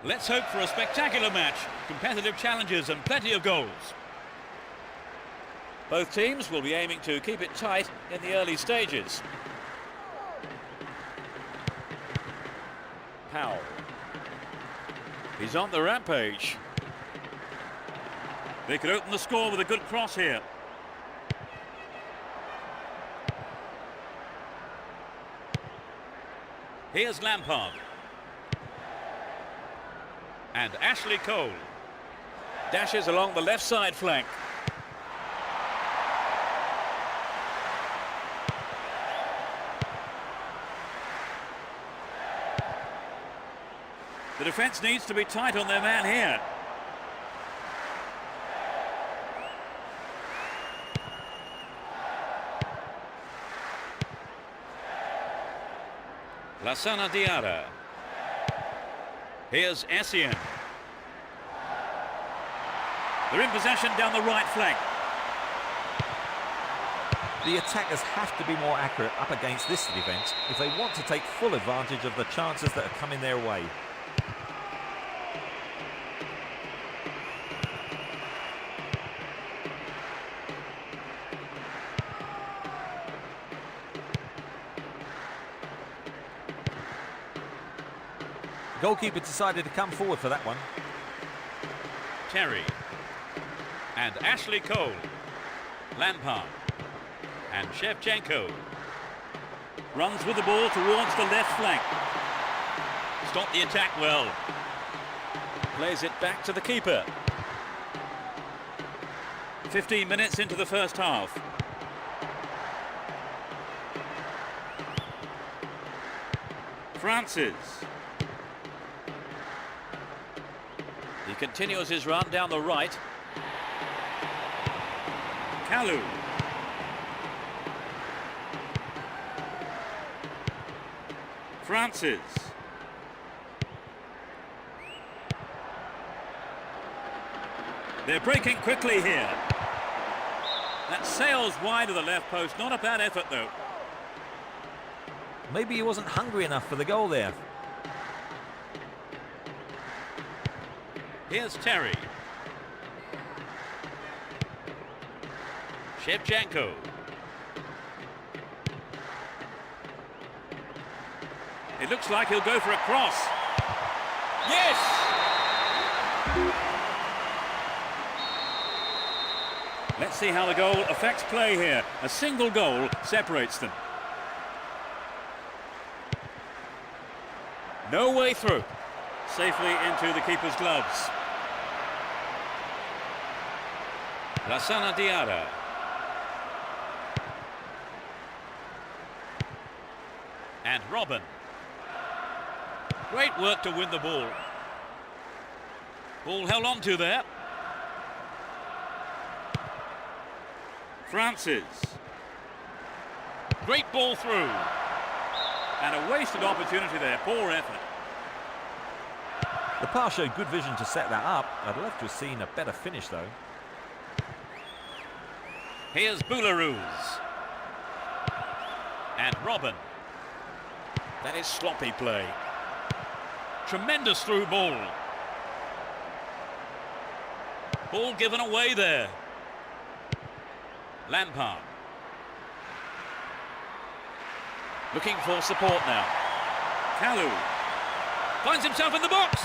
Let's hope for a spectacular match, competitive challenges and plenty of goals. Both teams will be aiming to keep it tight in the early stages. Powell. He's on the rampage. They could open the score with a good cross here. Here's Lampard. And Ashley Cole dashes along the left side flank. The defence needs to be tight on their man here. Lassana Diarra. Here's Essien. They're in possession down the right flank. The attackers have to be more accurate up against this defence if they want to take full advantage of the chances that are coming their way. Goalkeeper decided to come forward for that one. Terry. And Ashley Cole. Lampard. And Shevchenko. Runs with the ball towards the left flank. Stopped the attack well. Plays it back to the keeper. 15 minutes into the first half. Francis. He continues his run down the right. Kalu. Francis. They're breaking quickly here. That sails wide of the left post. Not a bad effort, though. Maybe he wasn't hungry enough for the goal there. Here's Terry. Shevchenko. It looks like he'll go for a cross. Yes! Let's see how the goal affects play here. A single goal separates them. No way through. Safely into the keeper's gloves. Lassana Diarra. And Robin. Great work to win the ball. Ball held on to there. Francis. Great ball through. And a wasted opportunity there. Poor effort. The pass showed good vision to set that up. I'd love to have seen a better finish, though. Here's Boularus. And Robin. That is sloppy play. Tremendous through ball. Ball given away there. Lampard. Looking for support now. Kalu. Finds himself in the box.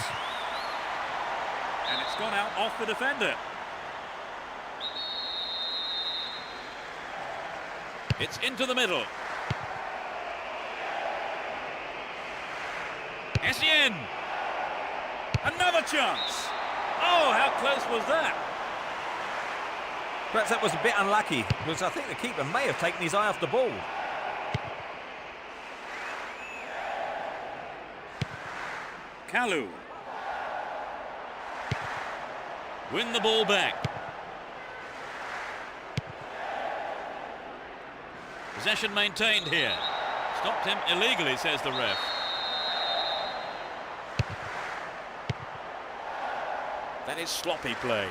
And it's gone out off the defender. It's into the middle. Essien. Another chance. Oh, how close was that? Perhaps that was a bit unlucky, because I think the keeper may have taken his eye off the ball. Kalu. Win the ball back. Possession maintained here. Stopped him illegally, says the ref. That is sloppy play.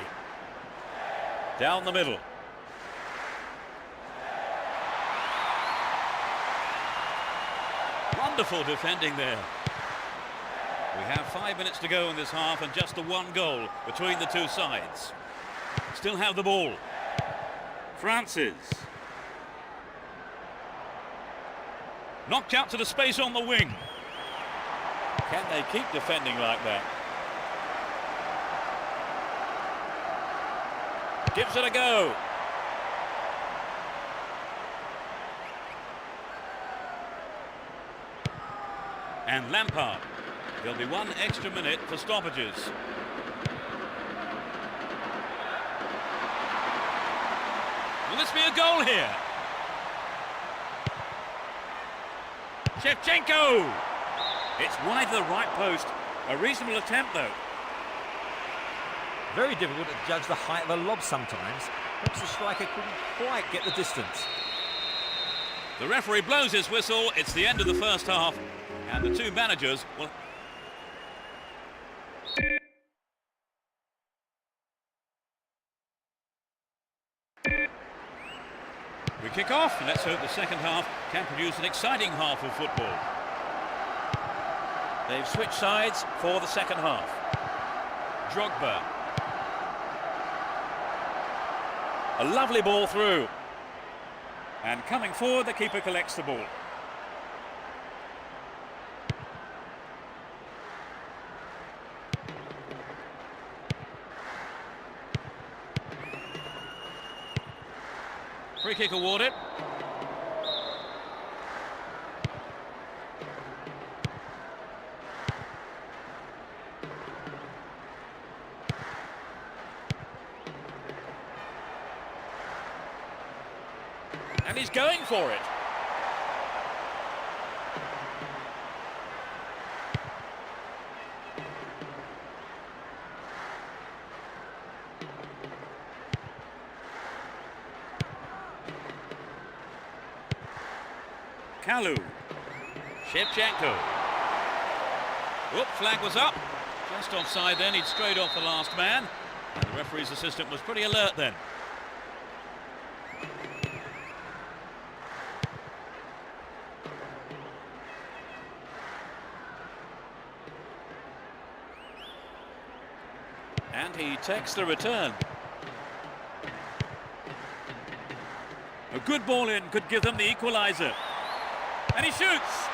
Down the middle. Wonderful defending there. We have 5 minutes to go in this half and just the one goal between the two sides. Still have the ball. Francis. Knocked out to the space on the wing. Can they keep defending like that? Gives it a go. And Lampard. There'll be 1 extra minute for stoppages. Will this be a goal here? Shevchenko! It's wide to the right post. A reasonable attempt, though. Very difficult to judge the height of a lob sometimes. Perhaps the striker couldn't quite get the distance. The referee blows his whistle. It's the end of the first half. And the two managers will... We kick off, and let's hope the second half can produce an exciting half of football. They've switched sides for the second half. Drogba. A lovely ball through. And coming forward, the keeper collects the ball. Free kick awarded. And he's going for it. Kalu. Shevchenko. Whoop, flag was up. Just offside then, he'd strayed off the last man. And the referee's assistant was pretty alert then. And he takes the return. A good ball in could give them the equaliser. And he shoots!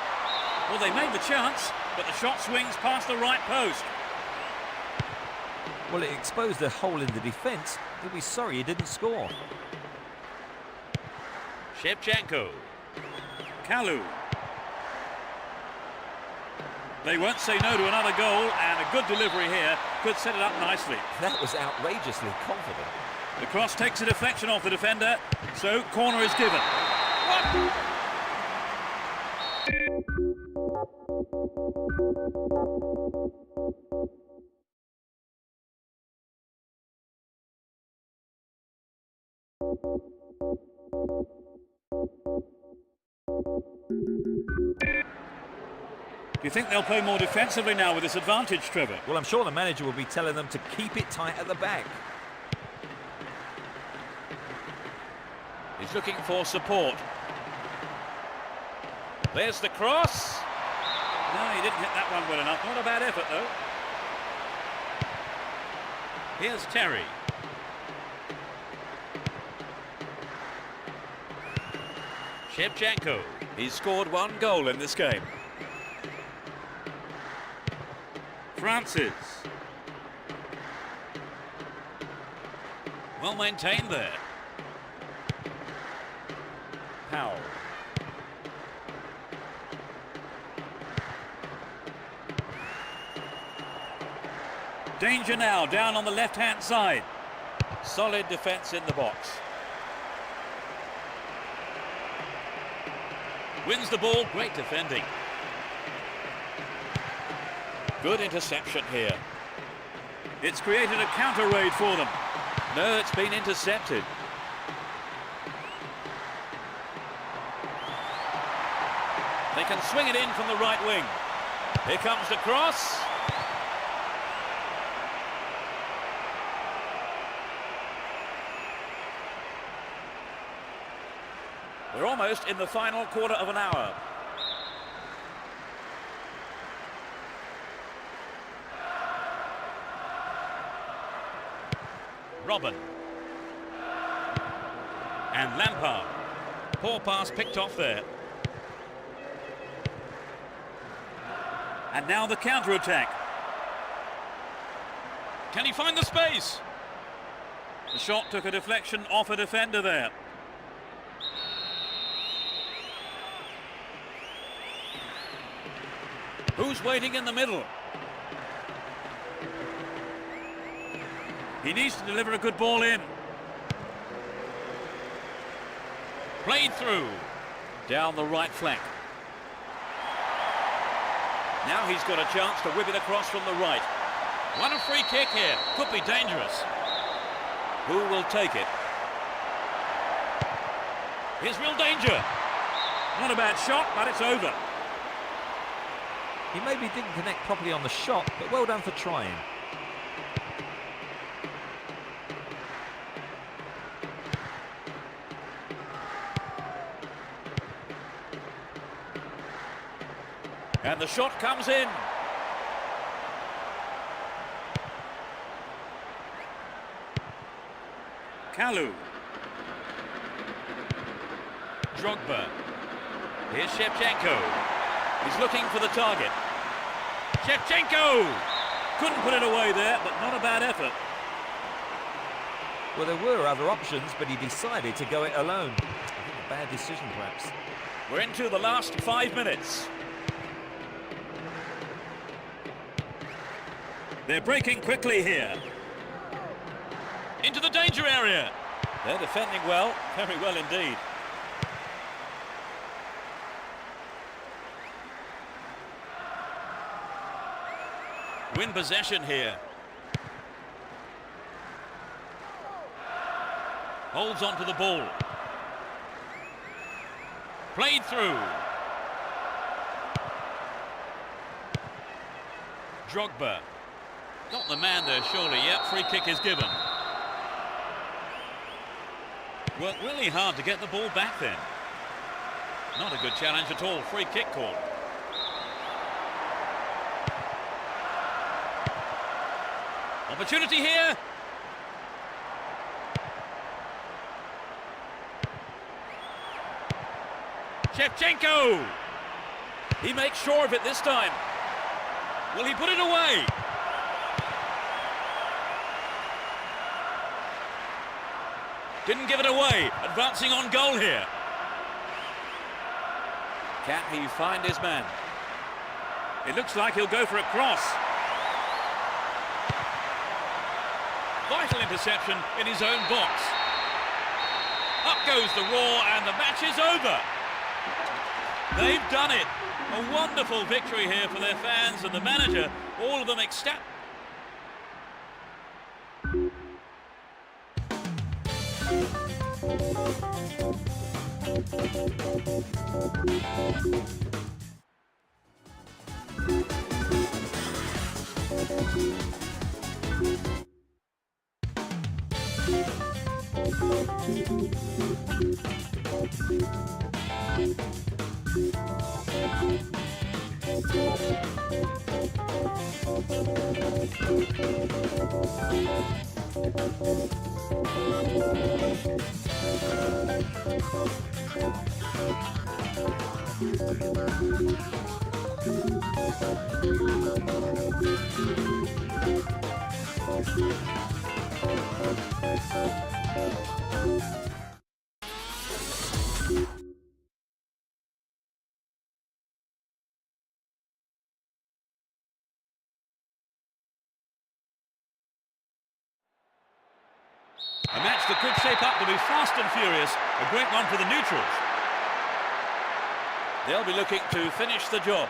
Well, they made the chance, but the shot swings past the right post. Well, it exposed a hole in the defence. He'll be sorry he didn't score. Shevchenko. Kalu. They won't say no to another goal, and a good delivery here could set it up nicely. That was outrageously confident. The cross takes a deflection off the defender, so corner is given. What? Do you think they'll play more defensively now with this advantage, Trevor? Well, I'm sure the manager will be telling them to keep it tight at the back. He's looking for support. There's the cross. No, he didn't hit that one well enough. Not a bad effort, though. Here's Terry. Shevchenko. He's scored one goal in this game. Francis. Well maintained there. Powell. Danger now, down on the left-hand side. Solid defence in the box. Wins the ball, great defending. Good interception here. It's created a counter raid for them. No, it's been intercepted. They can swing it in from the right wing. Here comes the cross. We're almost in the final quarter of an hour. Robin. And Lampard. Poor pass picked off there. And now the counter-attack. Can he find the space? The shot took a deflection off a defender there. Who's waiting in the middle? He needs to deliver a good ball in. Played through. Down the right flank. Now he's got a chance to whip it across from the right. Won a free kick here. Could be dangerous. Who will take it? Here's real danger. Not a bad shot, but it's over. He maybe didn't connect properly on the shot, but well done for trying. And the shot comes in. Kalu. Drogba. Here's Shevchenko. He's looking for the target. Shevchenko! Couldn't put it away there, but not a bad effort. Well, there were other options, but he decided to go it alone. I think a bad decision, perhaps. We're into the last 5 minutes. They're breaking quickly here. Into the danger area. They're defending well, very well indeed. Win possession here. Holds on to the ball. Played through. Drogba. Got the man there, surely. Yep, free kick is given. Worked really hard to get the ball back then. Not a good challenge at all. Free kick call. Opportunity here. Shevchenko. He makes sure of it this time. Will he put it away? Didn't give it away. Advancing on goal here. Can he find his man? It looks like he'll go for a cross. Vital interception in his own box. Up goes the roar and the match is over. They've done it. A wonderful victory here for their fans and the manager. All of them ecstatic. A match that could shape up to be fast and furious. A great one for the neutrals. They'll be looking to finish the job.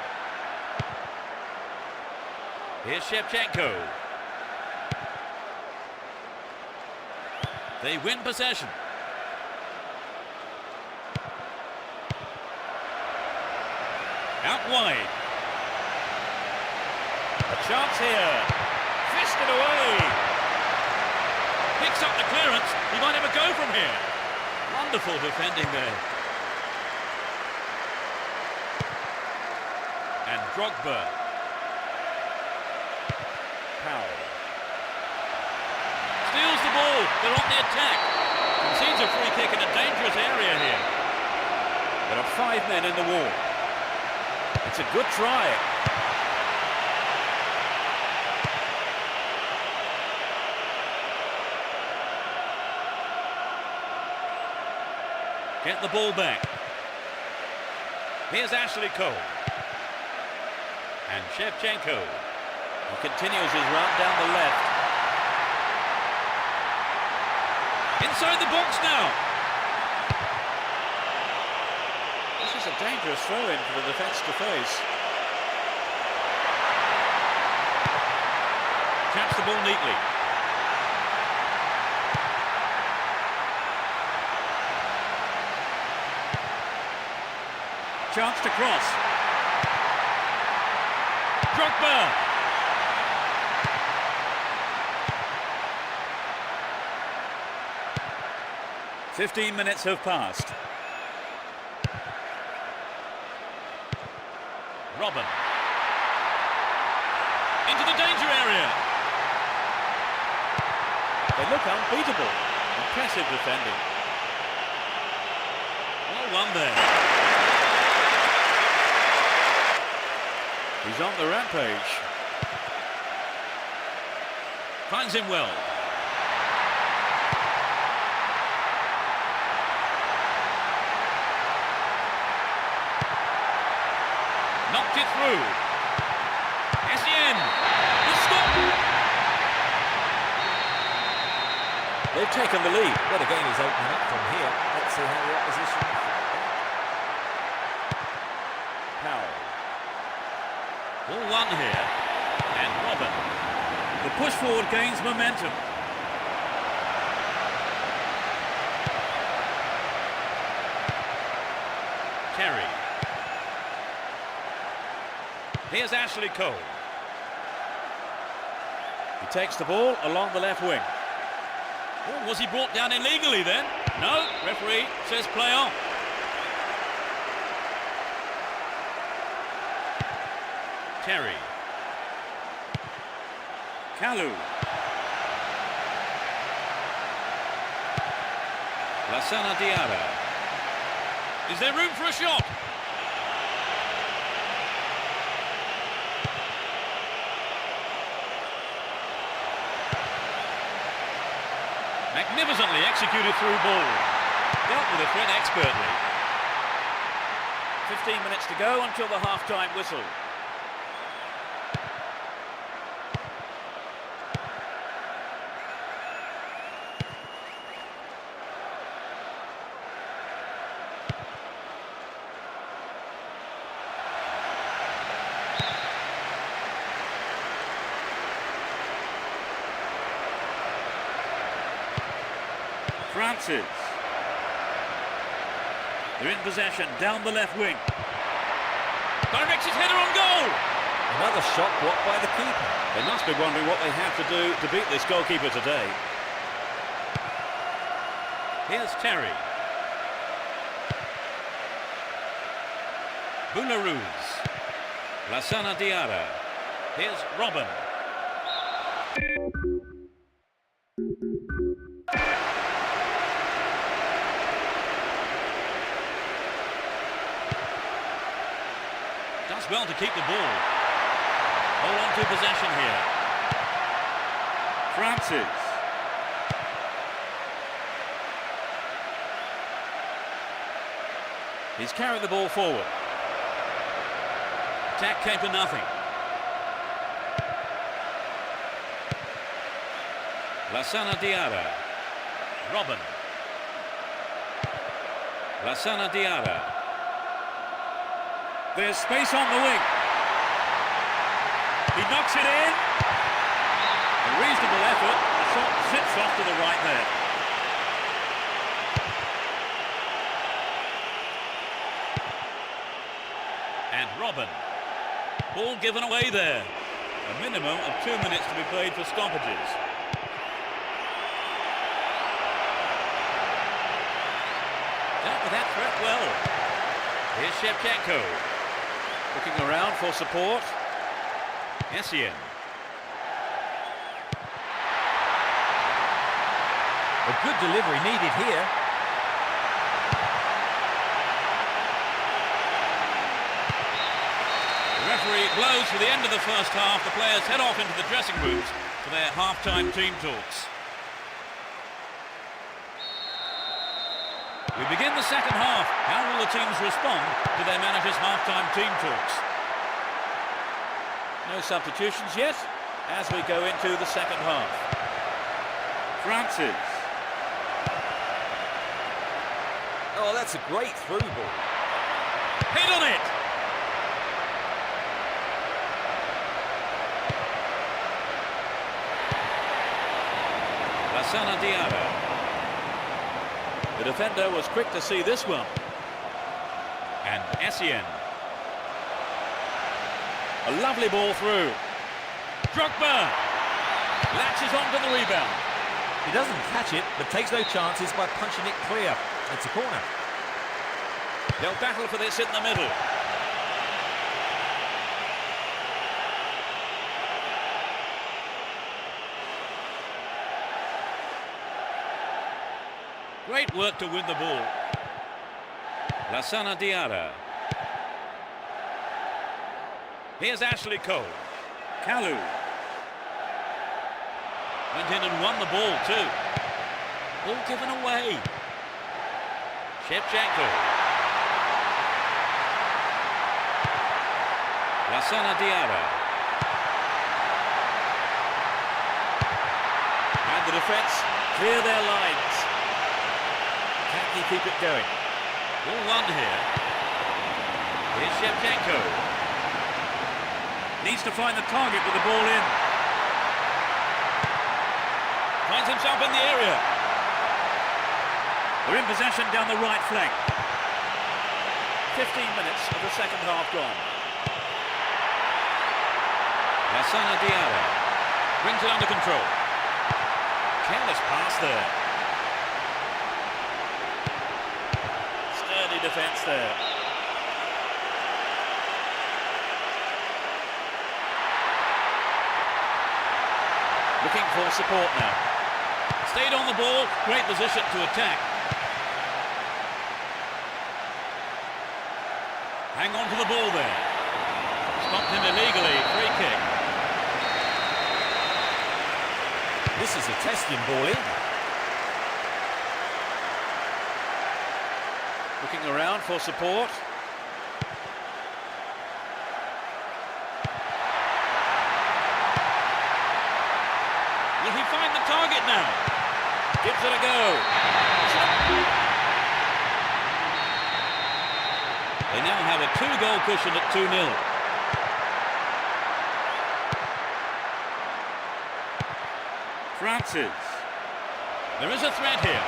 Here's Shevchenko. They win possession. Out wide. A chance here. Fisted away. Picks up the clearance. He might have a go from here. Wonderful defending there. And Drogba. Powell. Steals the ball. They're on the attack. Concedes a free kick in a dangerous area here. There are 5 men in the wall. It's a good try. Get the ball back. Here's Ashley Cole. And Shevchenko. He continues his run down the left. Inside the box now. This is a dangerous throw-in for the defence to face. Taps the ball neatly. Chance to cross. Drogba. 15 minutes have passed. Robin. Into the danger area. They look unbeatable. Impressive defending. Well won there. He's on the rampage. Finds him well. Knocked it through. Essien. The stop. They've taken the lead. Well, the game is opening up from here. Let's see how the opposition... Powell. Ball won here. And Robin. The push forward gains momentum. Terry. Here's Ashley Cole. He takes the ball along the left wing. Oh, was he brought down illegally then? No, referee says play on. Terry. Kalu. Lassana Diarra. Is there room for a shot? Magnificently executed through ball. Dealt with the threat expertly. 15 minutes to go until the half-time whistle. Francis. They're in possession, down the left wing. Directs his header on goal! Another shot blocked by the keeper. They must be wondering what they have to do to beat this goalkeeper today. Here's Terry. Boularuz. Lassana Diarra. Here's Robin. Does well to keep the ball. Hold on to possession here. Francis. He's carried the ball forward. Attack came to nothing. Lassana Diarra. Robin. Lassana Diarra. There's space on the wing. He knocks it in. A reasonable effort. The shot sits off to the right there. And Robin. Ball given away there. A minimum of 2 minutes to be played for stoppages. Dealt with that threat well. Here's Shevchenko. Looking around for support. Essien. A good delivery needed here. The referee blows for the end of the first half. The players head off into the dressing rooms for their half-time team talks. We begin the second half. How will the teams respond to their manager's half-time team talks? No substitutions yet as we go into the second half. Francis. Oh, that's a great through ball. Hit on it! Lassana Diarra. The defender was quick to see this one. And Essien. A lovely ball through. Drogba latches onto the rebound. He doesn't catch it, but takes no chances by punching it clear. It's a corner. They'll battle for this in the middle. Great work to win the ball. Lassana Diarra. Here's Ashley Cole. Kalu. Went in and won the ball too. Ball given away. Shevchenko. Lassana Diarra. And the defence clear their lines. Can he keep it going? Ball won here. Here's Shevchenko. Needs to find the target with the ball in. Finds himself in the area. They're in possession down the right flank. 15 minutes of the second half gone. Lassana Diarra. Brings it under control. Careless pass there. Sturdy defence there. Looking for support now. Stayed on the ball, great position to attack. Hang on to the ball there. Stopped him illegally, free kick. This is a testing ball in. Looking around for support. Will he find the target now? Gives it a go. They now have a 2-goal cushion at 2-0. Francis. There is a threat here.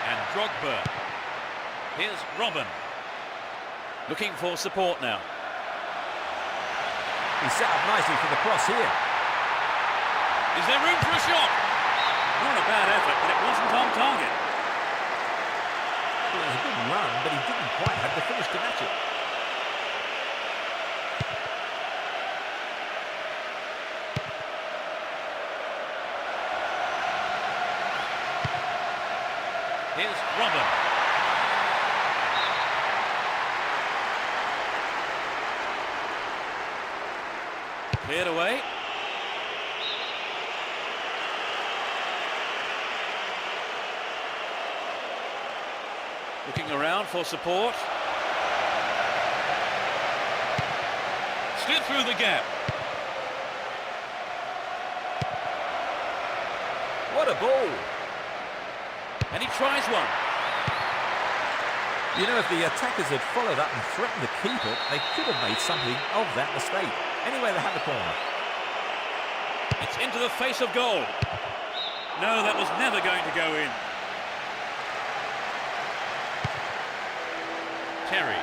And Drogba. Here's Robin. Looking for support now. He's set up nicely for the cross here. Is there room for a shot? Not a bad effort, but it wasn't on target. Well, it was a good run, but he didn't quite have the finish to match it. Here's Robin. Cleared away. Looking around for support. Slid through the gap. What a ball! And he tries one. You know, if the attackers had followed up and threatened the keeper, they could have made something of that mistake. Anyway, they have the corner. It's into the face of goal. No, that was never going to go in. Terry.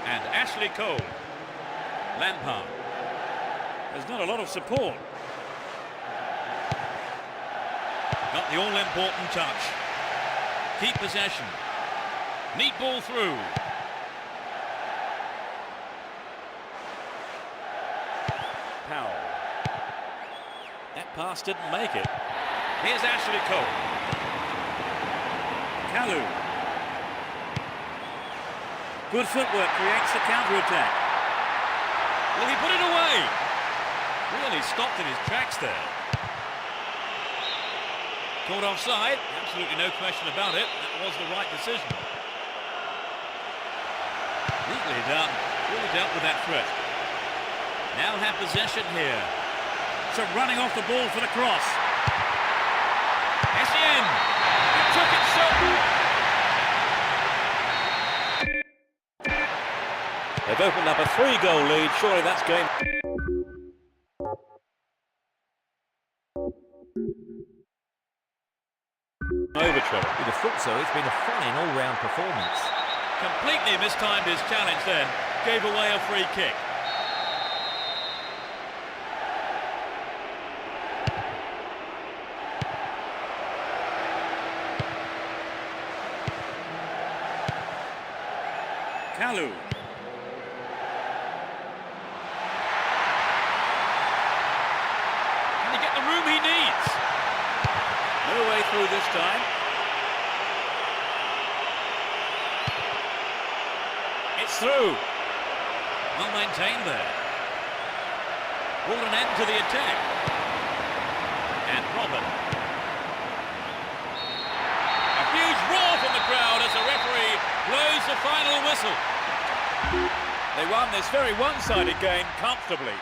And Ashley Cole. Lampard. There's not a lot of support. Got the all-important touch. Keep possession. Neat ball through. Powell. That pass didn't make it. Here's Ashley Cole. Kalu. Good footwork creates the counter-attack. Will he put it away? Really stopped in his tracks there. Caught offside, absolutely no question about it. That was the right decision. Neatly done, really dealt with that threat. Now have possession here. So running off the ball for the cross. SEN, he took it so... They've opened up a 3-goal lead, surely that's game... Over trouble. You'd have thought so. It's been a fine all-round performance. Completely mistimed his challenge then. Gave away a free kick. Kalu. Can he get the room he needs? No way through this time. It's through. Well maintained there. Brought an end to the attack. And Robin. A huge roar from the crowd as the referee blows the final whistle. They won this very one-sided game comfortably.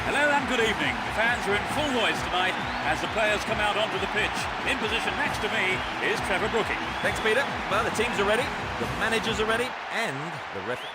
Hello and good evening. The fans are in full voice tonight as the players come out onto the pitch. In position next to me is Trevor Brooking. Thanks, Peter. Well, the teams are ready, the managers are ready, and the referee.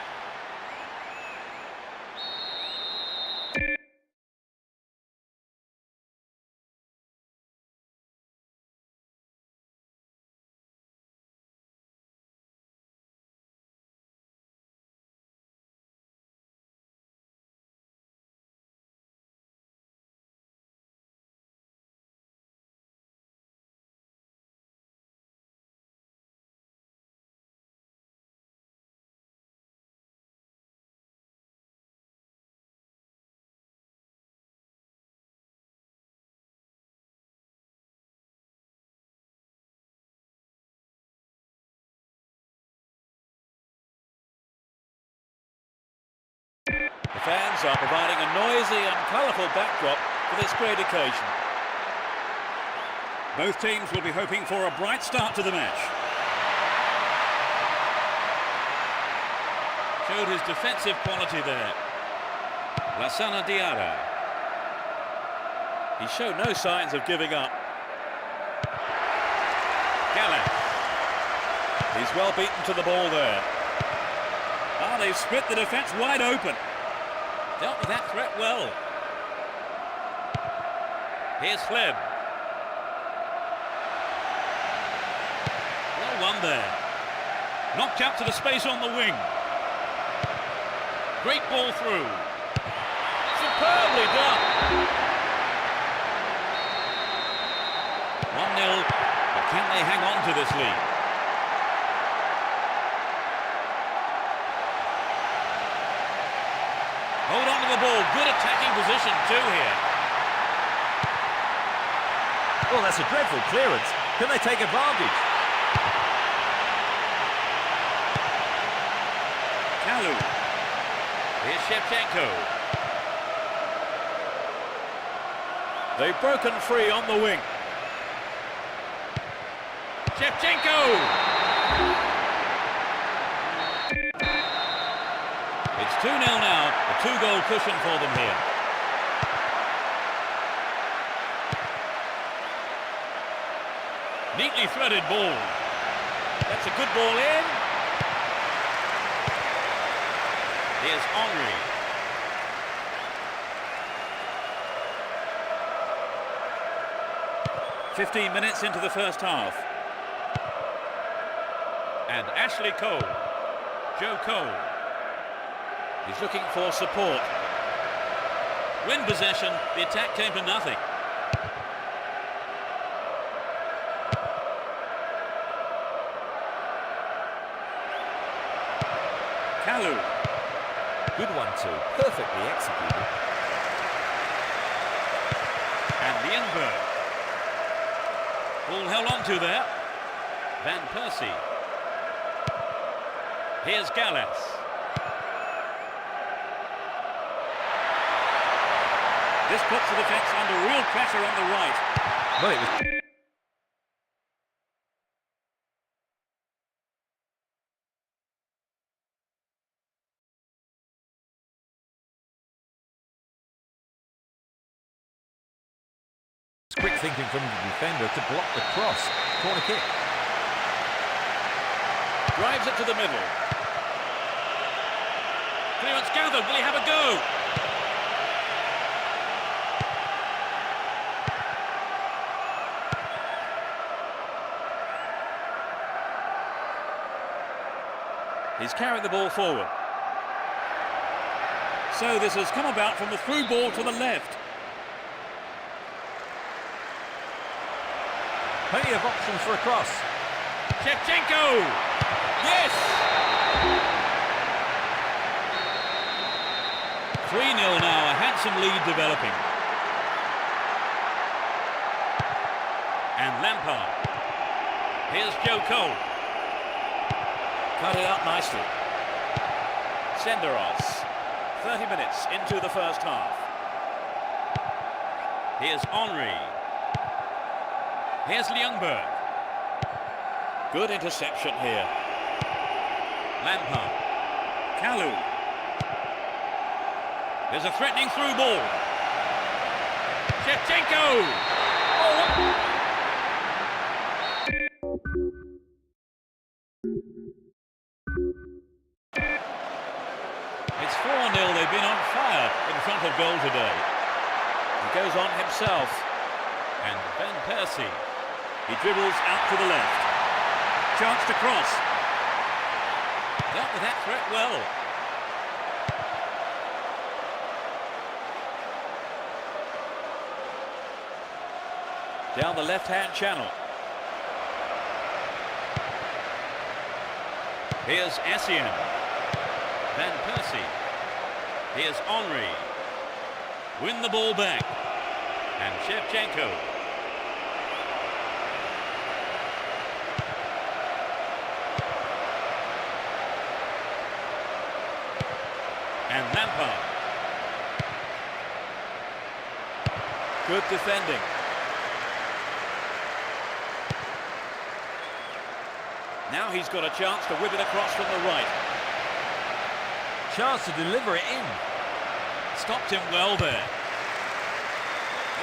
The fans are providing a noisy and colourful backdrop for this great occasion. Both teams will be hoping for a bright start to the match. Showed his defensive quality there. Lassana Diarra. He showed no signs of giving up. Gallas. He's well beaten to the ball there. Ah, they've split the defence wide open. Dealt with that threat well. Here's Fleb. Well won there. Knocked out to the space on the wing. Great ball through. Superbly done. 1-0, but can they hang on to this lead? Hold on to the ball. Good attacking position too here. Well, that's a dreadful clearance. Can they take advantage? Kalu. Here's Shevchenko. They've broken free on the wing. Shevchenko! It's 2-0 now, a two-goal cushion for them here. Neatly threaded ball. That's a good ball in. Here's Henry. "15 minutes into the first half. And Ashley Cole. Joe Cole. He's looking for support. Win possession, the attack came to nothing. Kalu. Good one too, perfectly executed. And Lienberg. Ball held on to there. Van Persie. Here's Gallas. This puts the defence under real pressure on the right. Well, it was... thinking from the defender to block the cross. Corner kick. Drives it to the middle. Clearance gathered. Will he have a go? He's carried the ball forward. So this has come about from the through ball to the left. Plenty of options for a cross. Shevchenko! Yes! 3-0 now, a handsome lead developing. And Lampard. Here's Joe Cole. Cut it out nicely. Senderos. 30 minutes into the first half. Here's Henry. Here's Ljungberg. Good interception here. Lampard. Kalu. There's a threatening through ball. Shevchenko! Oh! It's 4-0. They've been on fire in front of goal today. He goes on himself. And Van Persie. He dribbles out to the left. Chance to cross. Dealt with that threat well. Down the left-hand channel. Here's Essien. Van Persie. Here's Henry. Win the ball back. And Shevchenko. And Lampard. Good defending. Now he's got a chance to whip it across from the right. Chance to deliver it in. Stopped him well there.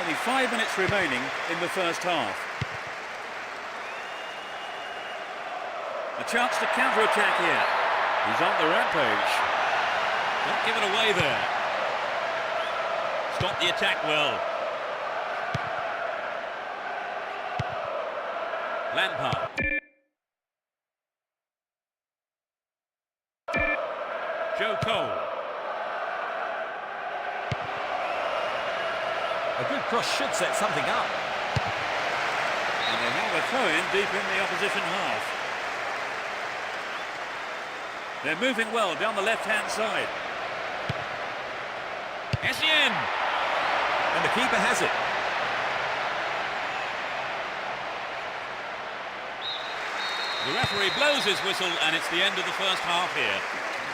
Only 5 minutes remaining in the first half. A chance to counter-attack here. He's on the rampage. Don't give it away there. Stopped the attack well. Lampard. Joe Cole. A good cross should set something up. And they have a throw-in deep in the opposition half. They're moving well down the left-hand side. Essien! And the keeper has it. The referee blows his whistle and it's the end of the first half here.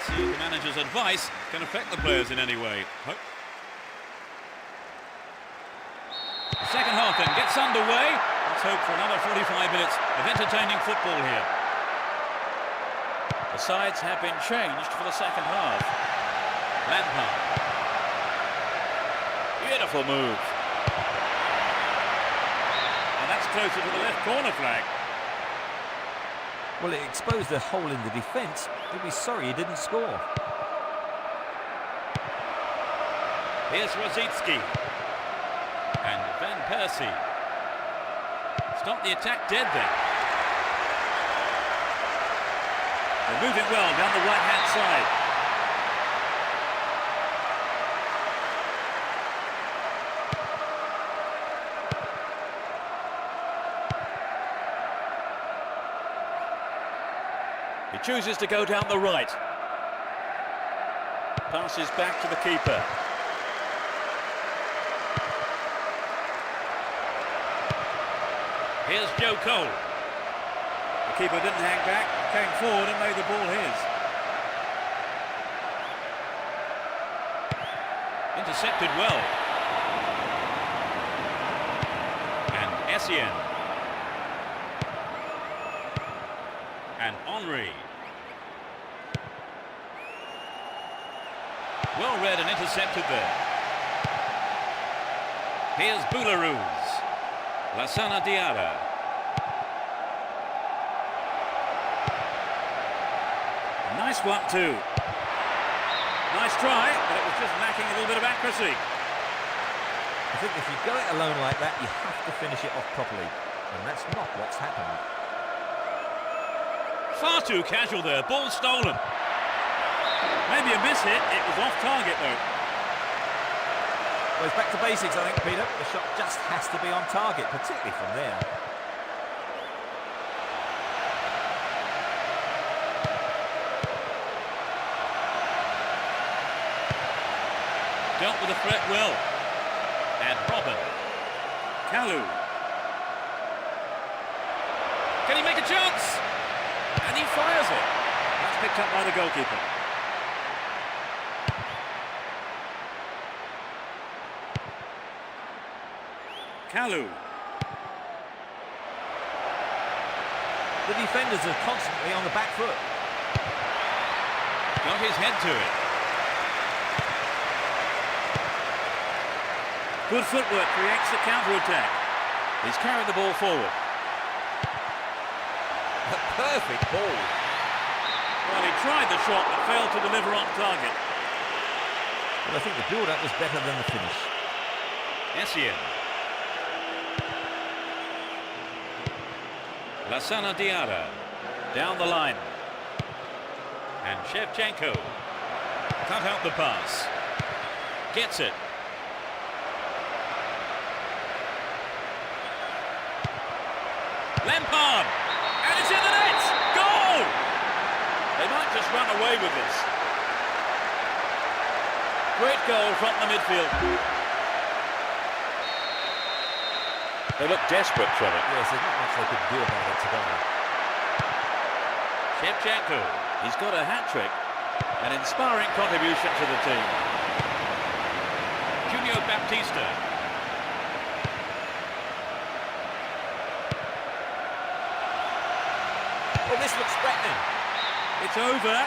Let's see if the manager's advice can affect the players in any way. The second half then gets underway. Let's hope for another 45 minutes of entertaining football here. The sides have been changed for the second half. Lampard. Beautiful move. And that's closer to the left corner flag. Well, it exposed a hole in the defence. He'll be sorry he didn't score. Here's Rosicki. And Van Persie. Stop the attack dead then. They're moving well down the right-hand side. He chooses to go down the right. Passes back to the keeper. Here's Joe Cole. The keeper didn't hang back, came forward and made the ball his. Intercepted well. And Essien. And Henry. Well read and intercepted there. Here's Boularus. Lassana Diarra. Nice one too. Nice try, but it was just lacking a little bit of accuracy. I think if you go it alone like that, you have to finish it off properly. And that's not what's happened. Far too casual there. Ball stolen. Maybe a miss hit. It was off target though. Well, it's back to basics, I think, Peter. The shot just has to be on target, particularly from there. Dealt with the threat well. And Robin. Kalu. Can he make a chance? And he fires it. That's picked up by the goalkeeper. Kalu. The defenders are constantly on the back foot. Got his head to it. Good footwork creates the counter-attack. He's carried the ball forward. A perfect ball. Well, he tried the shot but failed to deliver on target. Well, I think the build-up was better than the finish. Essien. Lassana Diarra. Down the line. And Shevchenko. Cut out the pass. Gets it. Lampard. And it's in the net! Goal! They might just run away with this. Great goal from the midfield. They look desperate, Trevor. Yes, there's not much they could do about it today. Shevchenko. He's got a hat-trick. An inspiring contribution to the team. Junior Baptista. Well, this looks threatening. It's over.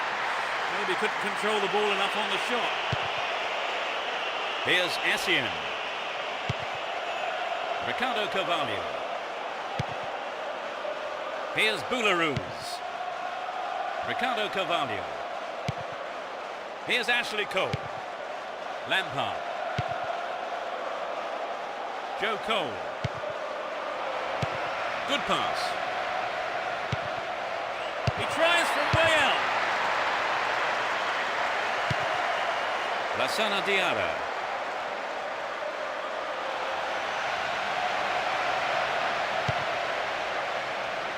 Maybe couldn't control the ball enough on the shot. Here's Essien. Ricardo Carvalho. Here's Boularus. Ricardo Carvalho. Here's Ashley Cole. Lampard. Joe Cole. Good pass. He tries from way out. Lassana Diarra.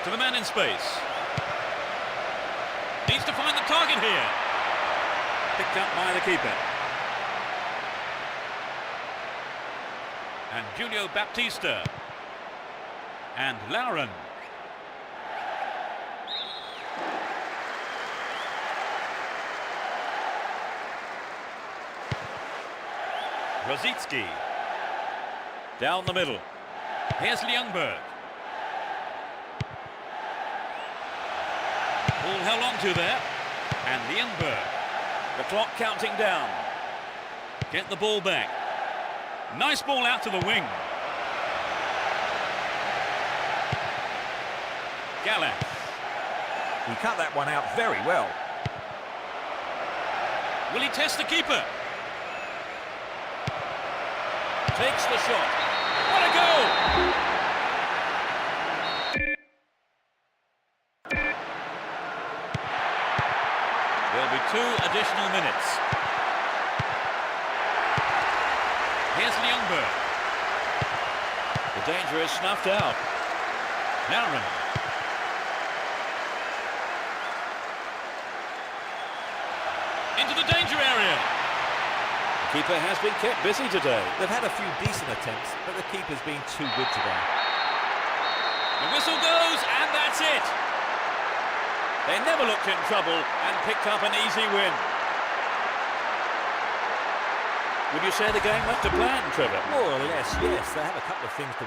To the man in space. Needs to find the target here. Picked up by the keeper. And Junior Baptista. And Lauren. Rosicki. Down the middle. Here's Ljungberg. Ball held on to there. And Ljungberg. The clock counting down. Get the ball back. Nice ball out to the wing. Gallas. He cut that one out very well. Will he test the keeper? Takes the shot. What a goal! There'll be 2 additional minutes. Here's Ljungberg. The danger is snuffed out. Lauren. Into the danger area. The keeper has been kept busy today. They've had a few decent attempts, but the keeper's been too good today. The whistle goes, and that's it. They never looked in trouble and picked up an easy win. Would you say the game went to plan, Trevor? More or less, yes. They have a couple of things to...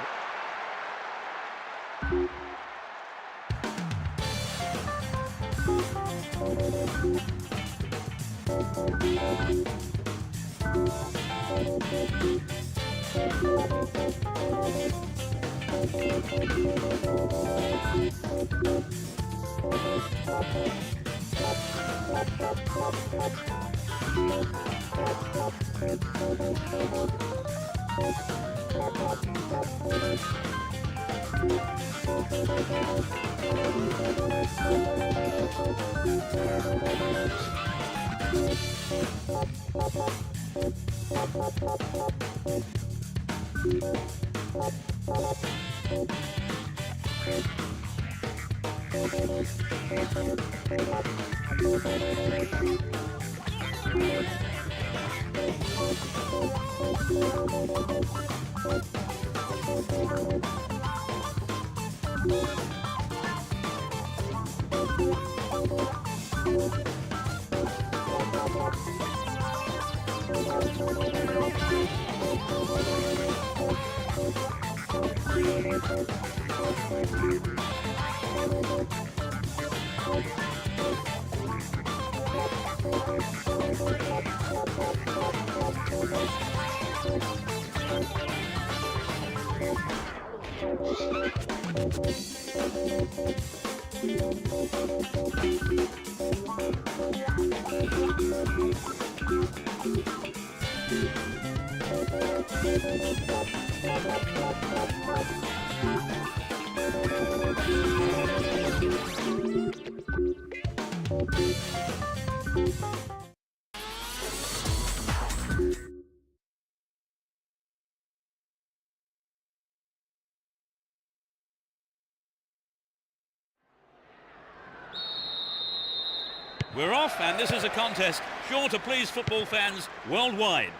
We're off, and this is a contest sure to please football fans worldwide.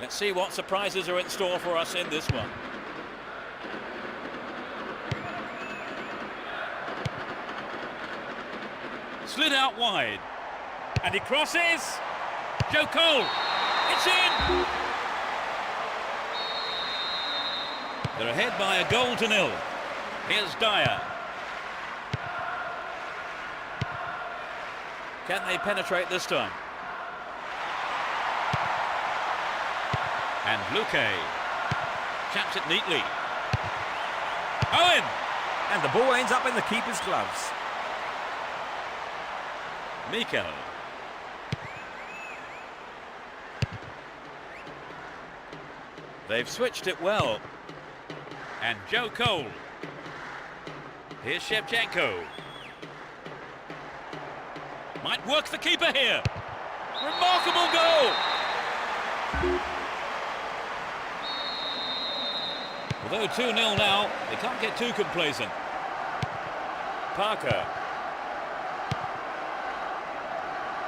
Let's see what surprises are in store for us in this one. Slid out wide, and he crosses. Joe Cole, it's in! They're ahead by 1-0. Here's Dyer. Can they penetrate this time? And Luque chaps it neatly. Owen! And the ball ends up in the keeper's gloves. Mikel. They've switched it well. And Joe Cole. Here's Shevchenko. Might work the keeper here. Remarkable goal! Although 2-0 now, they can't get too complacent. Parker.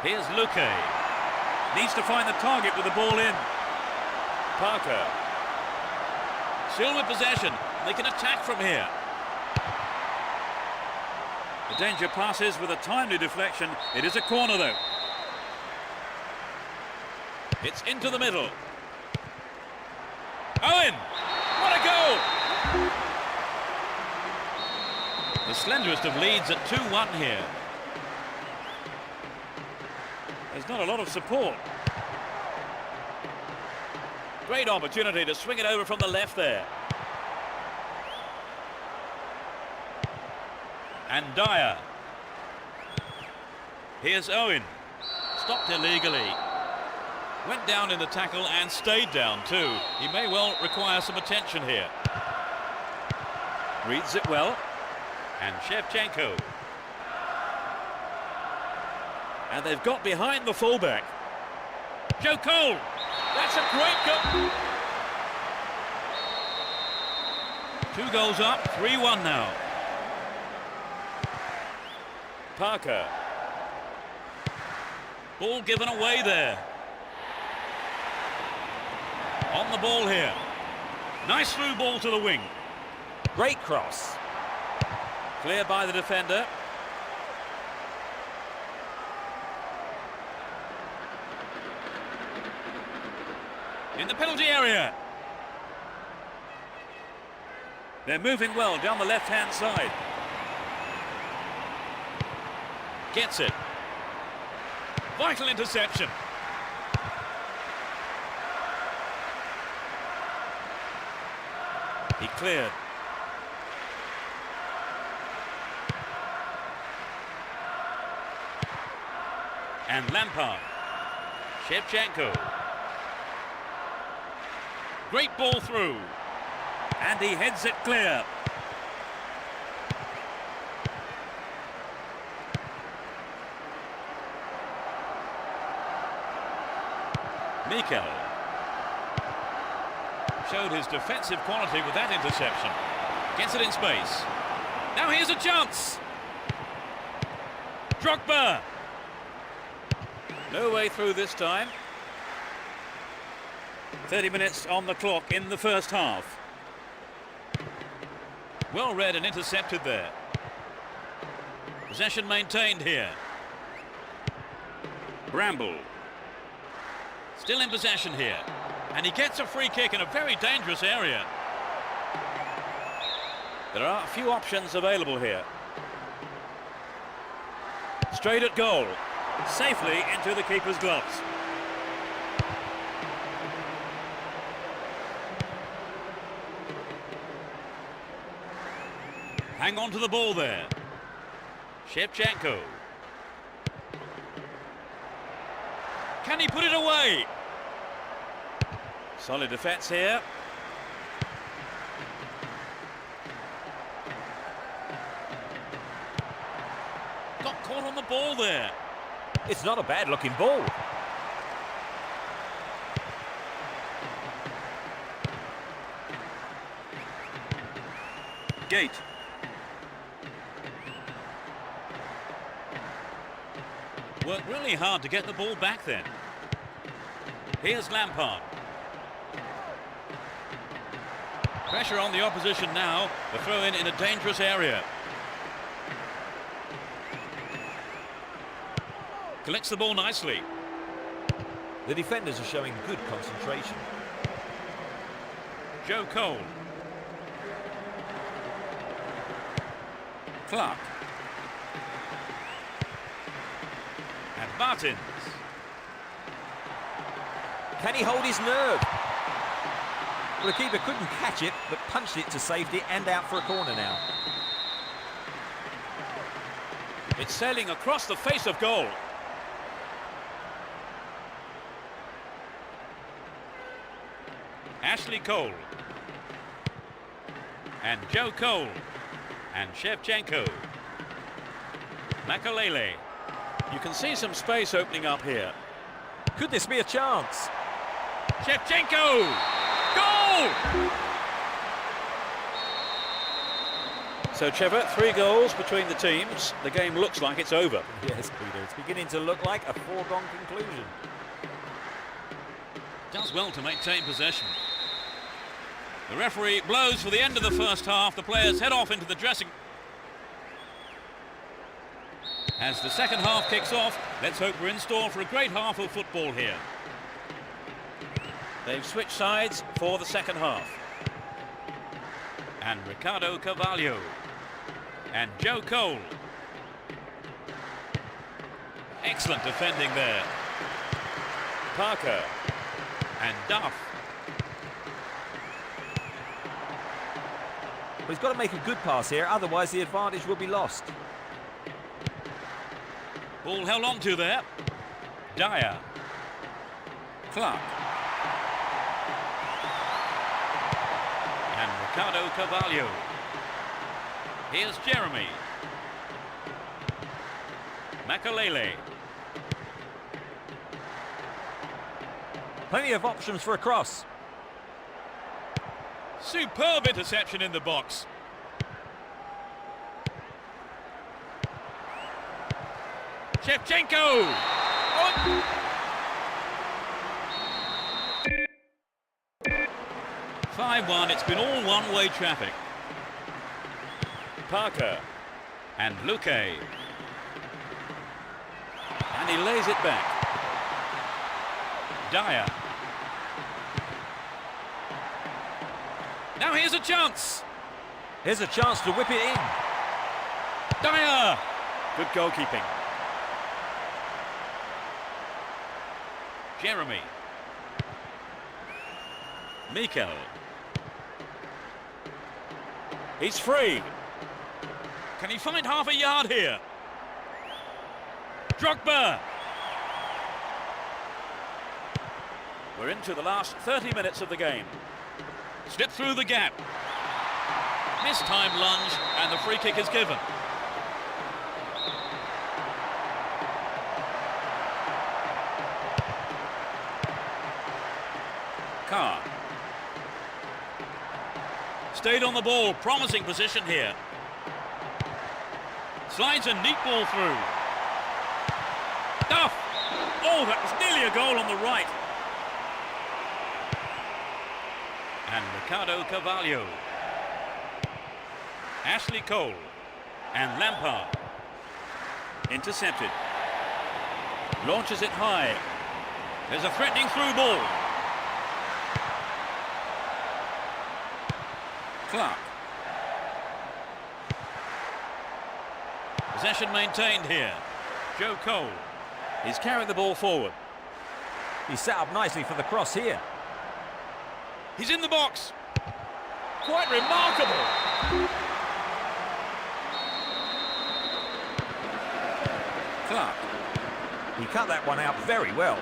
Here's Luque. Needs to find the target with the ball in. Parker. Still with possession. They can attack from here. The danger passes with a timely deflection. It is a corner though. It's into the middle. Owen! What a goal! The slenderest of leads at 2-1 here. There's not a lot of support. Great opportunity to swing it over from the left there. And Dyer. Here's Owen. Stopped illegally. Went down in the tackle and stayed down too. He may well require some attention here. Reads it well. And Shevchenko. And they've got behind the fullback. Joe Cole. That's a great goal. 2 goals up, 3-1 now. Parker. Ball given away there. On the ball here. Nice through ball to the wing. Great cross. Cleared by the defender. In the penalty area. They're moving well down the left-hand side. Gets it. Vital interception. He cleared. And Lampard. Shevchenko. Great ball through. And he heads it clear. Mikel. Showed his defensive quality with that interception. Gets it in space. Now here's a chance. Drogba. No way through this time. 30 minutes on the clock in the first half. Well read and intercepted there. Possession maintained here. Bramble. Still in possession here. And he gets a free kick in a very dangerous area. There are a few options available here. Straight at goal. Safely into the keeper's gloves. Hang on to the ball there. Shevchenko. Can he put it away? Solid defence here. Got caught on the ball there. It's not a bad looking ball. Gate. Worked really hard to get the ball back then. Here's Lampard. Pressure on the opposition now. The throw in a dangerous area. Collects the ball nicely. The defenders are showing good concentration. Joe Cole. Clark. And Martins. Can he hold his nerve? Well, the keeper couldn't catch it, but punched it to safety and out for a corner now. It's sailing across the face of goal. Ashley Cole. And Joe Cole. And Shevchenko. Makalele. You can see some space opening up here. Could this be a chance? Shevchenko! Goal! So, Trevor, 3 goals between the teams. The game looks like it's over. Yes, Peter, it's beginning to look like a foregone conclusion. Does well to maintain possession. The referee blows for the end of the first half. The players head off into the dressing. As the second half kicks off, let's hope we're in store for a great half of football here. They've switched sides for the second half. And Ricardo Carvalho. And Joe Cole. Excellent defending there. Parker. And Duff. Well, he's got to make a good pass here, otherwise the advantage will be lost. Ball held on to there. Dyer. Clark. And Ricardo Carvalho. Here's Jeremy. Makalele. Plenty of options for a cross. Superb interception in the box. Shevchenko! Oh. 5-1, it's been all one-way traffic. Parker and Luque. And he lays it back. Dyer. Now here's a chance. Here's a chance to whip it in. Dyer! Good goalkeeping. Jeremy. He's free. Can he find half a yard here? Drogba. We're into the last 30 minutes of the game. Slip through the gap. Missed-time lunge, and the free kick is given. Carr. Stayed on the ball, promising position here. Slides a neat ball through. Duff! Oh, that was nearly a goal on the right. And Ricardo Carvalho. Ashley Cole. And Lampard. Intercepted. Launches it high. There's a threatening through ball. Clark. Possession maintained here. Joe Cole. He's carrying the ball forward. He's set up nicely for the cross here. He's in the box. Quite remarkable. Clark. He cut that one out very well.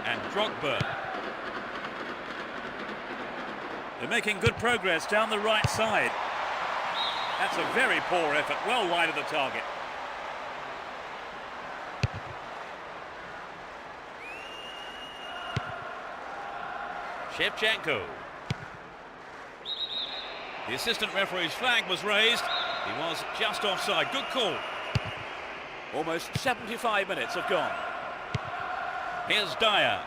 And Drogba. They're making good progress down the right side. That's a very poor effort, well wide of the target. Shevchenko. The assistant referee's flag was raised. He was just offside. Good call. Almost 75 minutes have gone. Here's Dyer.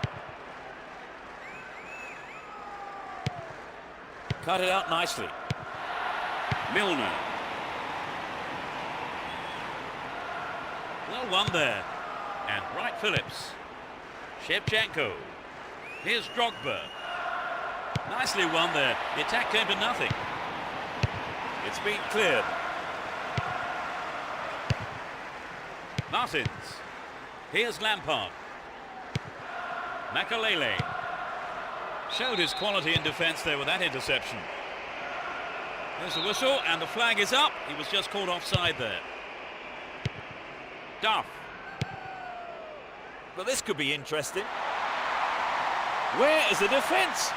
Cut it out nicely. Milner. Well won there. And Wright Phillips. Shevchenko. Here's Drogba. Nicely won there. The attack came to nothing. It's been cleared. Martins. Here's Lampard. Makalele. Showed his quality in defence there with that interception. There's the whistle and the flag is up. He was just caught offside there. Duff. Well, this could be interesting. Where is the defence?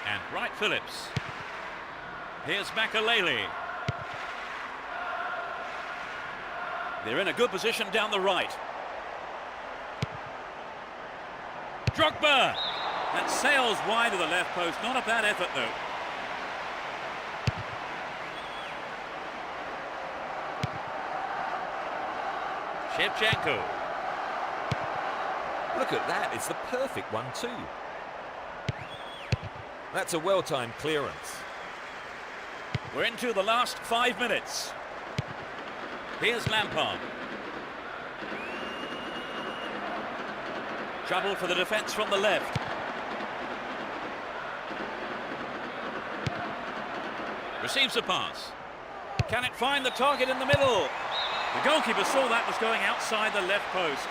And Wright Phillips. Here's Makalele. They're in a good position down the right. Drogba! That sails wide of the left post. Not a bad effort, though. Shevchenko. Look at that. It's the perfect one, too. That's a well-timed clearance. We're into the last 5 minutes. Here's Lampard. Trouble for the defence from the left. Receives a pass. Can it find the target in the middle? The goalkeeper saw that was going outside the left post.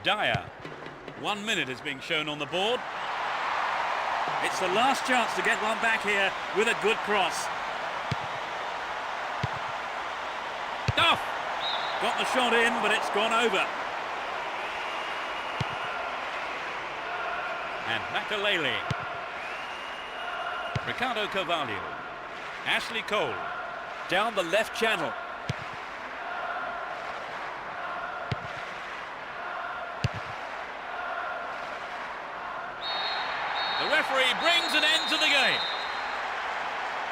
Dyer. 1 minute is being shown on the board. It's the last chance to get one back here with a good cross. Duff! Got the shot in, but it's gone over. And Makalele. Ricardo Carvalho. Ashley Cole. Down the left channel. The referee brings an end to the game.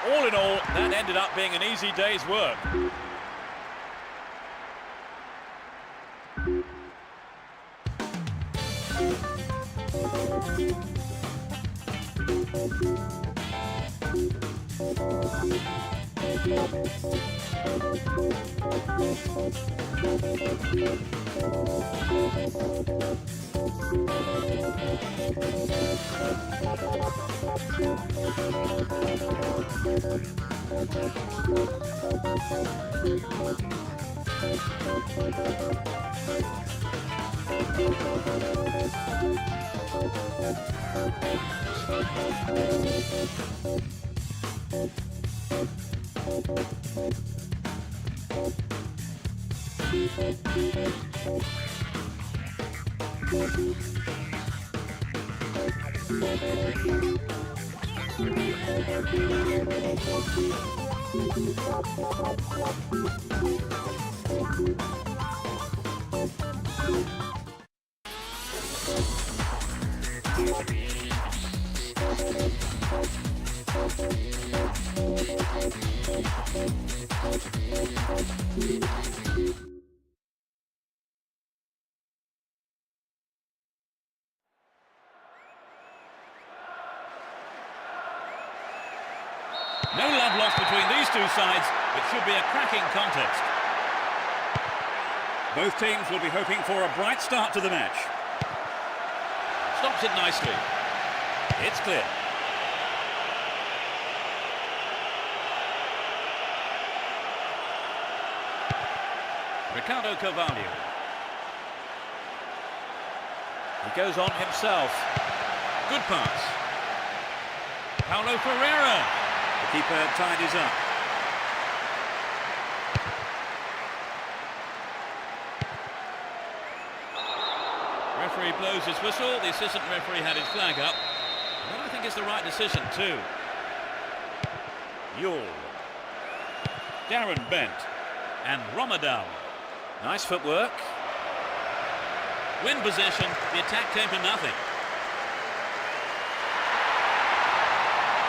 All in all, that ended up being an easy day's work. No love lost between these two sides. It should be a cracking contest. Both teams will be hoping for a bright start to the match. Stops it nicely. It's clear. Ricardo Carvalho. He goes on himself. Good pass. Paulo Ferreira. The keeper tidies up. Referee blows his whistle. The assistant referee had his flag up. And I think it's the right decision too. Yule. Darren Bent. And Ramadan. Nice footwork. Win possession. The attack came to nothing.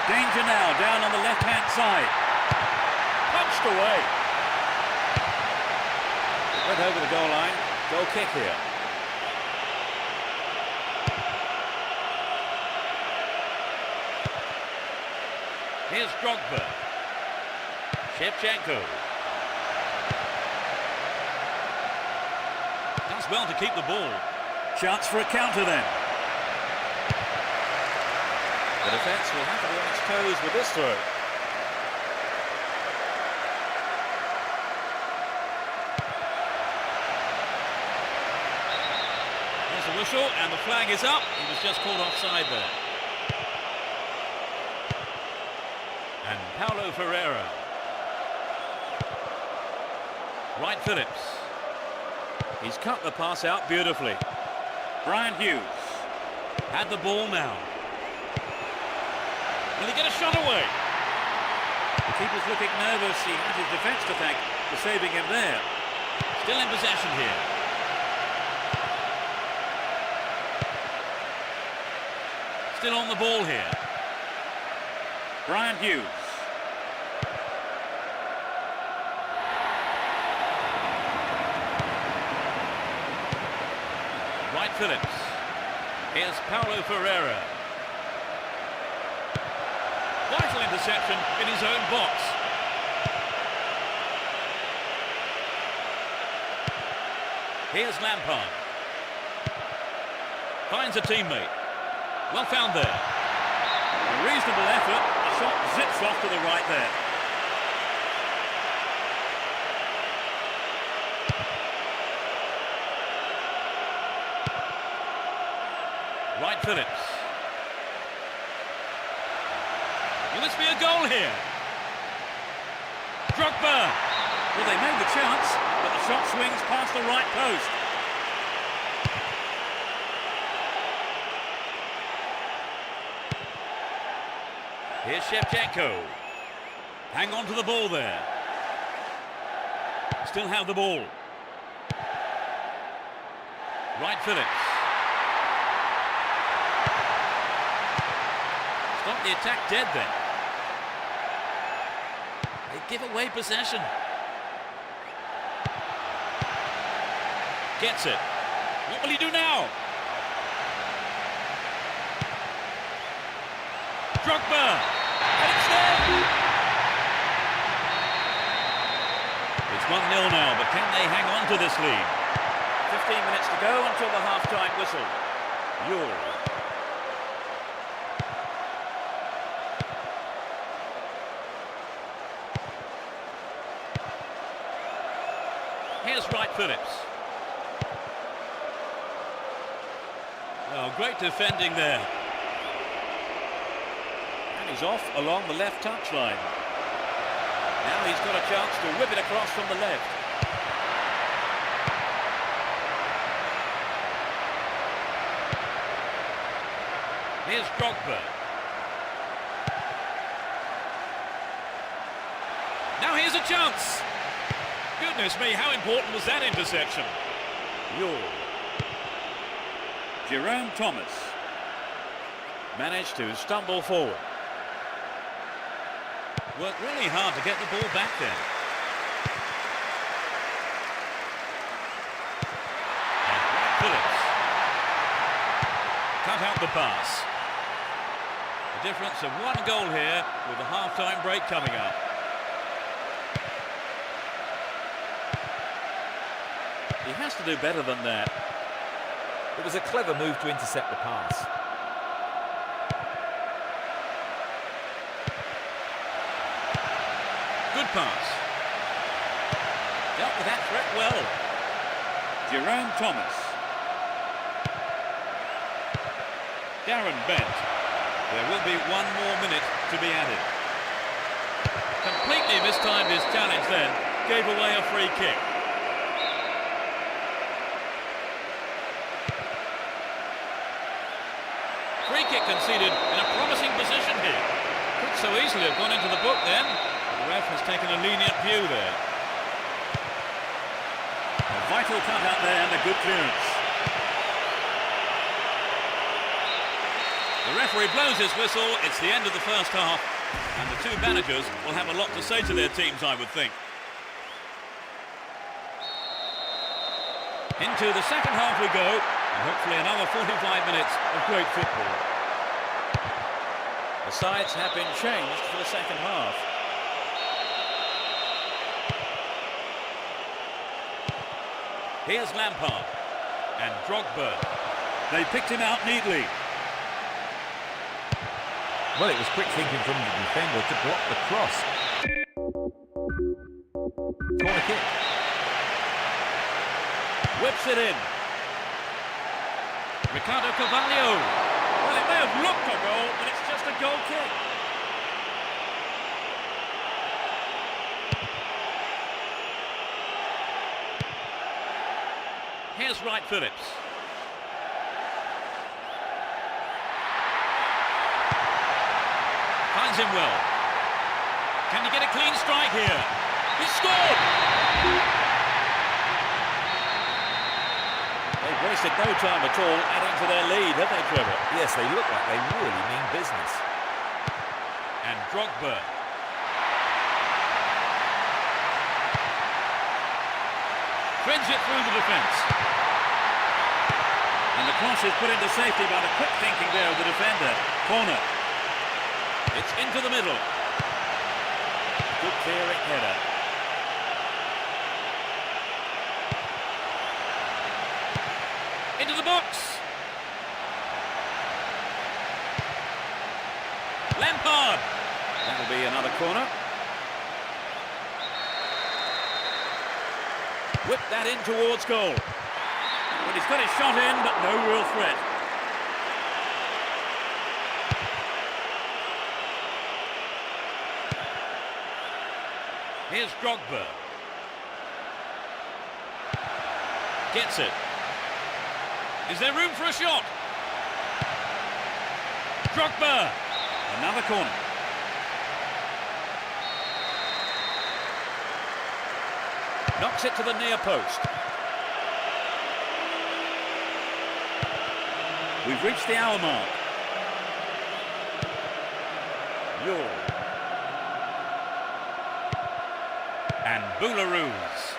Danger now, down on the left-hand side. Punched away. Went over the goal line. Goal kick here. Here's Drogba. Shevchenko. Does well to keep the ball. Chance for a counter then. The defence will have to be on its toes with this throw. There's the whistle and the flag is up. He was just called offside there. And Paulo Ferreira. Wright Phillips. He's cut the pass out beautifully. Brian Hughes had the ball now. Will he get a shot away? The keeper's looking nervous. He has his defence to thank for saving him there. Still in possession here. Still on the ball here. Brian Hughes. Wright Phillips. Here's Paulo Ferreira. Vital interception in his own box. Here's Lampard. Finds a teammate. Well found there. A reasonable effort. The shot zips off to the right there. Wright Phillips. Will this be a goal here? Drogba. Well, they made the chance, but the shot swings past the right post. Here's Shevchenko. Hang on to the ball there. Still have the ball. Wright Phillips. Stop the attack dead then. They give away possession. Gets it. What will he do now? Drogba. And it's there. It's 1-0 now, but can they hang on to this lead? 15 minutes to go until the half-time whistle. Yule. Here's Wright Phillips. Oh, great defending there. And he's off along the left touchline. Now he's got a chance to whip it across from the left. Here's Drogba. Now here's a chance. Goodness me, how important was that interception? Yule. Jerome Thomas managed to stumble forward. Worked really hard to get the ball back there. And Phillips cut out the pass. A difference of 1 goal here with the half-time break coming up. He has to do better than that. It was a clever move to intercept the pass. Good pass. Dealt with that threat well. Jerome Thomas. Darren Bent. There will be 1 more minute to be added. Completely mistimed his challenge then. Gave away a free kick. Free kick conceded in a promising position here. Could so easily have gone into the book then. The ref has taken a lenient view there. A vital cut out there and a good clearance. The referee blows his whistle. It's the end of the first half. And the two managers will have a lot to say to their teams, I would think. Into the second half we go. And hopefully another 45 minutes of great football. The sides have been changed for the second half. Here's Lampard and Drogba. They picked him out neatly. Well, it was quick thinking from the defender to block the cross. Corner kick. Whips it in. Ricardo Carvalho. Well, it may have looked a goal, but it's just a goal kick. Here's Wright Phillips. Finds him well. Can you get a clean strike here? He scored! They've wasted no time at all adding to their lead, have they, Trevor? Yes, they look like they really mean business. And Drogba. Threads it through the defence. And the cross is put into safety by the quick thinking there of the defender. Corner. It's into the middle. Good clearing header. Into the box. Lampard. That'll be another corner. Whip that in towards goal. Well, he's got his shot in, but no real threat. Here's Drogba. Gets it. Is there room for a shot? Drogba. Another corner. Knocks it to the near post. We've reached the hour mark. Yule. And Boularus.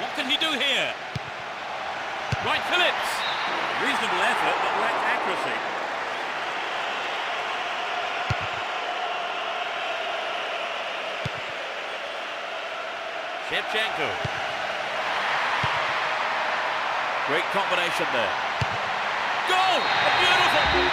What can he do here? Wright Phillips. Reasonable effort, but lacked accuracy. Shevchenko. Great combination there. Goal! A beautiful...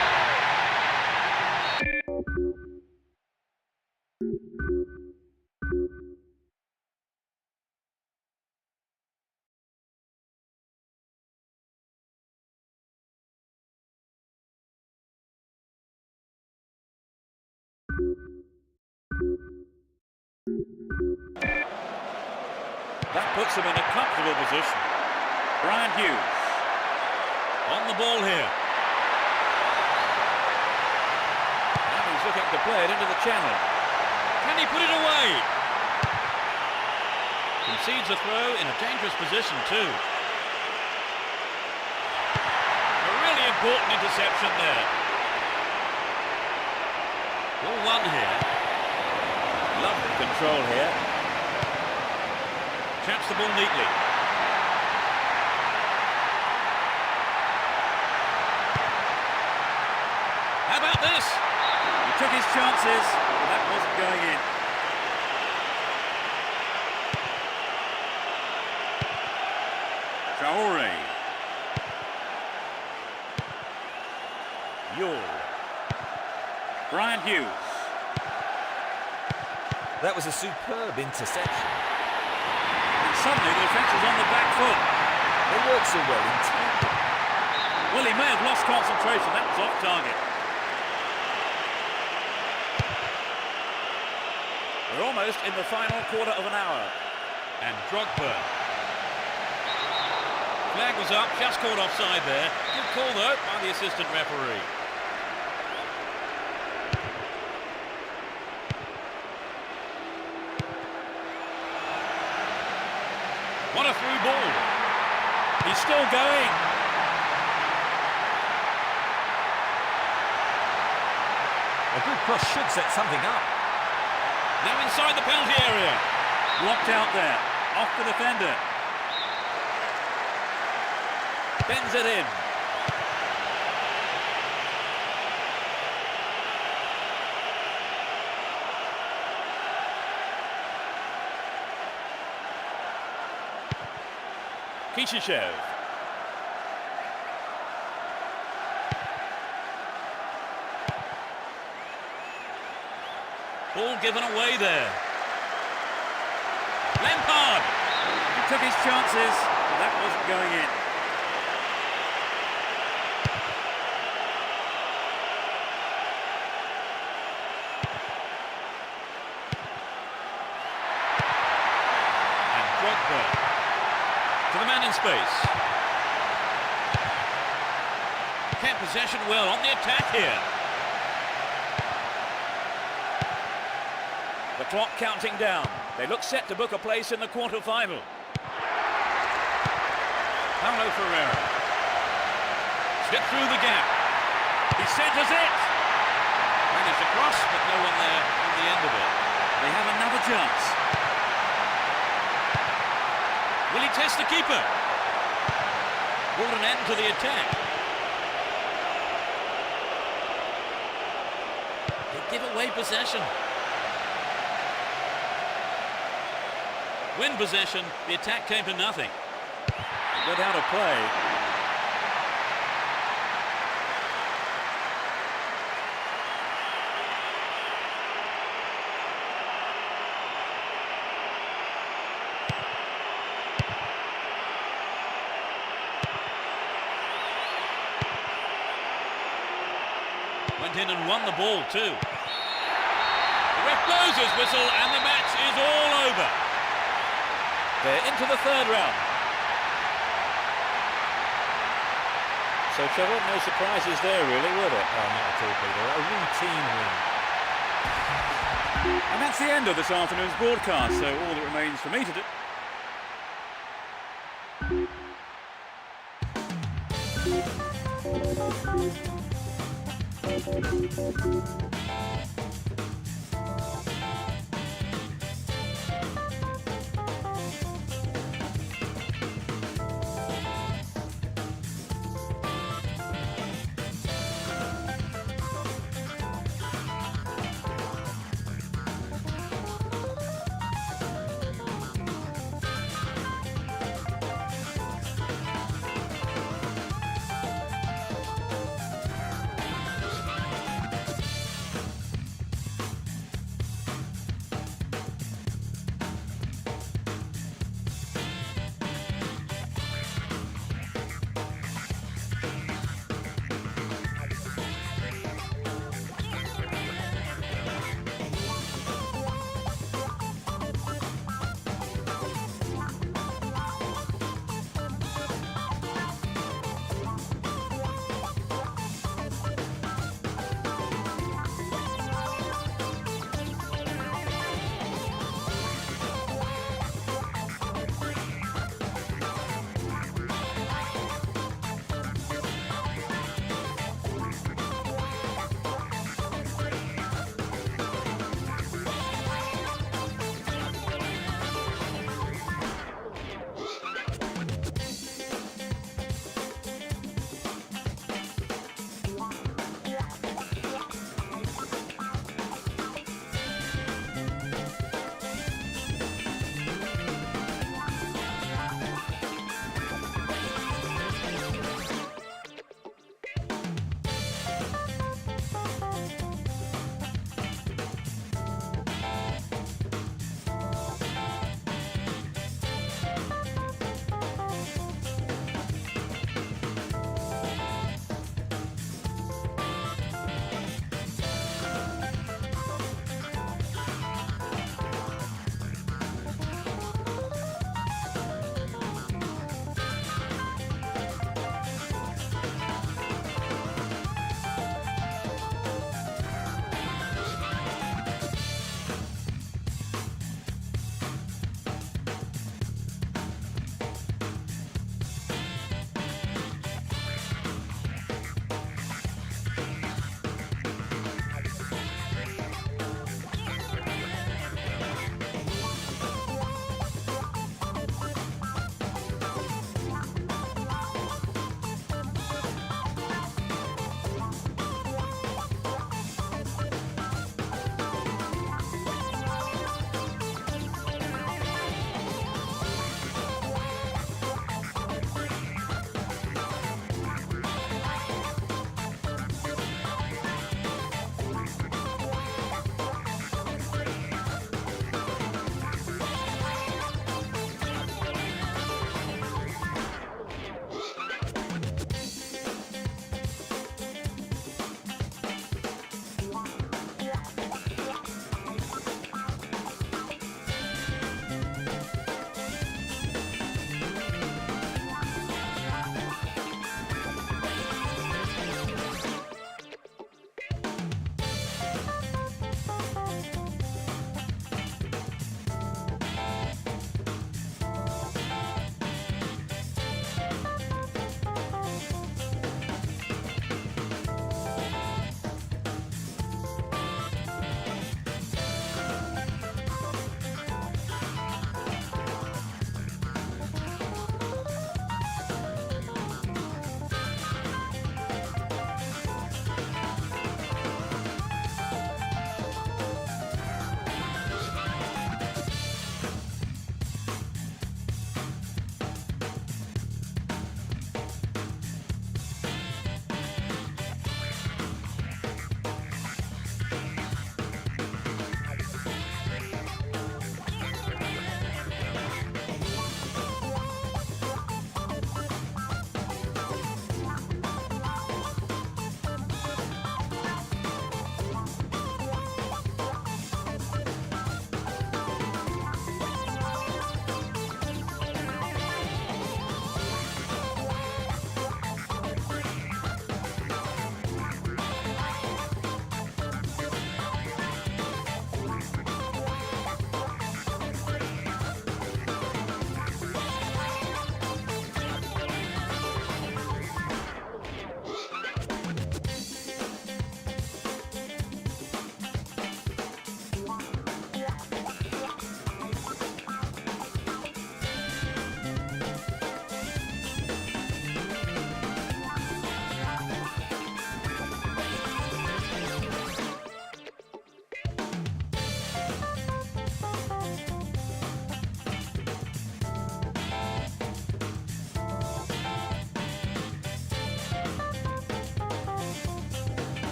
That puts him in a comfortable position. Brian Hughes on the ball here. And he's looking to play it into the channel. Can he put it away? Concedes a throw in a dangerous position too. A really important interception there. Ball one here. Lovely control here. Chaps the ball neatly. How about this? He took his chances, but that wasn't going in. Traore. Yule. Brian Hughes. That was a superb interception. And suddenly the defence is on the back foot. They work so well in tandem. Well, he may have lost concentration. That was off target. We're almost in the final quarter of an hour. And Drogba. Flag was up, just caught offside there. Good call, though, by the assistant referee. What a through ball. He's still going. A good cross should set something up. Now inside the penalty area. Blocked out there. Off the defender. Bends it in. Kishishev. Ball given away there. Lampard. He took his chances, but that wasn't going in. And Drogba. To the man in space. Kept possession well on the attack here. The clock counting down. They look set to book a place in the quarter-final. Paulo Ferreira. Slip through the gap. He centres it. Managed to cross, but no one there on the end of it. They have another chance. Will he test the keeper? Brought an end to the attack. They give away possession. Win possession, the attack came to nothing. Got out of play. Went in and won the ball too. The ref blows his whistle and the match is all over. They're into the third round. So, Trevor, no surprises there, really, were there? Oh, not at all, Peter. A routine win. And that's the end of this afternoon's broadcast, so all that remains for me to do...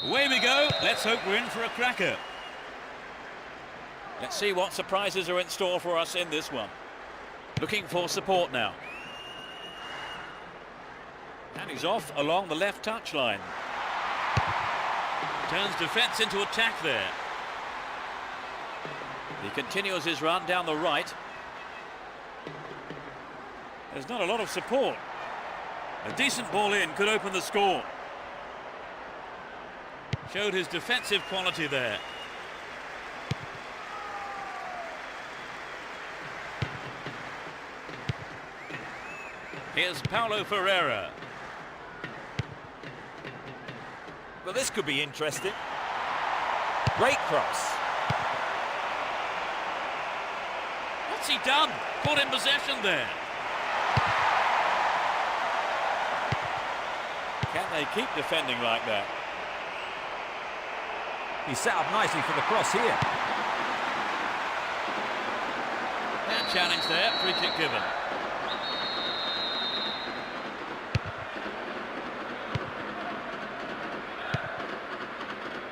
Away we go. Let's hope we're in for a cracker. Let's see what surprises are in store for us in this one. Looking for support now. And he's off along the left touchline. Turns defence into attack there. He continues his run down the right. There's not a lot of support. A decent ball in could open the score. Showed his defensive quality there. Here's Paulo Ferreira. Well, this could be interesting. Great cross. What's he done? Caught in possession there. Can they keep defending like that? He's set up nicely for the cross here. And challenge there, free kick given.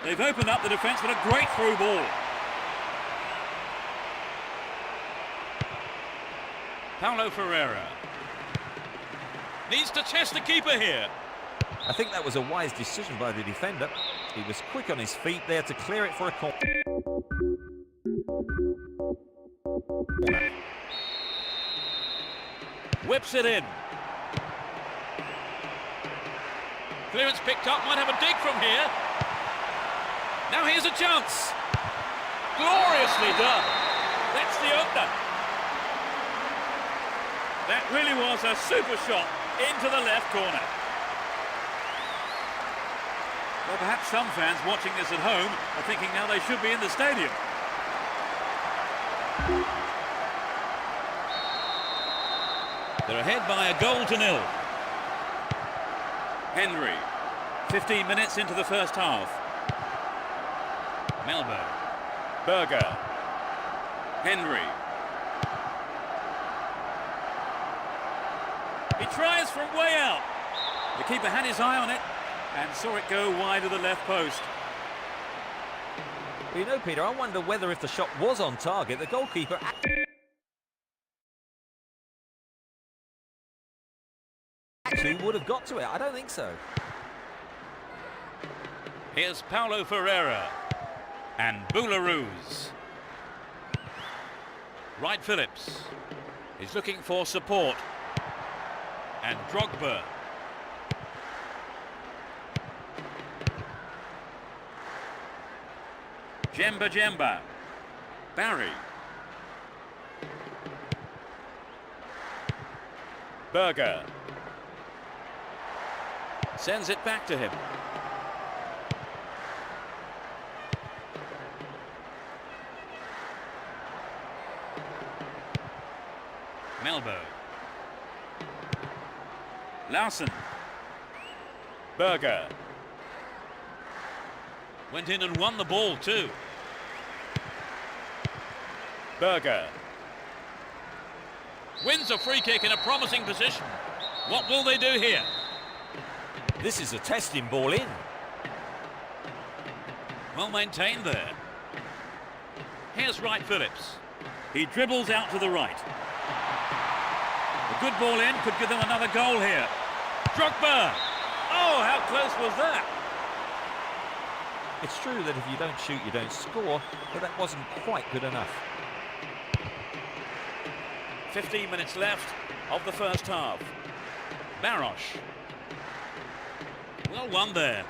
They've opened up the defence with a great through ball. Paulo Ferreira needs to test the keeper here. I think that was a wise decision by the defender. He was quick on his feet there to clear it for a corner. Whips it in. Clearance picked up, might have a dig from here. Now here's a chance. Gloriously done. That's the opener. That really was a super shot into the left corner. Well, perhaps some fans watching this at home are thinking now they should be in the stadium. They're ahead by 1-0. Henry, 15 minutes into the first half. Melbo, Berger, Henry. He tries from way out. The keeper had his eye on it and saw it go wide of the left post. Well, you know, Peter, I wonder whether if the shot was on target, the goalkeeper actually would have got to it. I don't think so. Here's Paulo Ferreira and Boularus. Wright Phillips is looking for support. And Drogba. Jemba. Barry. Berger. Sends it back to him. Melbo. Larson. Berger. Went in and won the ball too. Berger. Wins a free kick in a promising position. What will they do here? This is a testing ball in. Well maintained there. Here's Wright Phillips. He dribbles out to the right. A good ball in could give them another goal here. Drogba! Oh, how close was that? It's true that if you don't shoot, you don't score, but that wasn't quite good enough. 15 minutes left of the first half. Baros. Well won there.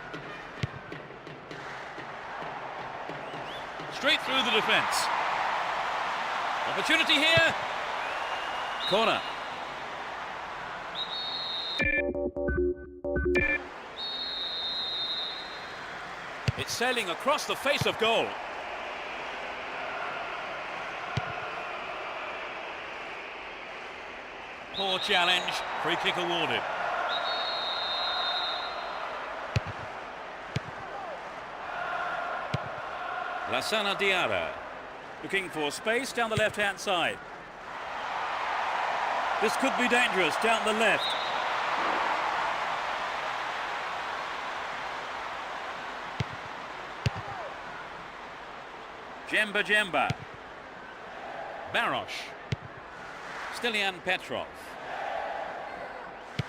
Straight through the defence. Opportunity here. Corner. It's sailing across the face of goal. Poor challenge. Free kick awarded. Lassana Diarra looking for space down the left-hand side. This could be dangerous down the left. Jemba. Baros. Stilian Petrov.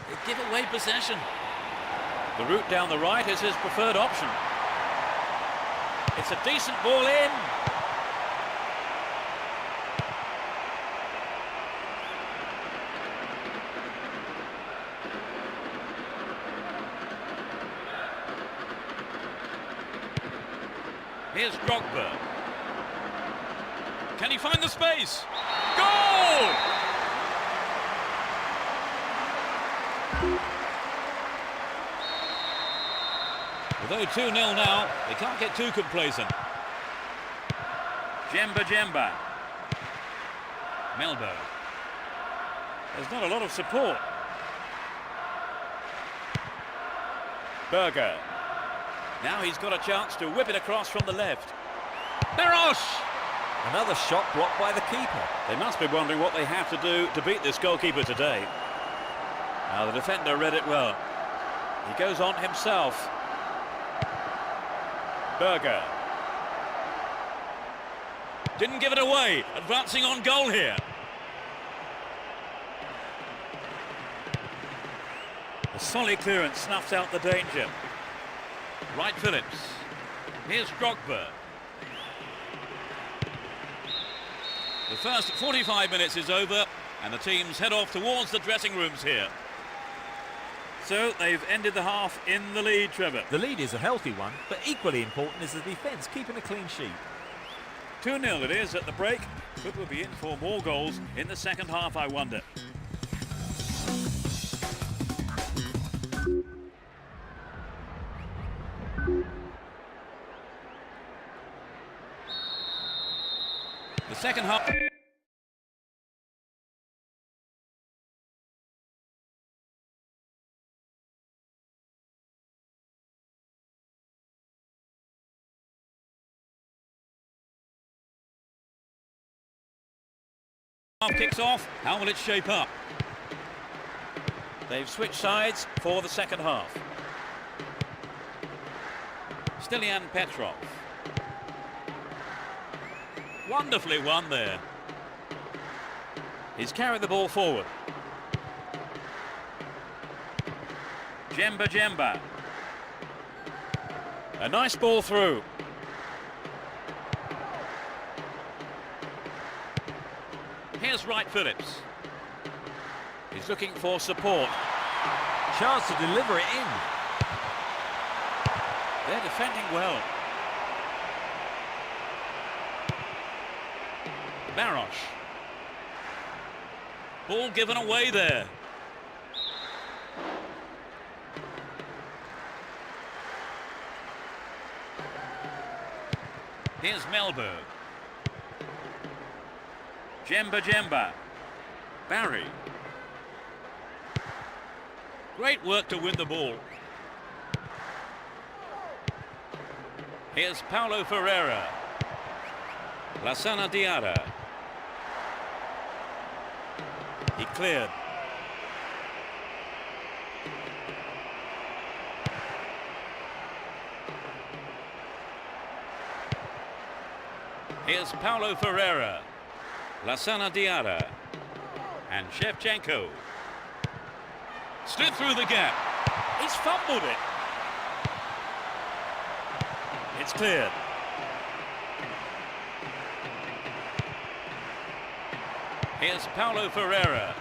They give away possession. The route down the right is his preferred option. It's a decent ball in. Here's Drogba. Can he find the space? Goal! Although 2-0 now, they can't get too complacent. Jemba. Melbo. There's not a lot of support. Berger. Now he's got a chance to whip it across from the left. Baros! Another shot blocked by the keeper. They must be wondering what they have to do to beat this goalkeeper today. Now the defender read it well. He goes on himself. Berger. Didn't give it away. Advancing on goal here. The solid clearance snuffs out the danger. Wright Phillips. Here's Drogba. The first 45 minutes is over and the teams head off towards the dressing rooms here. So they've ended the half in the lead, Trevor. The lead is a healthy one, but equally important is the defence, keeping a clean sheet. 2-0 it is at the break, but we'll be in for more goals in the second half, I wonder. The second half. Half kicks off. How will it shape up? They've switched sides for the second half. Stilian Petrov. Wonderfully won there. He's carried the ball forward. Jemba. A nice ball through. Here's Wright Phillips. He's looking for support. Chance to deliver it in. They're defending well. Baros. Ball given away there. Here's Melbo. Jemba. Barry. Great work to win the ball. Here's Paulo Ferreira. Lassana Diarra. He cleared. Here's Paulo Ferreira. Lassana Diarra. And Shevchenko. Slid through the gap. He's fumbled it. It's cleared. Here's Paulo Ferreira.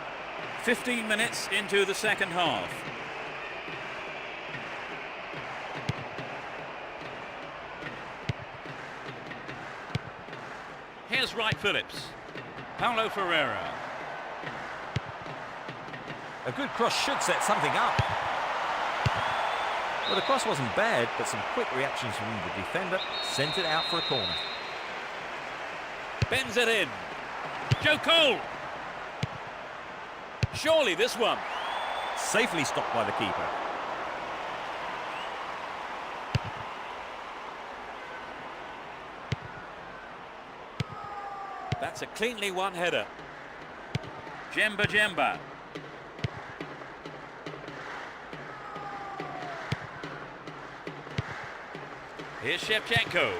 15 minutes into the second half. Here's Wright Phillips. Paulo Ferreira. A good cross should set something up. Well, the cross wasn't bad, but some quick reactions from the defender sent it out for a corner. Bends it in. Joe Cole. Surely this one. Safely stopped by the keeper. That's a cleanly won header. Jemba. Here's Shevchenko.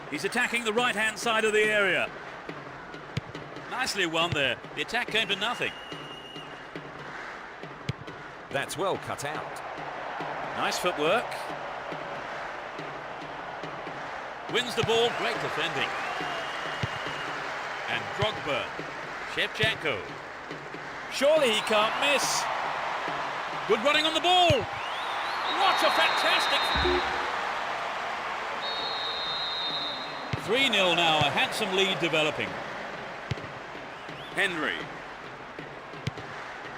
He's attacking the right-hand side of the area. Nicely won there. The attack came to nothing. That's well cut out. Nice footwork. Wins the ball. Great defending. And Drogba. Shevchenko. Surely he can't miss. Good running on the ball. What a fantastic... 3-0 now, a handsome lead developing. Henry.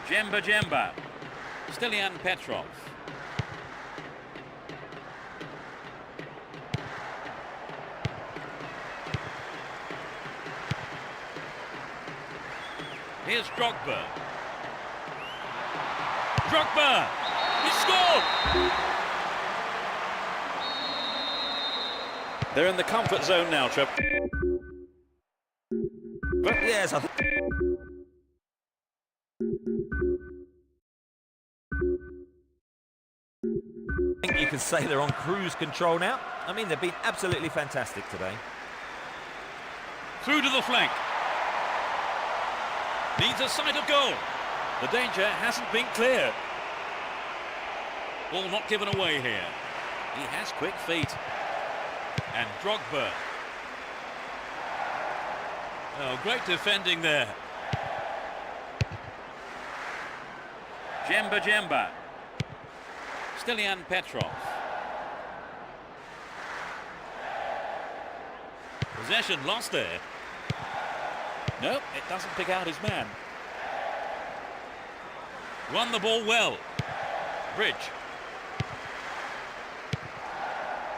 Jemba. Stilian Petrov. Here's Drogba. He scored! They're in the comfort zone now, Trip. But yes, I think you can say they're on cruise control now. I mean, they've been absolutely fantastic today. Through to the flank. Needs a sight of goal. The danger hasn't been clear. Ball not given away here. He has quick feet. And Drogba. Oh, great defending there. Jemba. Stilian Petrov. Possession lost there. No, it doesn't pick out his man. Won the ball well. Bridge.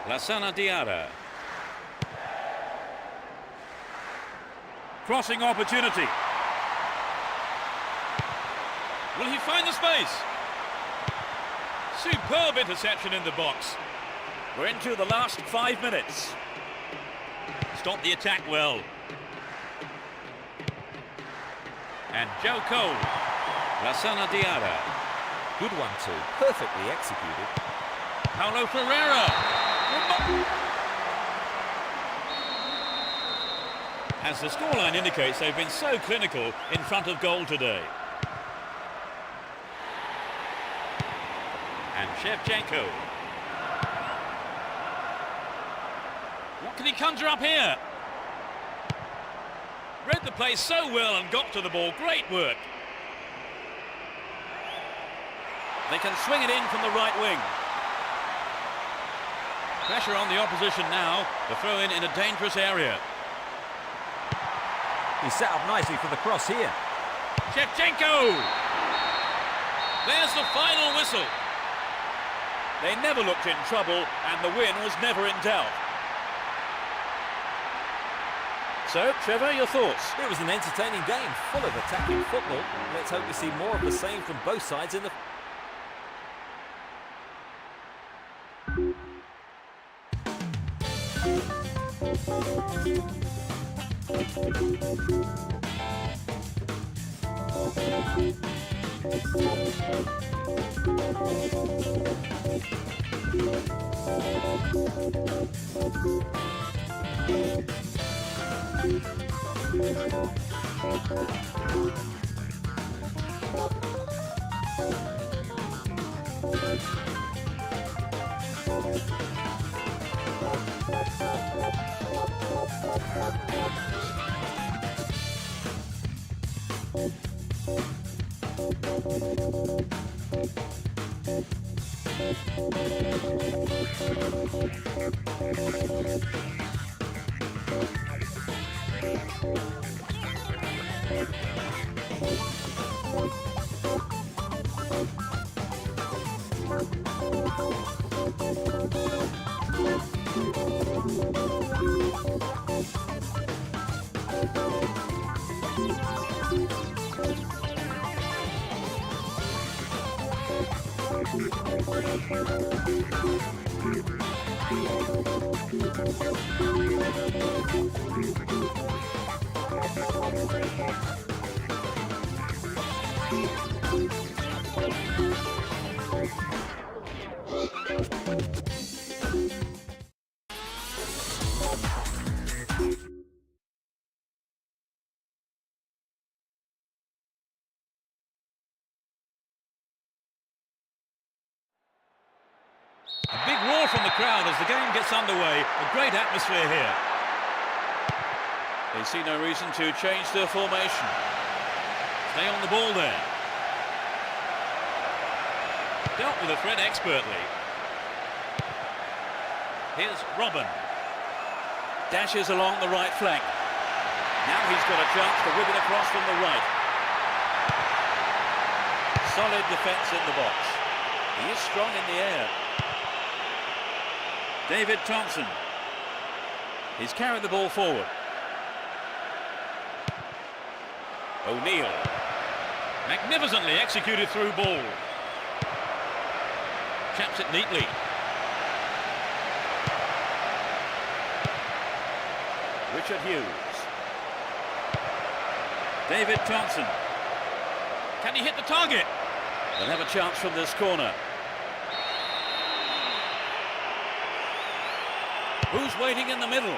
Lassana Diarra. Crossing opportunity. Will he find the space? Superb interception in the box. We're into the last 5 minutes. Stop the attack well. And Joe Cole. Lassana Diarra. Good one too. Perfectly executed. Paulo Ferreira. As the scoreline indicates, they've been so clinical in front of goal today. And Shevchenko. What can he conjure up here? Read the play so well and got to the ball. Great work. They can swing it in from the right wing. Pressure on the opposition now. The throw in a dangerous area. He's set up nicely for the cross here. Shevchenko! There's the final whistle. They never looked in trouble and the win was never in doubt. So, Trevor, your thoughts? It was an entertaining game, full of attacking football. Let's hope we see more of the same from both sides in the... A big roar from the crowd as the game gets underway. A great atmosphere here. They see no reason to change their formation. Stay on the ball there. Dealt with the threat expertly. Here's Robin. Dashes along the right flank. Now he's got a chance to whip it across from the right. Solid defence in the box. He is strong in the air. David Thompson. He's carried the ball forward. O'Neill. Magnificently executed through ball. Chaps it neatly. Richard Hughes. David Thompson. Can he hit the target? They'll have a chance from this corner. Who's waiting in the middle?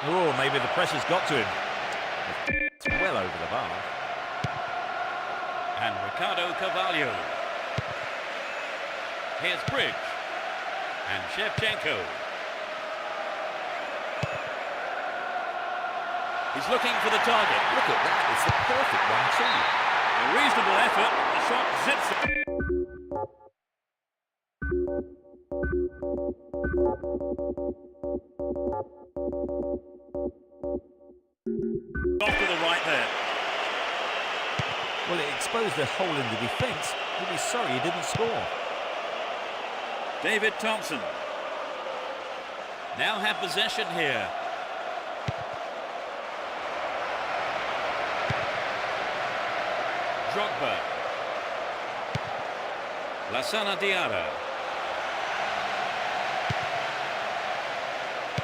Oh, maybe the pressure's got to him. It's well over the bar. And Ricardo Carvalho. Here's Bridge. And Shevchenko. He's looking for the target. Look at that, it's the perfect one too. A reasonable effort. The shot zips it. Off to the right there. Well, it exposed a hole in the defence. He'll be sorry he didn't score. David Thompson. Now have possession here. Drogba. Lassana Diarra.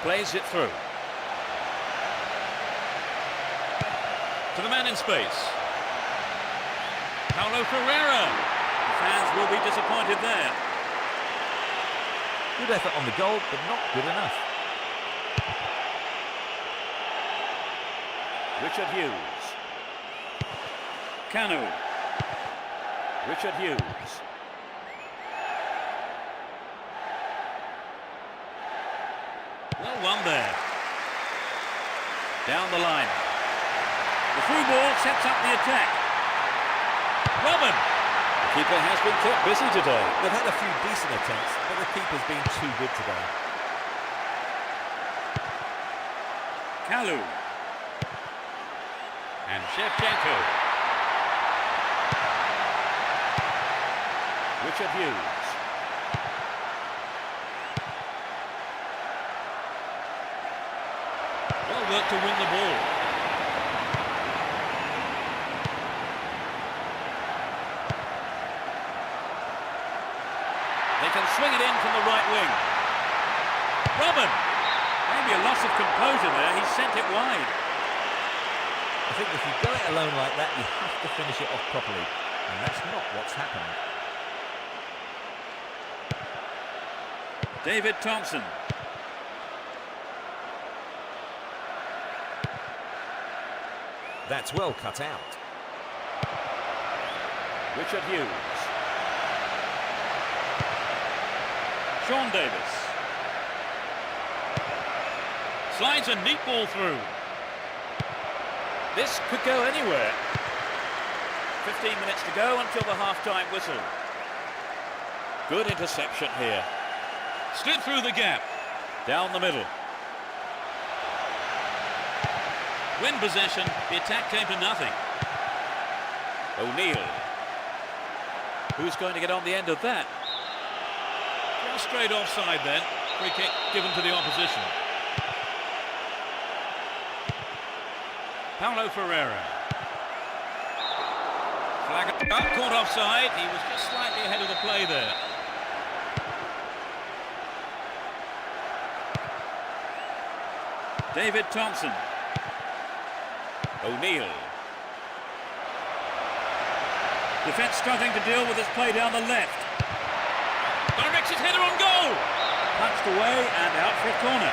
Plays it through. To the man in space. Paulo Ferreira. The fans will be disappointed there. Good effort on the goal, but not good enough. Richard Hughes. Kanu. Richard Hughes. Well won there. Down the line. The through ball sets up the attack. Robin. The keeper has been kept busy today. They've had a few decent attempts, but the keeper's been too good today. Kalu. And Shevchenko. Richard Hughes. Well worked to win the ball. They can swing it in from the right wing. Robin. Maybe a loss of composure there. He sent it wide. I think if you go it alone like that, you have to finish it off properly. And that's not what's happened. David Thompson. That's well cut out. Richard Hughes. Sean Davis. Slides a neat ball through. This could go anywhere. 15 minutes to go until the half-time whistle. Good interception here. Slid through the gap. Down the middle. Win possession, the attack came to nothing. O'Neill. Who's going to get on the end of that? Just straight offside then. Free kick given to the opposition. Paulo Ferreira. Flag up, caught offside. He was just slightly ahead of the play there. David Thompson. O'Neill. Defence struggling to deal with this play down the left. Directs his header on goal. Punched away and out for a corner.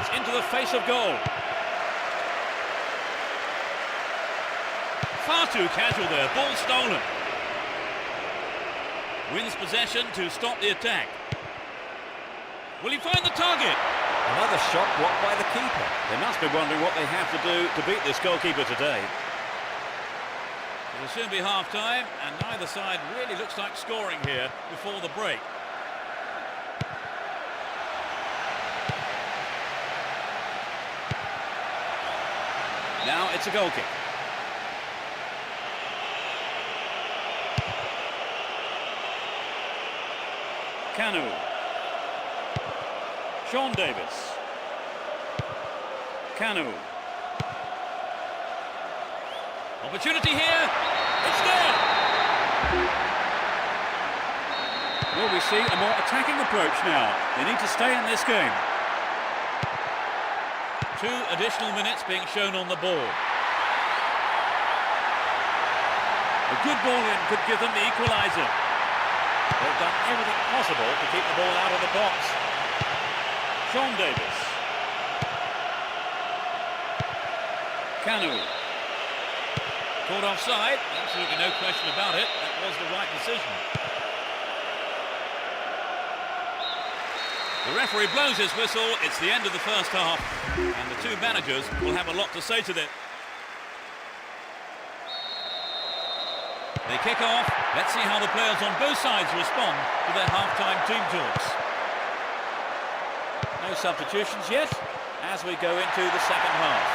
It's into the face of goal. Far too casual there, ball stolen. Wins possession to stop the attack. Will he find the target? Another shot blocked by the keeper. They must be wondering what they have to do to beat this goalkeeper today. It'll soon be half-time, and neither side really looks like scoring here before the break. Now it's a goal kick. Kanu. Sean Davis. Kanu. Opportunity here. It's there. Will we see a more attacking approach now? They need to stay in this game. 2 additional minutes being shown on the board. A good ball in could give them the equaliser. They've done everything possible to keep the ball out of the box. Sean Davis. Kanu. Caught offside, absolutely no question about it. That was the right decision. The referee blows his whistle. It's the end of the first half, and the two managers will have a lot to say to them. They kick off. Let's see how the players on both sides respond to their half-time team talks. No substitutions yet as we go into the second half.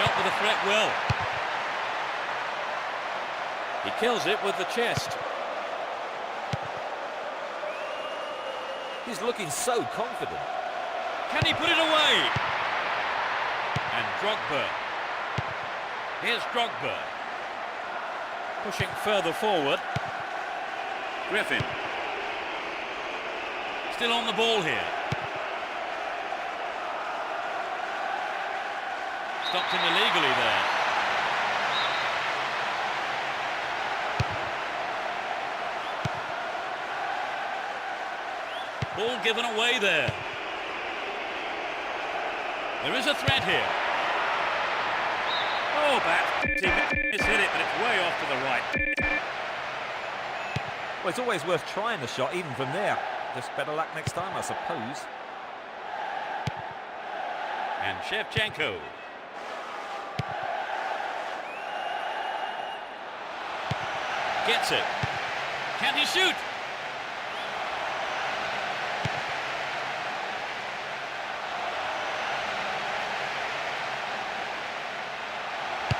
Dealt with the threat well. He kills it with the chest. He's looking so confident. Can he put it away? And Drogba. Here's Drogba. Pushing further forward. Griffin. Still on the ball here. Stopped him illegally there. Ball given away there. There is a threat here. Oh, bat. He hit it, but it's way off to the right. Well, it's always worth trying the shot, even from there. Just better luck next time, I suppose. And Shevchenko. Gets it. Can he shoot?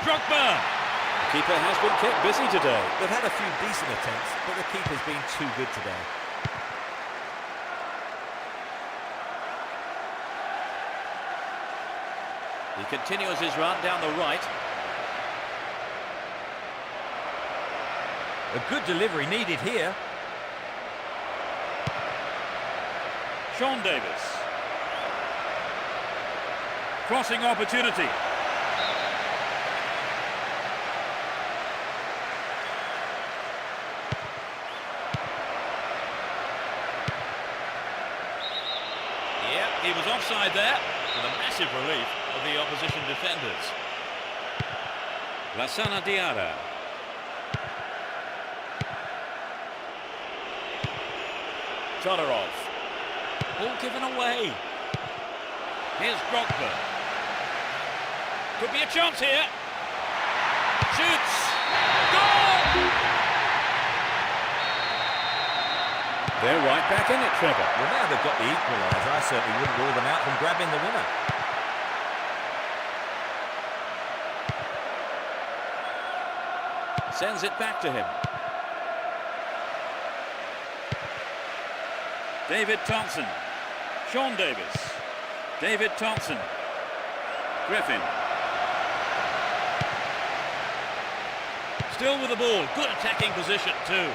Drogba. The keeper has been kept busy today. They've had a few decent attempts, but the keeper's been too good today. He continues his run down the right. A good delivery needed here. Sean Davis. Crossing opportunity. Yeah, he was offside there, to the massive relief of the opposition defenders. Lassana Diarra. Todorov. Ball given away. Here's Drogba. Could be a chance here. Shoots. Goal! They're right back in it, Trevor. Well, now they've got the equaliser. I certainly wouldn't rule them out from grabbing the winner. Sends it back to him. David Thompson. Sean Davis. David Thompson. Griffin. Still with the ball. Good attacking position too.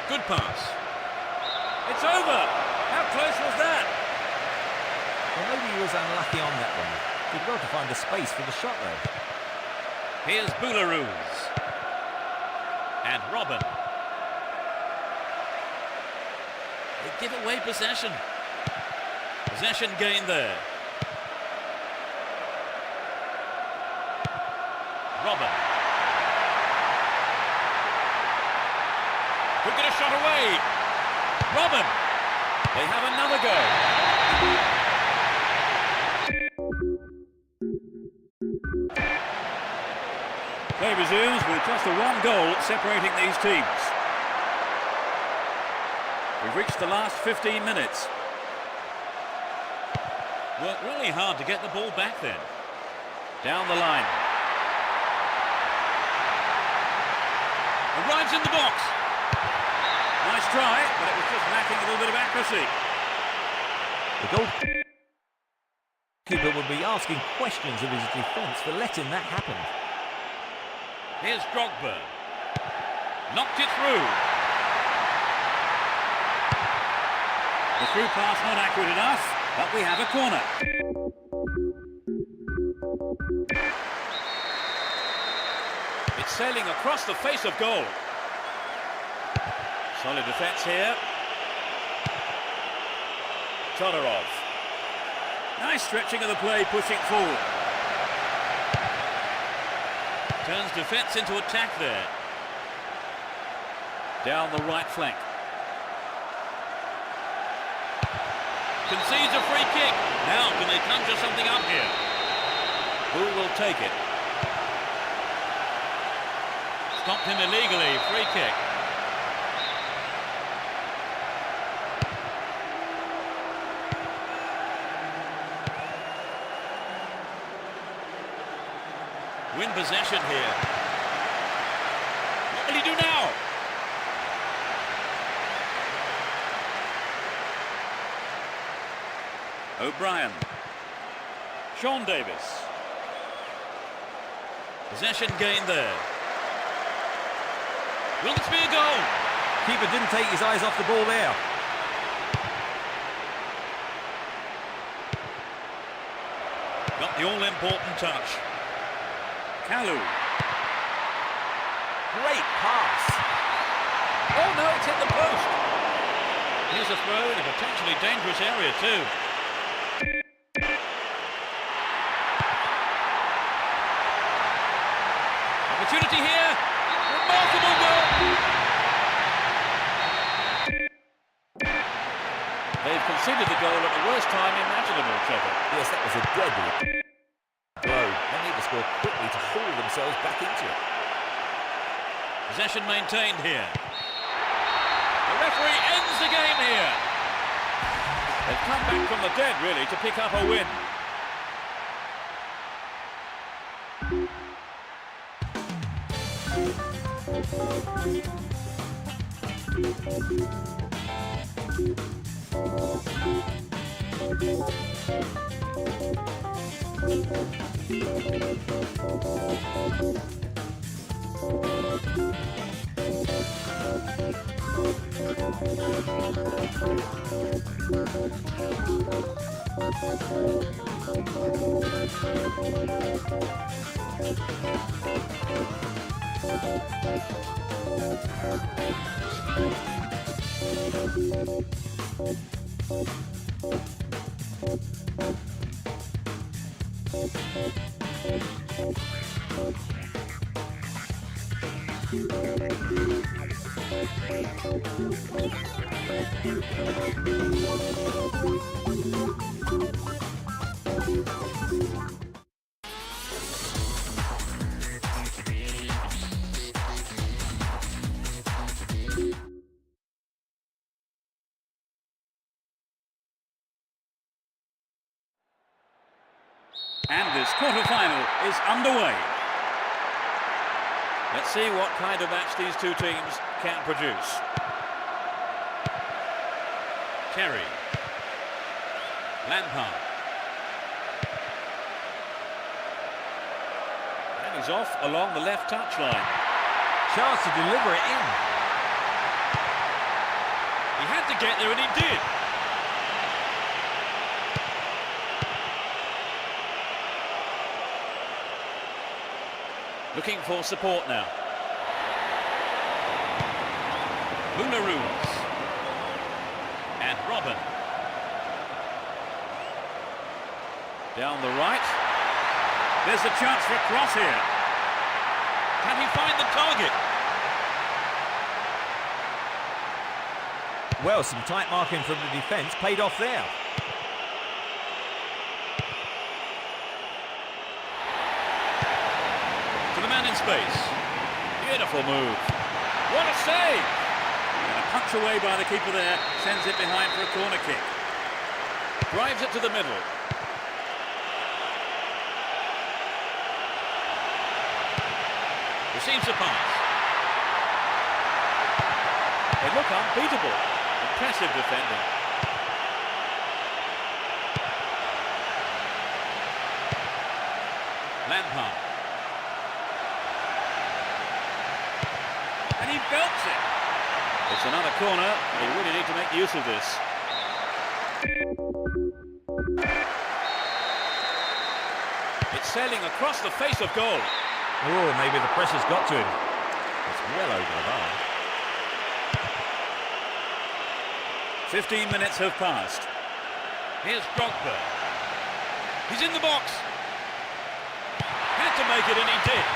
Good pass. It's over. How close was that? Well, maybe he was unlucky on that one. Did well to find the space for the shot though. Here's Boularus. And Robin. They give away possession. Possession gained there. Robin. Could get a shot away. Robin. They have another go. Play resumes with just a one goal separating these teams. We've reached the last 15 minutes. Worked really hard to get the ball back then. Down the line. Arrives in the box. Nice try, but it was just lacking a little bit of accuracy. The goalkeeper will be asking questions of his defence for letting that happen. Here's Drogba. Knocked it through. The through pass not accurate enough, but we have a corner. It's sailing across the face of goal. Solid defence here. Todorov. Nice stretching of the play, pushing forward. Turns defence into attack there. Down the right flank. Concedes a free kick. Now can they conjure something up here? Who will take it? Stopped him illegally. Free kick. Win possession here. What will he do now? O'Brien. Sean Davis. Possession gained there. Will this be a goal? Keeper didn't take his eyes off the ball there. Got the all-important touch. Kalu. Great pass. Oh no, it's hit the post. Here's a throw in a potentially dangerous area too. Opportunity here. Remarkable goal. They've conceded the goal at the worst time imaginable, Trevor. Yes, that was a deadly blow. They need to score quickly to haul themselves back into it. Possession maintained here. The referee ends the game here. They've come back from the dead, really, to pick up a win. And this quarter-final is underway. Let's see what kind of match these two teams can produce. Terry. Lampard. And he's off along the left touchline. Chance to deliver it in. He had to get there and he did. Looking for support now. Boularus. And Robin. Down the right. There's a chance for a cross here. Can he find the target? Well, some tight marking from the defence paid off there. To the man in space. Beautiful move. What a save! And a punch away by the keeper there sends it behind for a corner kick. Drives it to the middle. Receives a pass. They look unbeatable. Impressive defending. Lampard. And he belts it. It's another corner. They really need to make use of this. It's sailing across the face of goal. Oh, maybe the pressure's got to him. It's well over the bar. 15 minutes have passed. Here's Drogba. He's in the box. Had to make it and he did.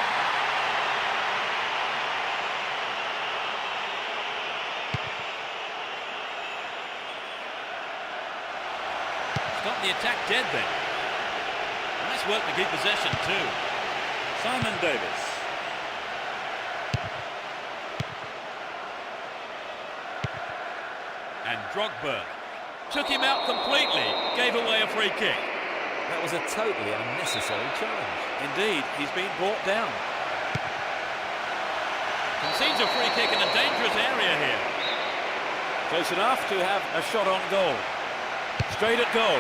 Stop the attack dead then. Nice work to keep possession too. Simon Davis. And Drogba took him out completely, gave away a free kick. That was a totally unnecessary challenge. Indeed, he's been brought down. Concedes a free kick in a dangerous area here. Close enough to have a shot on goal. Straight at goal.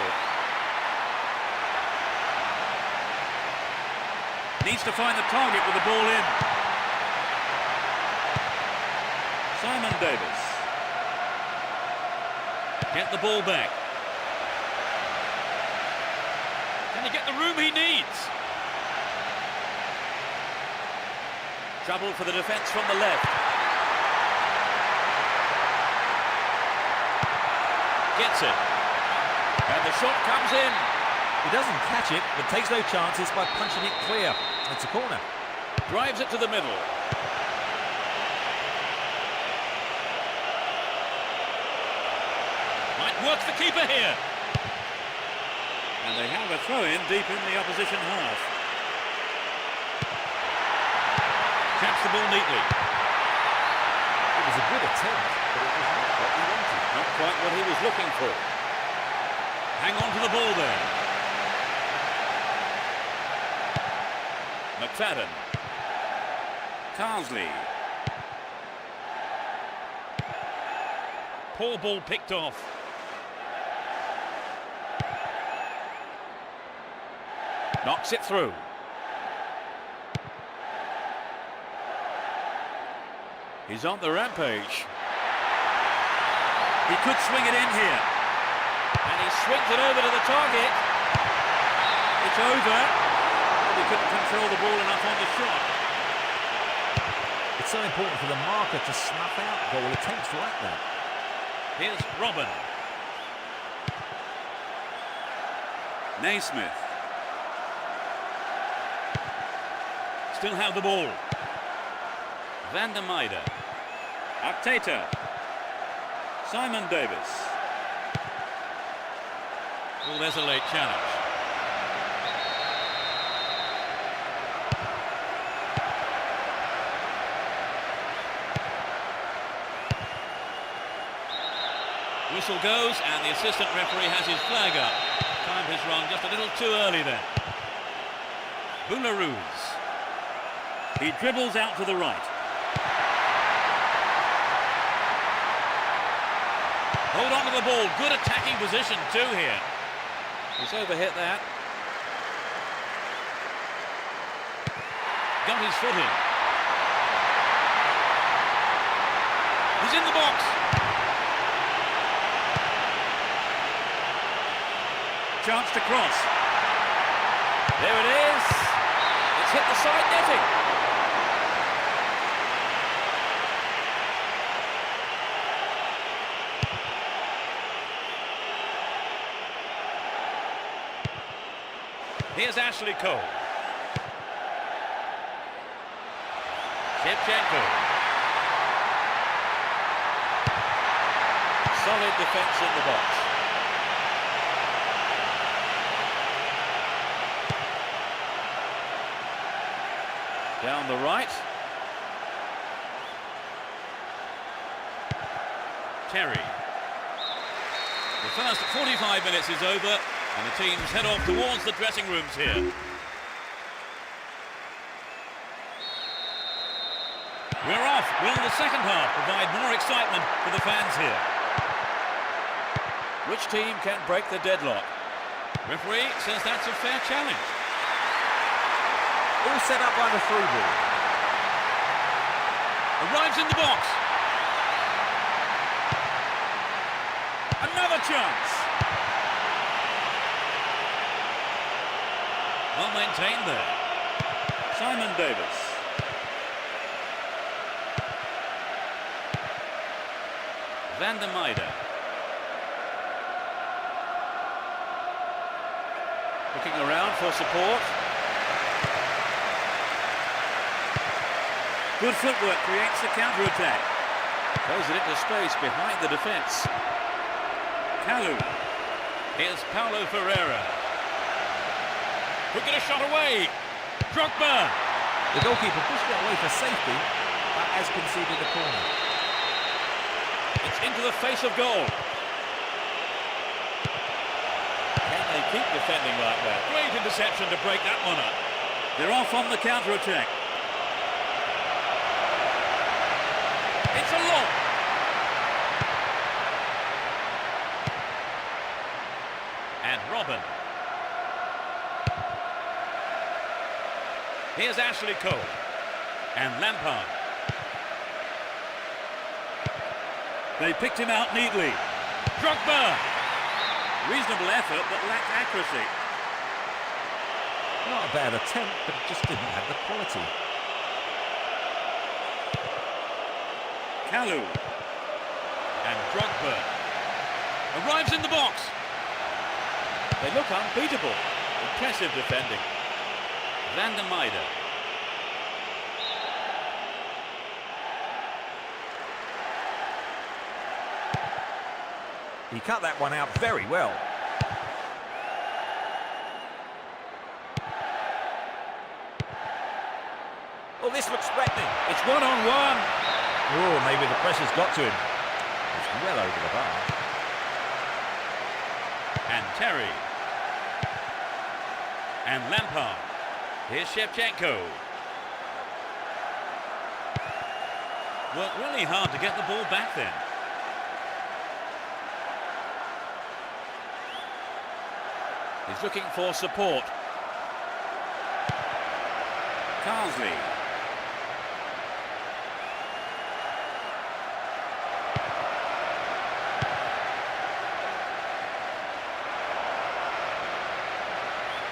Needs to find the target with the ball in. Simon Davis. Get the ball back. Can he get the room he needs? Trouble for the defence from the left. Gets it. And the shot comes in. He doesn't catch it, but takes no chances by punching it clear. It's a corner. Drives it to the middle. Might work the keeper here. And they have a throw-in deep in the opposition half. Traps the ball neatly. It was a good attempt, but it was not what he wanted. Not quite what he was looking for. Hang on to the ball there. McFadden. Carsley. Poor ball picked off. Knocks it through. He's on the rampage. He could swing it in here. And he swings it over to the target. It's over. He couldn't control the ball enough on the shot. It's so important for the marker to snuff out goal attempts like that. Here's Robin. Naismith. Still have the ball. Van der Meijden. Artista. Simon Davis. Well, there's a late challenge. Whistle goes, and the assistant referee has his flag up. Time has run just a little too early there. Boularus. He dribbles out to the right. Hold on to the ball. Good attacking position too here. He's overhit that. Got his foot in. He's in the box. Chance to cross. There it is. It's hit the side netting. Here's Ashley Cole. Shevchenko. Solid defence in the box. Down the right. Terry. The first 45 minutes is over, and the teams head off towards the dressing rooms here. We're off. Will the second half provide more excitement for the fans here? Which team can break the deadlock? Referee says that's a fair challenge. All set up by the through ball. Arrives in the box. Another chance. Well maintained there. Simon Davis. Van der Meijden. Looking around for support. Good footwork creates the counter-attack. Throws it into space behind the defence. Kalu. Here's Paulo Ferreira. Could get a shot away. Drogba. The goalkeeper pushed it away for safety, but has conceded a corner. It's into the face of goal. Can they keep defending like that? Great interception to break that one up. They're off on the counter-attack. It's a lob. And Robin. Here's Ashley Cole. And Lampard. They picked him out neatly. Drogba. Reasonable effort, but lacked accuracy. Not a bad attempt, but it just didn't have the quality. Kalu. And Drogba. Arrives in the box. They look unbeatable. Impressive defending. Van der Meijden. He cut that one out very well. Oh, this looks threatening. It's one-on-one. Oh, maybe the pressure's got to him. It's well over the bar. And Terry. And Lampard. Here's Shevchenko. Worked really hard to get the ball back then. He's looking for support. Carsley.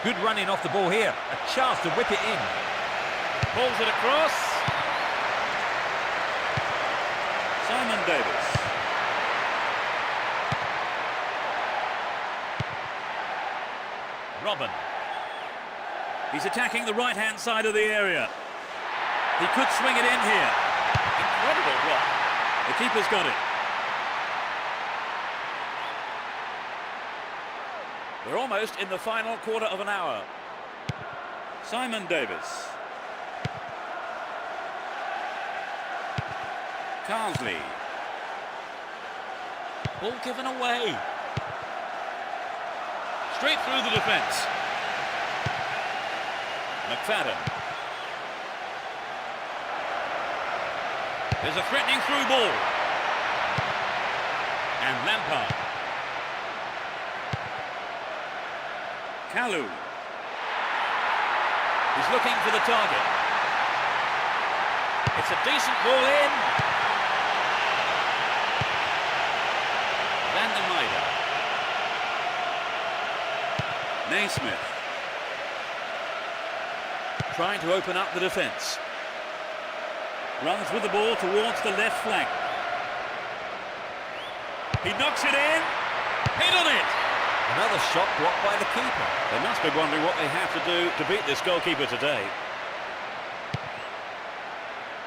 Good running off the ball here. A chance to whip it in. Pulls it across. Simon Davis. Robin. He's attacking the right-hand side of the area. He could swing it in here. Incredible block. The keeper's got it. We're almost in the final quarter of an hour. Simon Davis. Carsley. Ball given away. Straight through the defence. McFadden. There's a threatening through ball. And Lampard. Kalu. He's looking for the target. It's a decent ball in. Van der Meijden. Naismith. Trying to open up the defence. Runs with the ball towards the left flank. He knocks it in. Hit on it. Another shot blocked by the keeper. They must be wondering what they have to do to beat this goalkeeper today.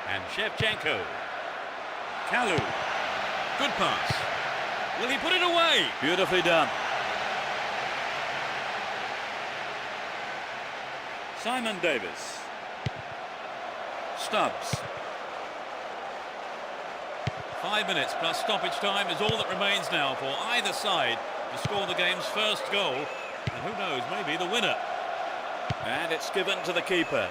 And Shevchenko. Kalu. Good pass. Will he put it away? Beautifully done. Simon Davis. Stubbs. 5 minutes plus stoppage time is all that remains now for either side to score the game's first goal. And who knows, maybe the winner. And it's given to the keeper.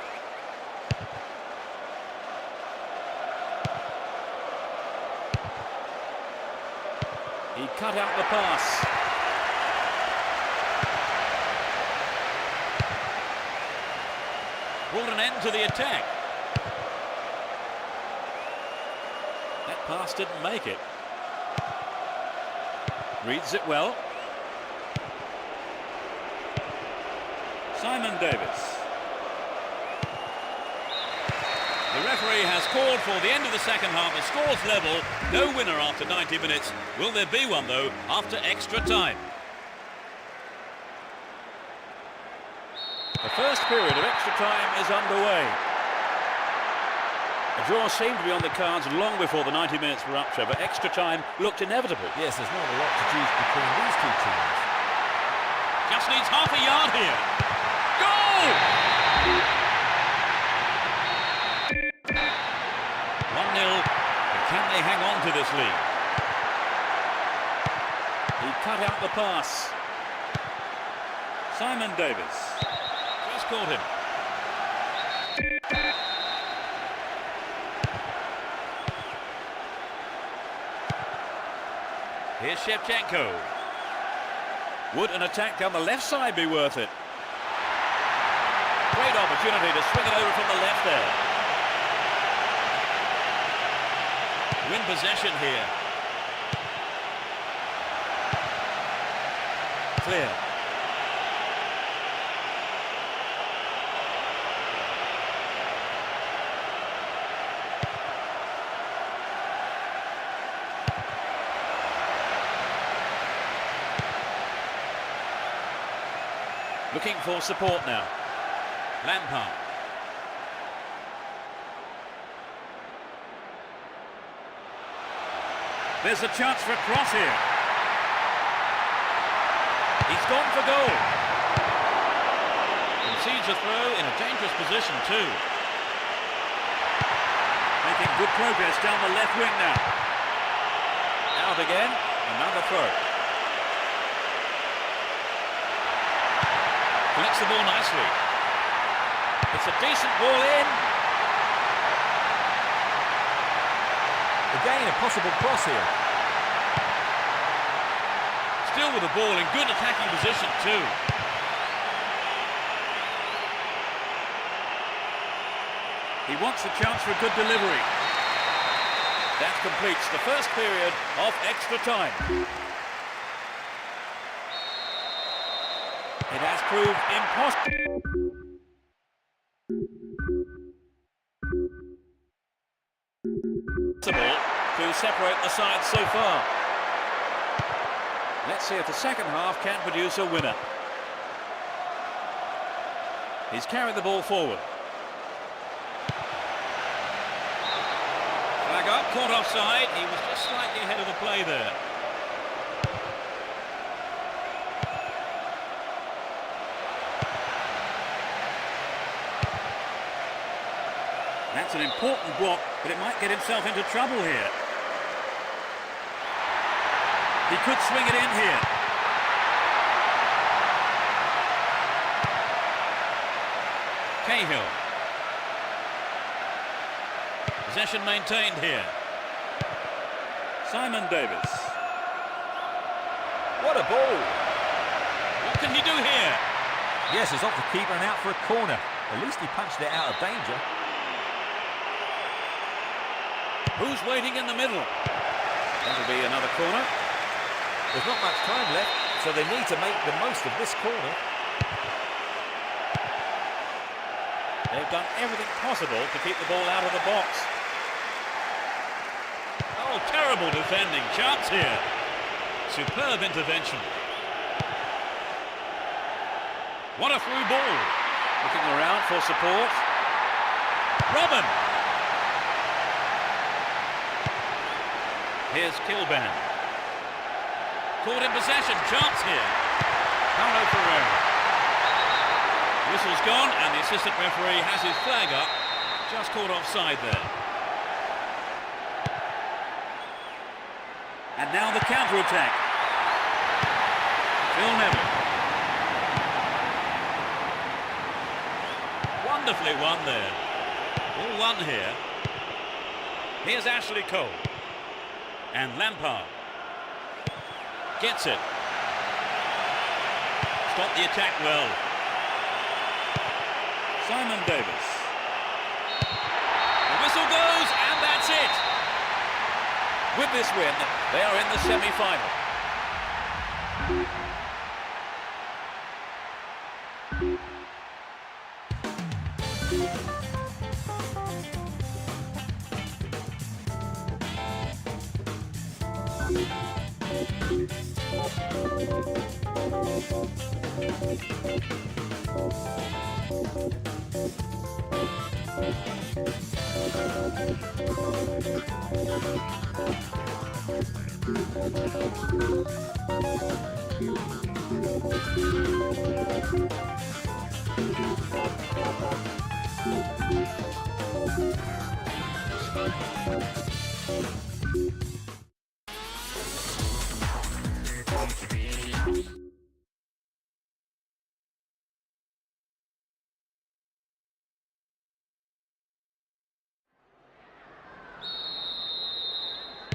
He cut out the pass. Brought an end to the attack. That pass didn't make it. Reads it well. Simon Davis. The referee has called for the end of the second half. The score's level. No winner after 90 minutes. Will there be one, though, after extra time? The first period of extra time is underway. A draw seemed to be on the cards long before the 90 minutes were up, but extra time looked inevitable. Yes, there's not a lot to choose between these two teams. Just needs half a yard here. Goal! 1-0. Can they hang on to this lead? He cut out the pass. Simon Davis. Just caught him. Here's Shevchenko. Would an attack down the left side be worth it? Great opportunity to swing it over from the left there. Win possession here. Clear. Looking for support now. Lampard. There's a chance for a cross here. He's gone for goal. Concedes a throw in a dangerous position too. Making good progress down the left wing now. Out again, another throw. Collects the ball nicely. It's a decent ball in. Again, a possible cross here. Still with the ball in good attacking position too. He wants a chance for a good delivery. That completes the first period of extra time. It has proved impossible to separate the sides so far. Let's see if the second half can produce a winner. He's carried the ball forward. Flag Flag up, caught offside. He was just slightly ahead of the play there. That's an important block, but it might get himself into trouble here. He could swing it in here. Cahill. Possession maintained here. Simon Davis. What a ball! What can he do here? Yes, it's off the keeper and out for a corner. At least he punched it out of danger. Who's waiting in the middle? That'll be another corner. There's not much time left, so they need to make the most of this corner. They've done everything possible to keep the ball out of the box. Oh, terrible defending. Chance here. Superb intervention. What a through ball. Looking around for support. Robin. Here's Kilban. Caught in possession. Chance here. Paulo Ferreira. Whistle's gone and the assistant referee has his flag up. Just caught offside there. And now the counter-attack. Phil Neville. Wonderfully won there. All won here. Here's Ashley Cole. And Lampard. Gets it. Stopped the attack well. Simon Davis. The whistle goes, and that's it. With this win, they are in the semi-final.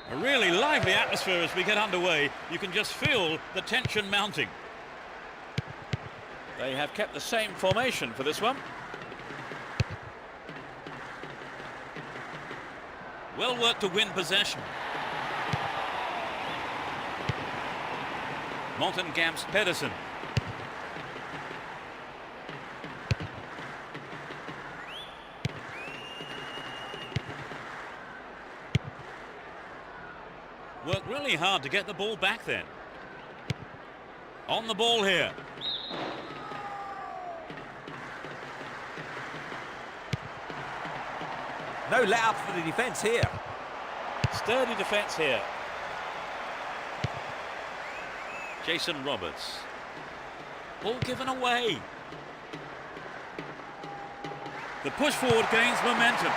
A really lively atmosphere as we get underway. You can just feel the tension mounting. They have kept the same formation for this one. Well worked to win possession. Morten Gamst Pedersen. Worked really hard to get the ball back then. On the ball here. No let up for the defence here. Sturdy defence here. Jason Roberts. Ball given away. The push forward gains momentum.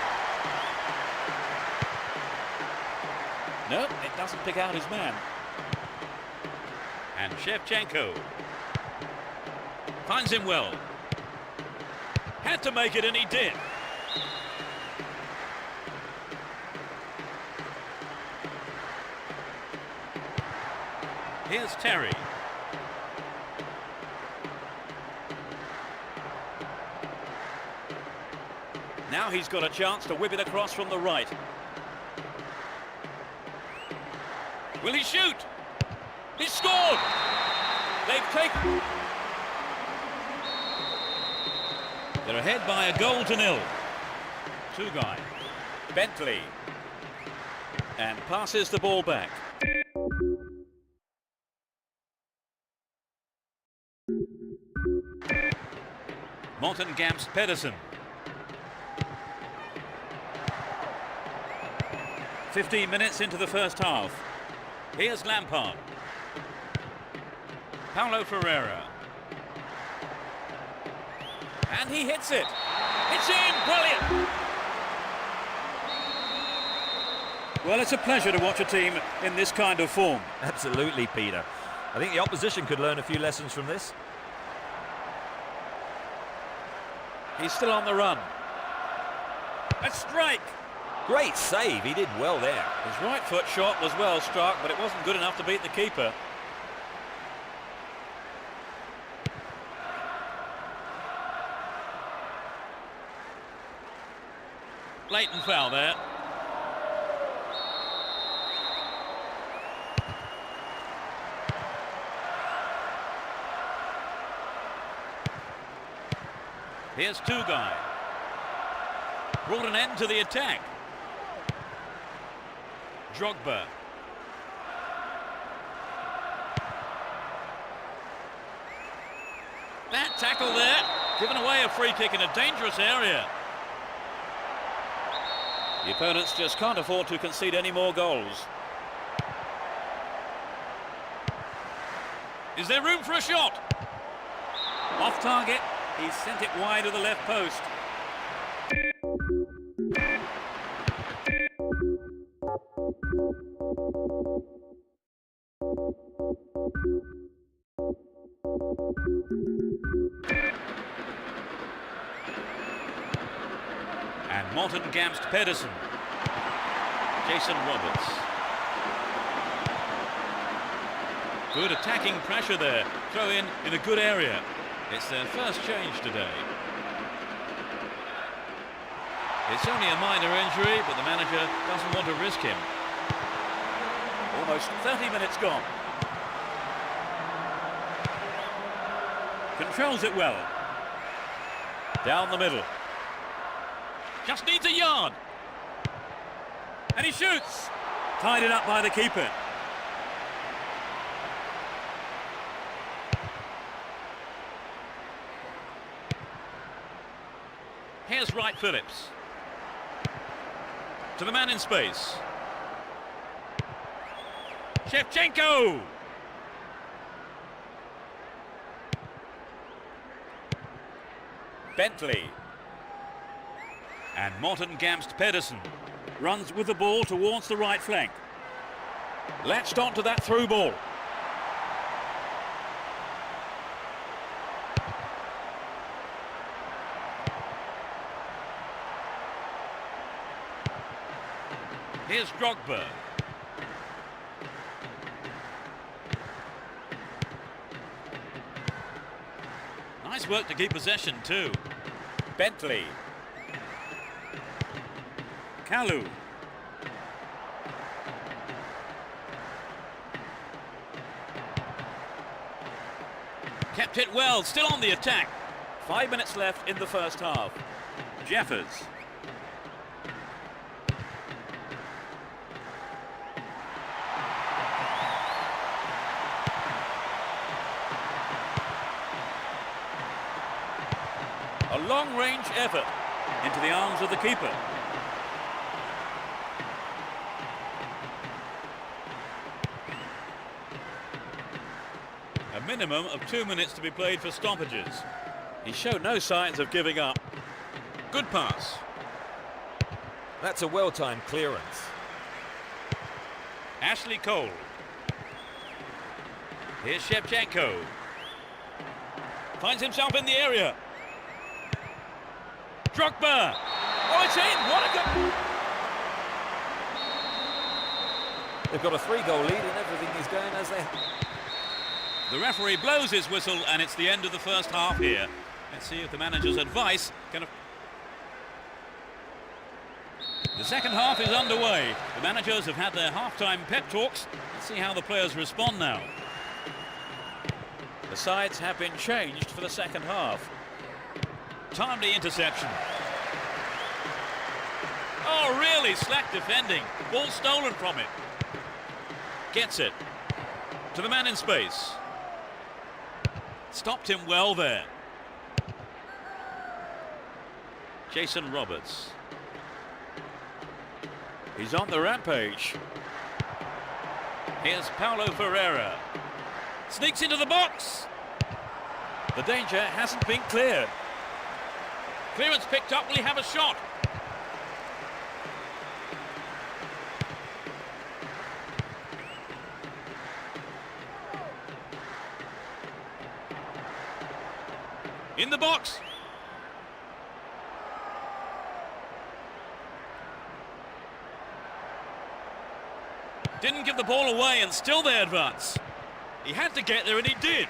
No, it doesn't pick out his man. And Shevchenko finds him well. Had to make it and he did. Here's Terry. Now he's got a chance to whip it across from the right. Will he shoot? He scored! They've taken... They're ahead by a goal to nil. Two guy. Bentley. And passes the ball back. Morten Gamst Pedersen. 15 minutes into the first half. Here's Lampard. Paulo Ferreira. And he hits it. It's in, brilliant! Well, it's a pleasure to watch a team in this kind of form. Absolutely, Peter. I think the opposition could learn a few lessons from this. He's still on the run. A strike! Great save, he did well there. His right foot shot was well struck, but it wasn't good enough to beat the keeper. Blatant foul there. Here's Tugai. Brought an end to the attack. Drogba. That tackle there, giving away a free kick in a dangerous area. The opponents just can't afford to concede any more goals. Is there room for a shot? Off target, he sent it wide of the left post. And Morten Gamst Pedersen. Jason Roberts. Good attacking pressure there. Throw in a good area. It's their first change today. It's only a minor injury, but the manager doesn't want to risk him. Almost 30 minutes gone. Controls it well. Down the middle. Just needs a yard. And he shoots. Tied it up by the keeper. Here's Wright Phillips. To the man in space. Shevchenko! Bentley. And Morten Gamst Pedersen runs with the ball towards the right flank. Latched onto that through ball. Here's Drogba. Nice work to keep possession too. Bentley. Kalu. Kept it well, still on the attack. 5 minutes left in the first half. Jeffers. A long-range effort. Into the arms of the keeper. A minimum of 2 minutes to be played for stoppages. He showed no signs of giving up. Good pass. That's a well-timed clearance. Ashley Cole. Here's Shevchenko. Finds himself in the area. Drogba. Oh, it's in. What a goal. They've got a 3-goal lead and everything is going as they... The referee blows his whistle and it's the end of the first half here. Let's see if the manager's advice can... The second half is underway. The managers have had their half-time pep talks. Let's see how the players respond now. The sides have been changed for the second half. Timely interception. Oh, really slack defending. Ball stolen from him. Gets it. To the man in space. Stopped him well there. Jason Roberts. He's on the rampage. Here's Paulo Ferreira. Sneaks into the box. The danger hasn't been cleared. Clearance picked up. Will he have a shot? In the box. Didn't give the ball away and still they advance. He had to get there and he did.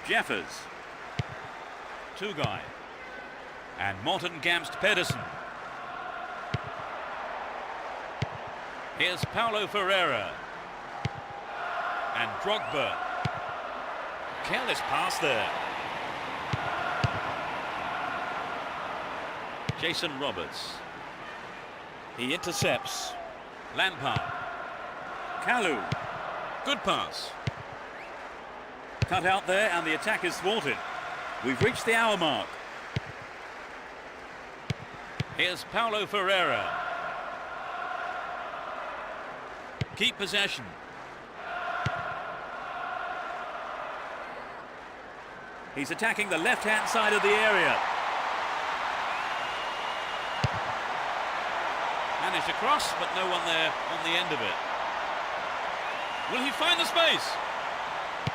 Jeffers. Two-guy. And Morten Gamst Pedersen. Here's Paulo Ferreira. And Drogba. Careless pass there. Jason Roberts. He intercepts. Lampard. Kalu. Good pass. Cut out there and the attack is thwarted. We've reached the hour mark. Here's Paulo Ferreira. Keep possession. He's attacking the left-hand side of the area. Managed across, but no one there on the end of it. Will he find the space?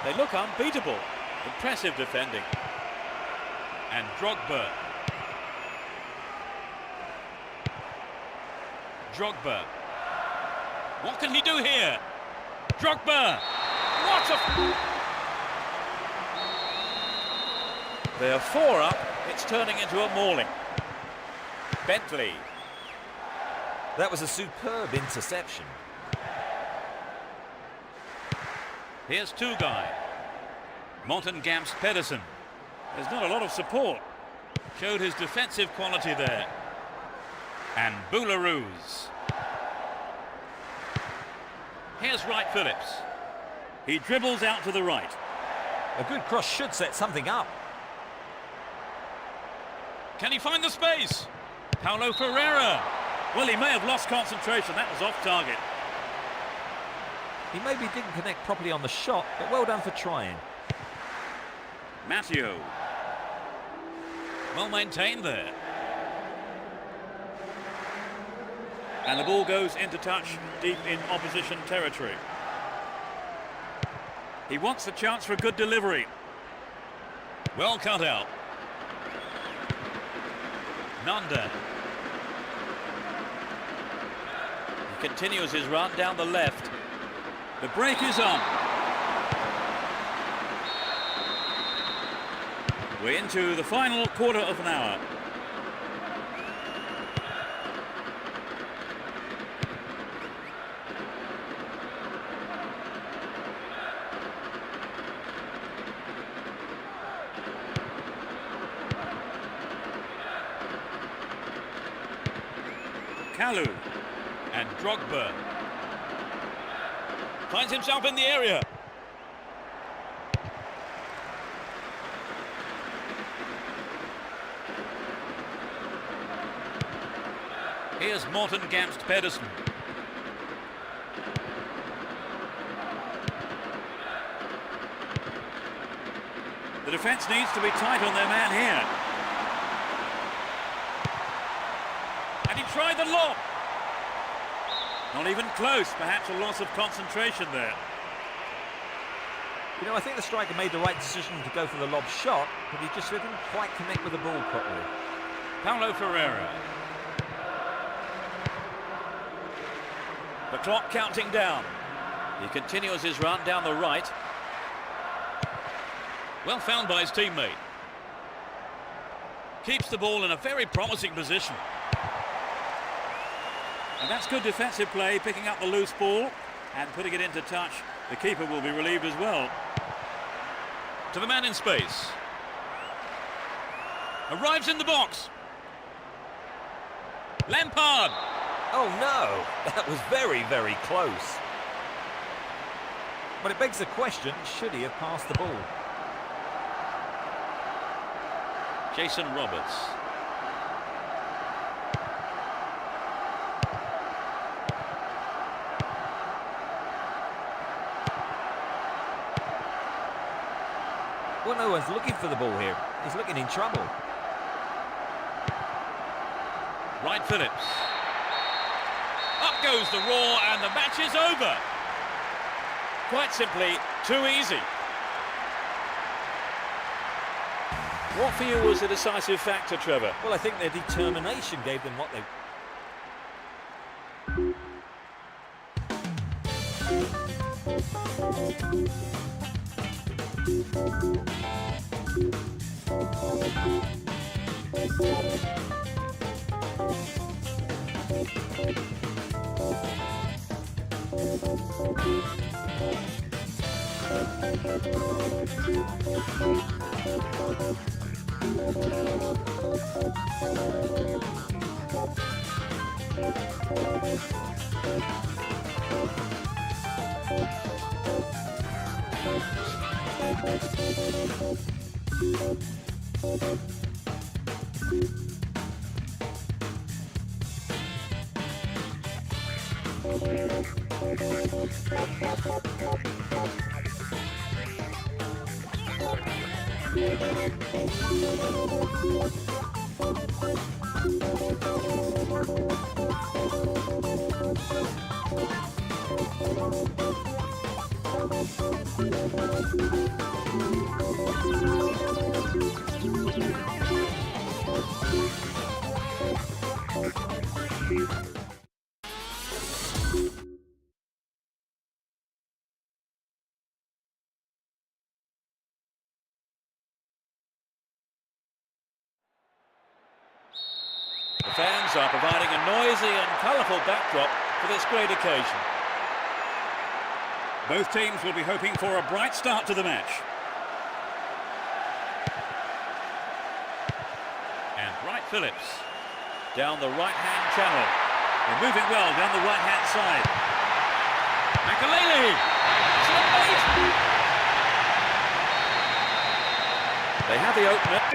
They look unbeatable. Impressive defending. And Drogba. Drogba. What can he do here? Drogba! What a... They are 4 up. It's turning into a mauling. Bentley. That was a superb interception. Here's two-guy. Morten Gamst Pedersen. There's not a lot of support. Showed his defensive quality there. And Boularus. Here's Wright Phillips. He dribbles out to the right. A good cross should set something up. Can he find the space? Paulo Ferreira. Well, he may have lost concentration. That was off target. He maybe didn't connect properly on the shot, but well done for trying. Matteo. Well maintained there. And the ball goes into touch deep in opposition territory. He wants the chance for a good delivery. Well cut out. Nanda. He continues his run down the left. The break is on. We're into the final quarter of an hour. Kalu and Drogba. Finds himself in the area. Here's Morten Gamst Pedersen. The defence needs to be tight on their man here. And he tried the lob. Not even close, perhaps a loss of concentration there. You know, I think the striker made the right decision to go for the lob shot, but he just didn't quite connect with the ball properly. Paulo Ferreira. The clock counting down. He continues his run down the right. Well found by his teammate. Keeps the ball in a very promising position. And that's good defensive play, picking up the loose ball and putting it into touch. The keeper will be relieved as well. To the man in space. Arrives in the box. Lampard. Oh no, that was very, very close. But it begs the question, should he have passed the ball? Jason Roberts. Well, no one's looking for the ball here. He's looking in trouble. Wright Phillips. Up goes the roar and the match is over. Quite simply, too easy. What for you was the decisive factor, Trevor? Well, I think their determination gave them what they... The fans are providing a noisy and colourful backdrop for this great occasion. Both teams will be hoping for a bright start to the match. And Wright Phillips Down the right-hand channel. they're moving well down the right-hand side. Makalele! They have the opener.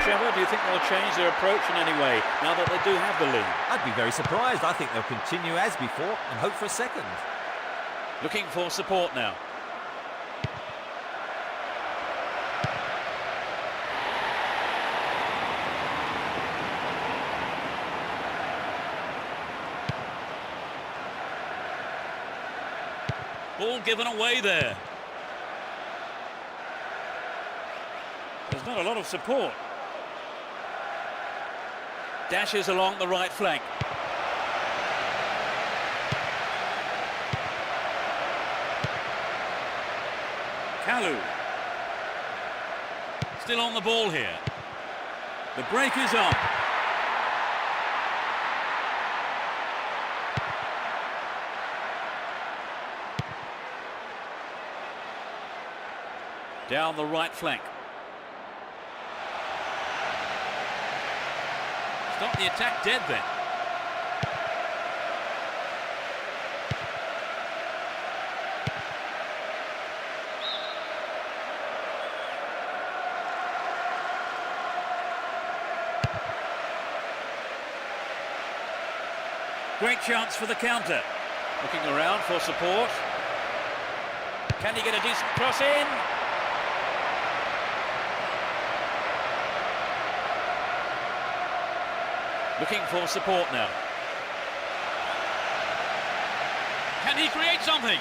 Trevor, do you think they'll change their approach in any way now that they do have the lead? I'd be very surprised. I think they'll continue as before and hope for a second. Looking for support now. Ball given away there. There's not a lot of support. Dashes along the right flank. Kalu. Still on the ball here. The break is on. Down the right flank. Stop the attack dead then. Great chance for the counter. Looking around for support. Can he get a decent cross in? Looking for support now. Can he create something?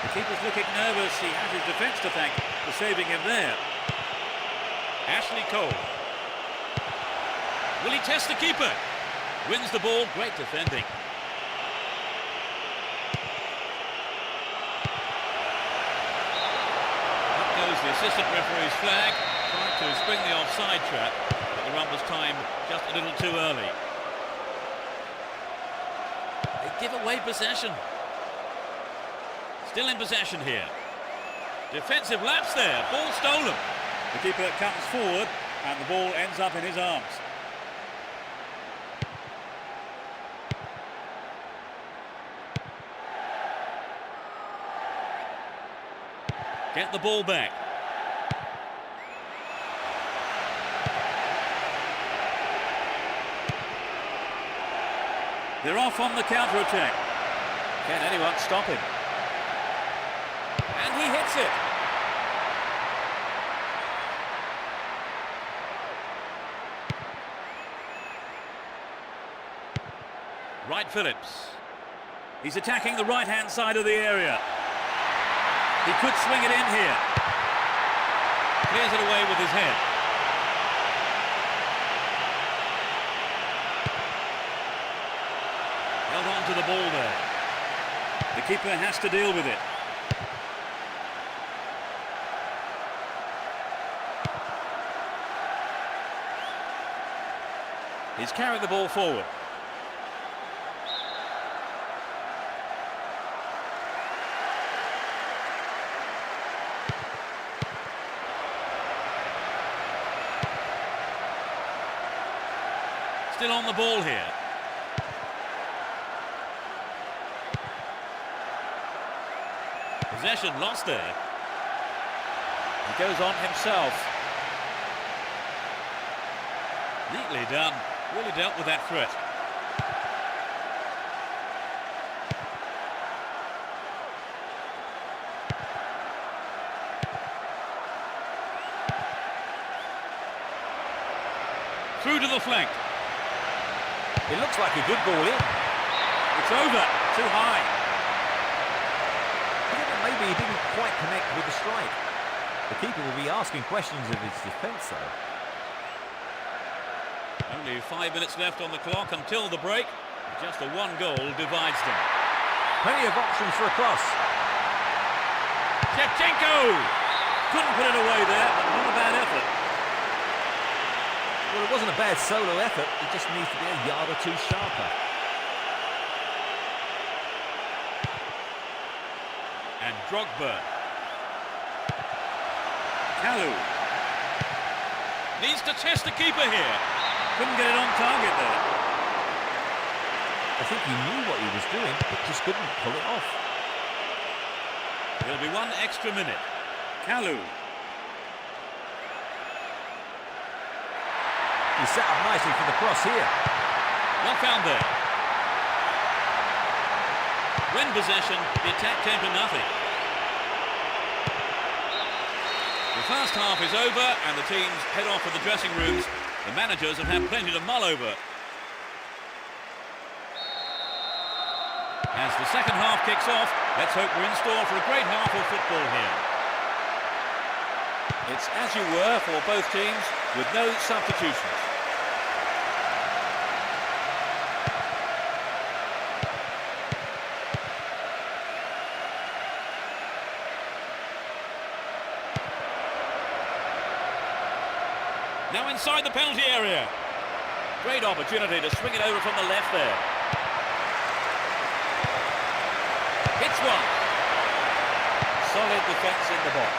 The keeper's looking nervous. He has his defence to thank for saving him there. Ashley Cole. Will he test the keeper? Wins the ball. Great defending. Up goes the assistant referee's flag. Trying to spring the offside trap, but the run was timed just a little too early. They give away possession. Still in possession here. Defensive lapse there. Ball stolen. The keeper comes forward and the ball ends up in his arms. Get the ball back. They're off on the counter-attack. Can anyone stop him? And he hits it. Wright Phillips. He's attacking the right-hand side of the area. He could swing it in here. Clears it away with his head. Held on to the ball there. The keeper has to deal with it. He's carried the ball forward. Still on the ball here. Possession lost there. He goes on himself. Neatly done. Really dealt with that threat. Through to the flank. It looks like a good ball in. It's over. Too high. I think that maybe he didn't quite connect with the strike. The keeper will be asking questions of his defence, though. Only 5 minutes left on the clock until the break. Just a one goal divides them. Plenty of options for a cross. Shevchenko! Couldn't put it away there, but not a bad effort. Well, it wasn't a bad solo effort. It just needs to be a yard or two sharper. And Drogba. Kalu. Needs to test the keeper here. Couldn't get it on target there. I think he knew what he was doing, but just couldn't pull it off. There'll be one extra minute. Kalu. He set up nicely for the cross here. Well found there. When possession, the attack came to nothing. The first half is over and the teams head off to the dressing rooms. The managers have had plenty to mull over. As the second half kicks off, let's hope we're in store for a great half of football here. It's as you were for both teams, with no substitutions. Now inside the penalty area. Great opportunity to swing it over from the left there. Hits one. Solid defence in the box.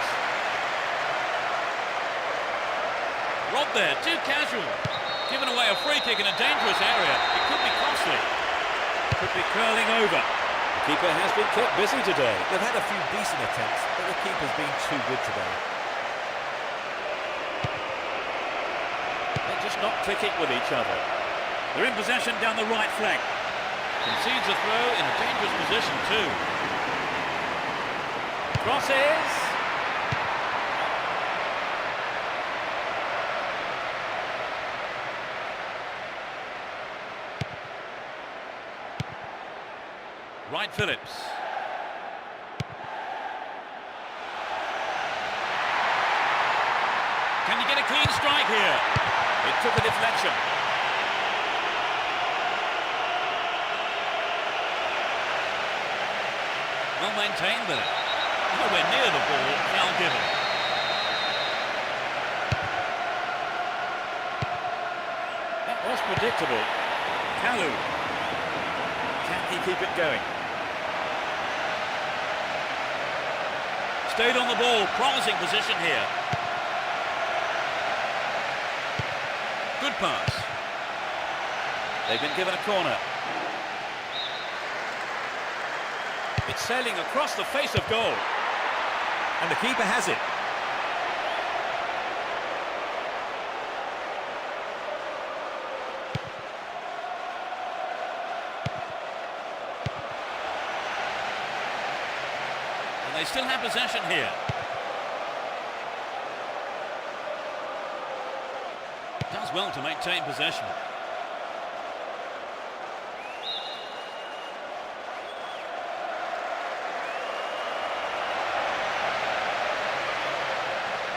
Robbed there, too casual. Given away a free kick in a dangerous area. It could be costly. Could be curling over. The keeper has been kept busy today. They've had a few decent attempts, but the keeper's been too good today. They're just not clicking with each other. They're in possession down the right flank. Concedes a throw in a dangerous position too. Crosses. Wright Phillips. Can you get a clean strike here? It took a deflection. Well maintained there. Nowhere near the ball, foul given. That was predictable. Kalu. Can he keep it going? Stayed on the ball, promising position here. Good pass. They've been given a corner. It's sailing across the face of goal. And the keeper has it. They still have possession here. Does well to maintain possession.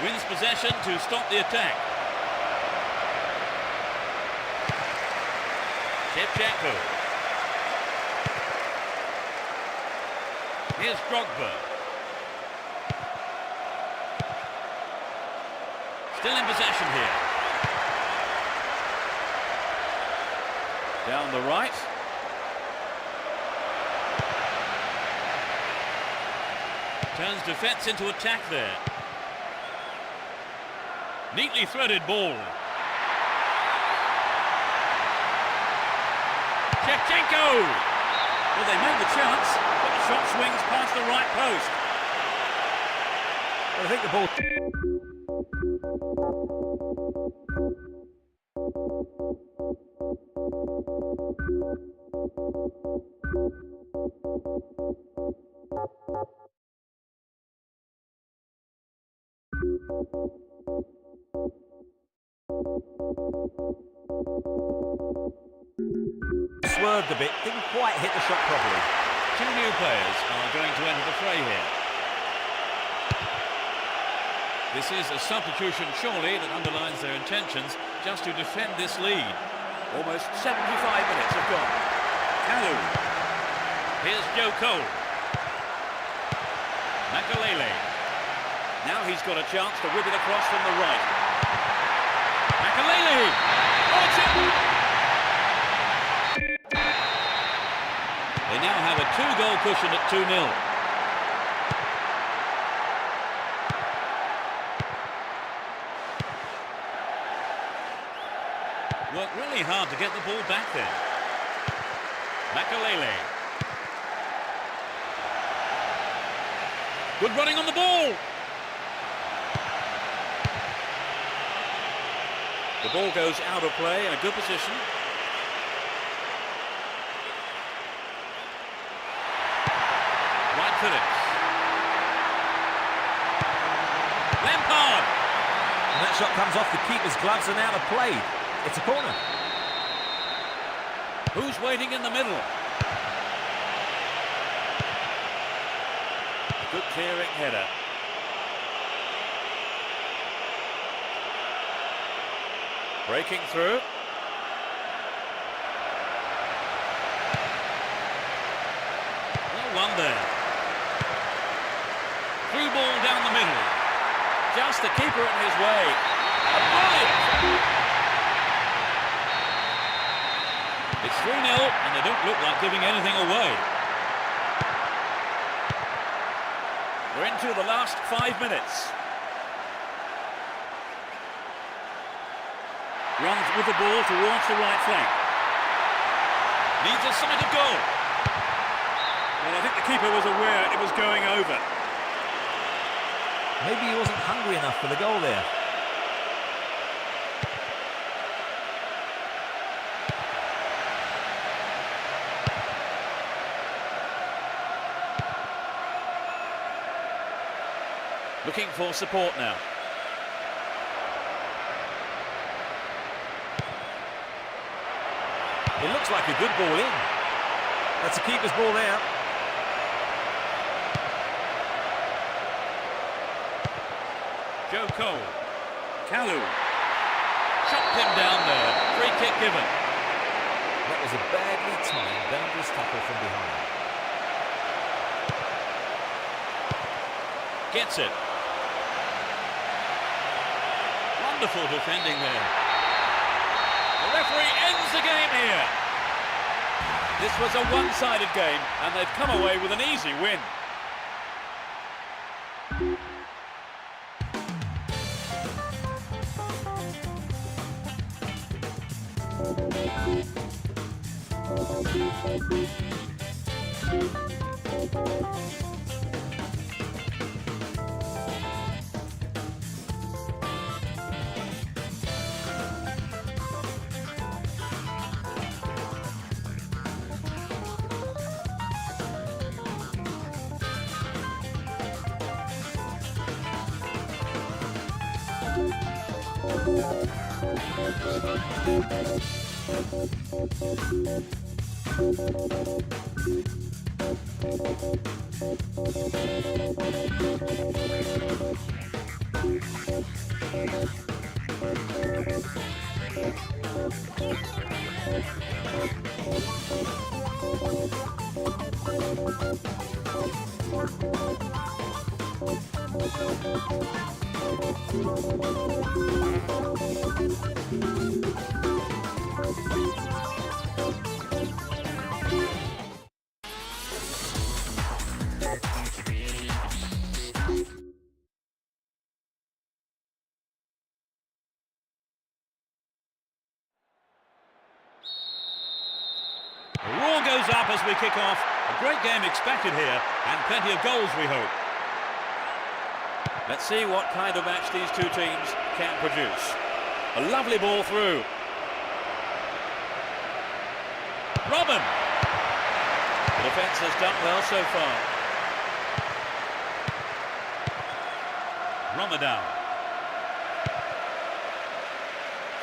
Wins possession to stop the attack. Shevchenko. Here's Drogba. Still in possession here. Down the right. Turns defence into attack there. Neatly threaded ball. Shevchenko! Well, they made the chance, but the shot swings past the right post. I think the ball... Swerved a bit, didn't quite hit the shot properly. Two new players are going to enter the fray here. This is a substitution, surely, that underlines their intentions just to defend this lead. Almost 75 minutes have gone. Kalu. Here's Joe Cole. Makalele. Now he's got a chance to whip it across from the right. Makalele! Oh, it's in! They now have a two-goal cushion at 2-0. Worked really hard to get the ball back there. Makalele. Good running on the ball. The ball goes out of play in a good position. Right Phillips. Lampard. And that shot comes off the keeper's gloves and out of play. It's a corner. Who's waiting in the middle? Good clearing header. Breaking through. Well won there. Through ball down the middle. Just the keeper in his way. Brilliant! It's 3-0 and they don't look like giving anything away. We're into the last 5 minutes. Runs with the ball towards the right flank. Needs a sight of goal. Well, I think the keeper was aware it was going over. Maybe he wasn't hungry enough for the goal there. Looking for support now. It looks like a good ball in. That's a keeper's ball there. Joe Cole. Kalu. Chopped him down there. Free kick given. That was a badly timed, dangerous tackle from behind. Gets it. Wonderful defending there. The referee ends the game here. This was a one-sided game, and they've come away with an easy win. The roar goes up as we kick off. A great game expected here, and plenty of goals, we hope. Let's see what kind of match these two teams can produce. A lovely ball through. Robin! The defence has done well so far. Ramadan.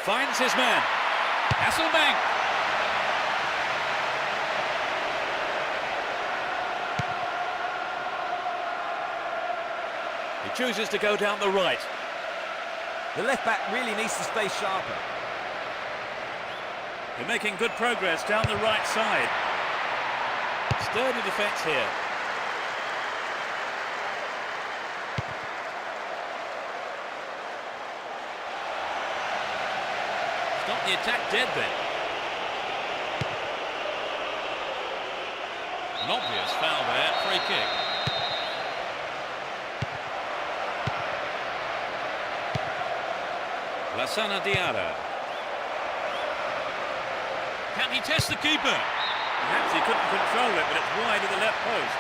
Finds his man. Hasselbank. He chooses to go down the right. The left-back really needs to stay sharper. They're making good progress down the right side. Sturdy defence here. Stop the attack dead then. An obvious foul there, free kick. Lassana Diarra. Can he test the keeper? Perhaps he couldn't control it, but it's wide of the left post.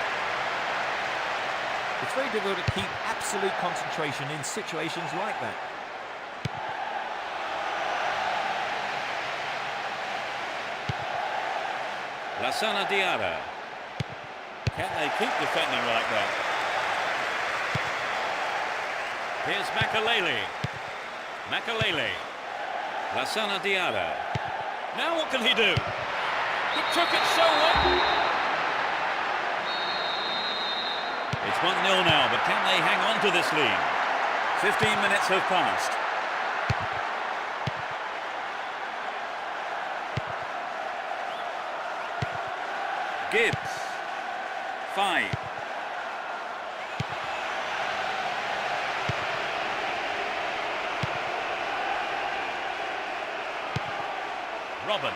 It's very difficult to keep absolute concentration in situations like that. Lassana Diarra. Can they keep defending like that? Here's Makalele. Makalele. Lassana Diarra. Now what can he do? He took it so well. It's 1-0 now, but can they hang on to this lead? 15 minutes have passed. Gibbs. 5. Robin.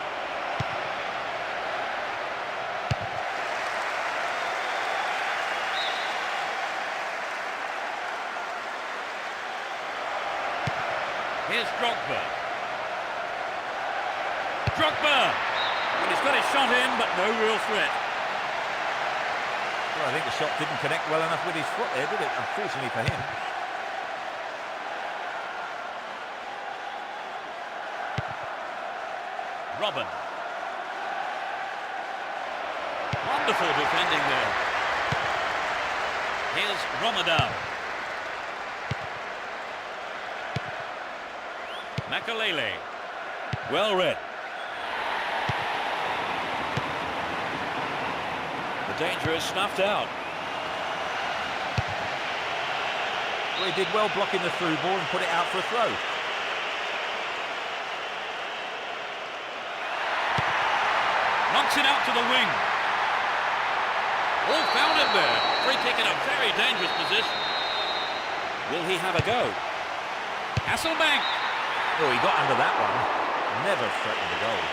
Here's Drogba. Drogba! And he's got his shot in, but no real threat. Well, I think the shot didn't connect well enough with his foot there, did it? Unfortunately for him. Robin. Wonderful defending there. Here's Ramadan. Makalele. Well read. The danger is snuffed out. Well, he did well blocking the through ball and put it out for a throw. Knocks it out to the wing. Oh, found him there. Free kick in a very dangerous position. Will he have a go? Hasselbank. Oh, he got under that one. Never threatened the goal.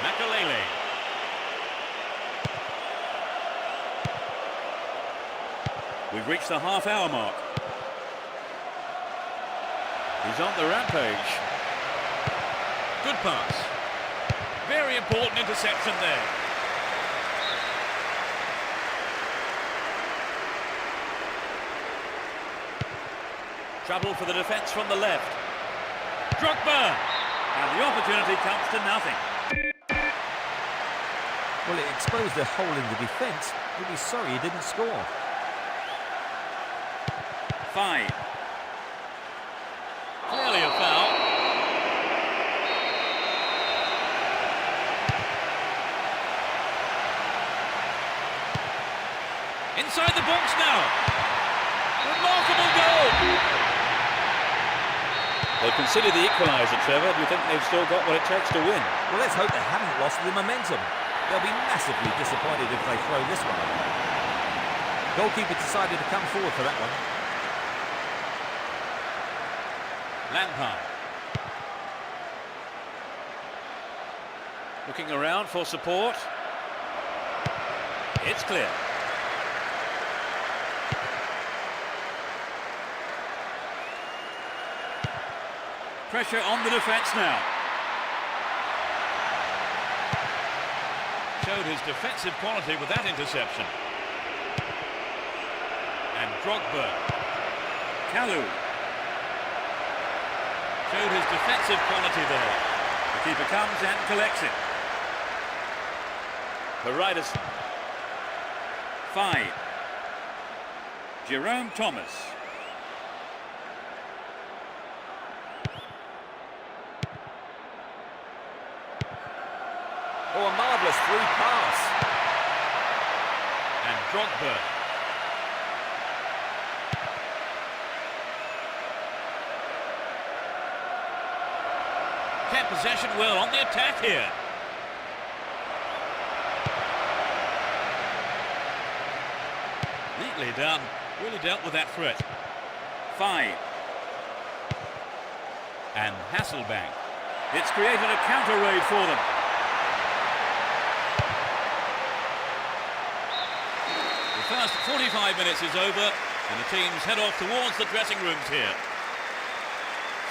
Makalele. We've reached the half-hour mark. He's on the rampage. Good pass. Very important interception there. Trouble for the defence from the left. Drogba! And the opportunity comes to nothing. Well, it exposed a hole in the defence. He'll be sorry he didn't score. 5. Clearly inside the box now. Remarkable goal. They've considered the equaliser, Trevor. Do you think they've still got what it takes to win? Well, let's hope they haven't lost the momentum. They'll be massively disappointed if they throw this one away. Goalkeeper decided to come forward for that one. Lampard. Looking around for support. It's clear. Pressure on the defence now. Showed his defensive quality with that interception. And Drogba. Kalou. Showed his defensive quality there. The keeper comes and collects it. Paredes. 5. Jerome Thomas. Oh, a marvellous free pass. And Drogba. Kept possession well on the attack here. Neatly done. Really dealt with that threat. 5. And Hasselbank. It's created a counter raid for them. The first 45 minutes is over and the teams head off towards the dressing rooms here.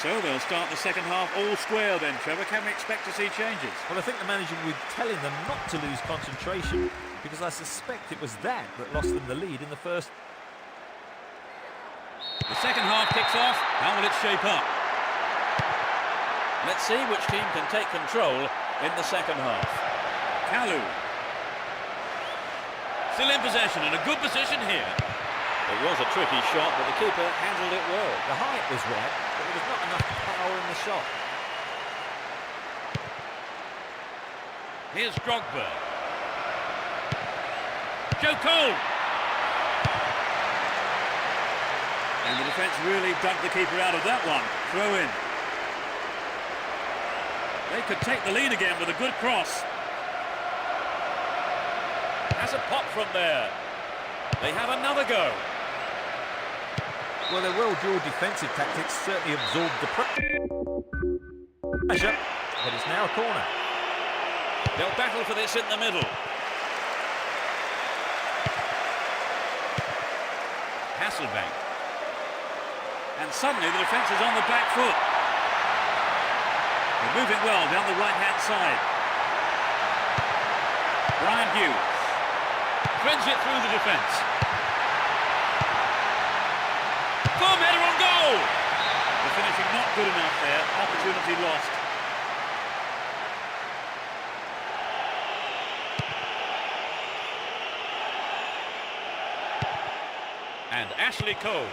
So they'll start the second half all square then, Trevor. Can we expect to see changes? Well, I think the manager will be telling them not to lose concentration, because I suspect it was that lost them the lead in the first. The second half kicks off. How will it shape up? Let's see which team can take control in the second half. Kalou. Still in possession and a good position here. It was a tricky shot, but the keeper handled it well. The height was right, but there was not enough power in the shot. Here's Drogba. Joe Cole. And the defence really dug the keeper out of that one. Throw in. They could take the lead again with a good cross. Has a pop from there. They have another go. Well, their well-drilled defensive tactics certainly absorbed the pressure, but it's now a corner. They'll battle for this in the middle. Hasselbank. And suddenly the defence is on the back foot. They're moving well down the right-hand side. Brian Hughes. Threads it through the defence. Boom, header on goal! The finishing not good enough there. Opportunity lost. And Ashley Cole.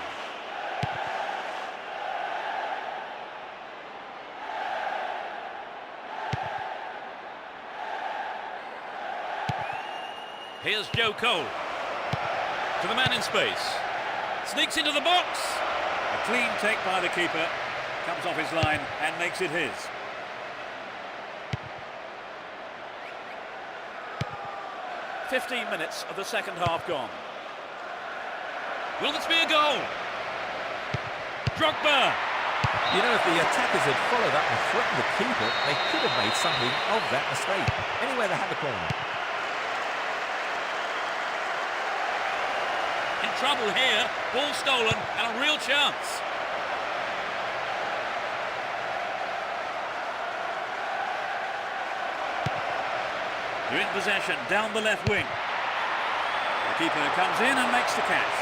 Here's Joe Cole. To the man in space. Sneaks into the box. A clean take by the keeper. Comes off his line and makes it his. "15 minutes of the second half gone. Will this be a goal? Drogba. You know, if the attackers had followed up and threatened the keeper, they could have made something of that mistake. Anyway, they have a corner. In trouble here. Ball stolen and a real chance. They're in possession down the left wing. The keeper comes in and makes the catch.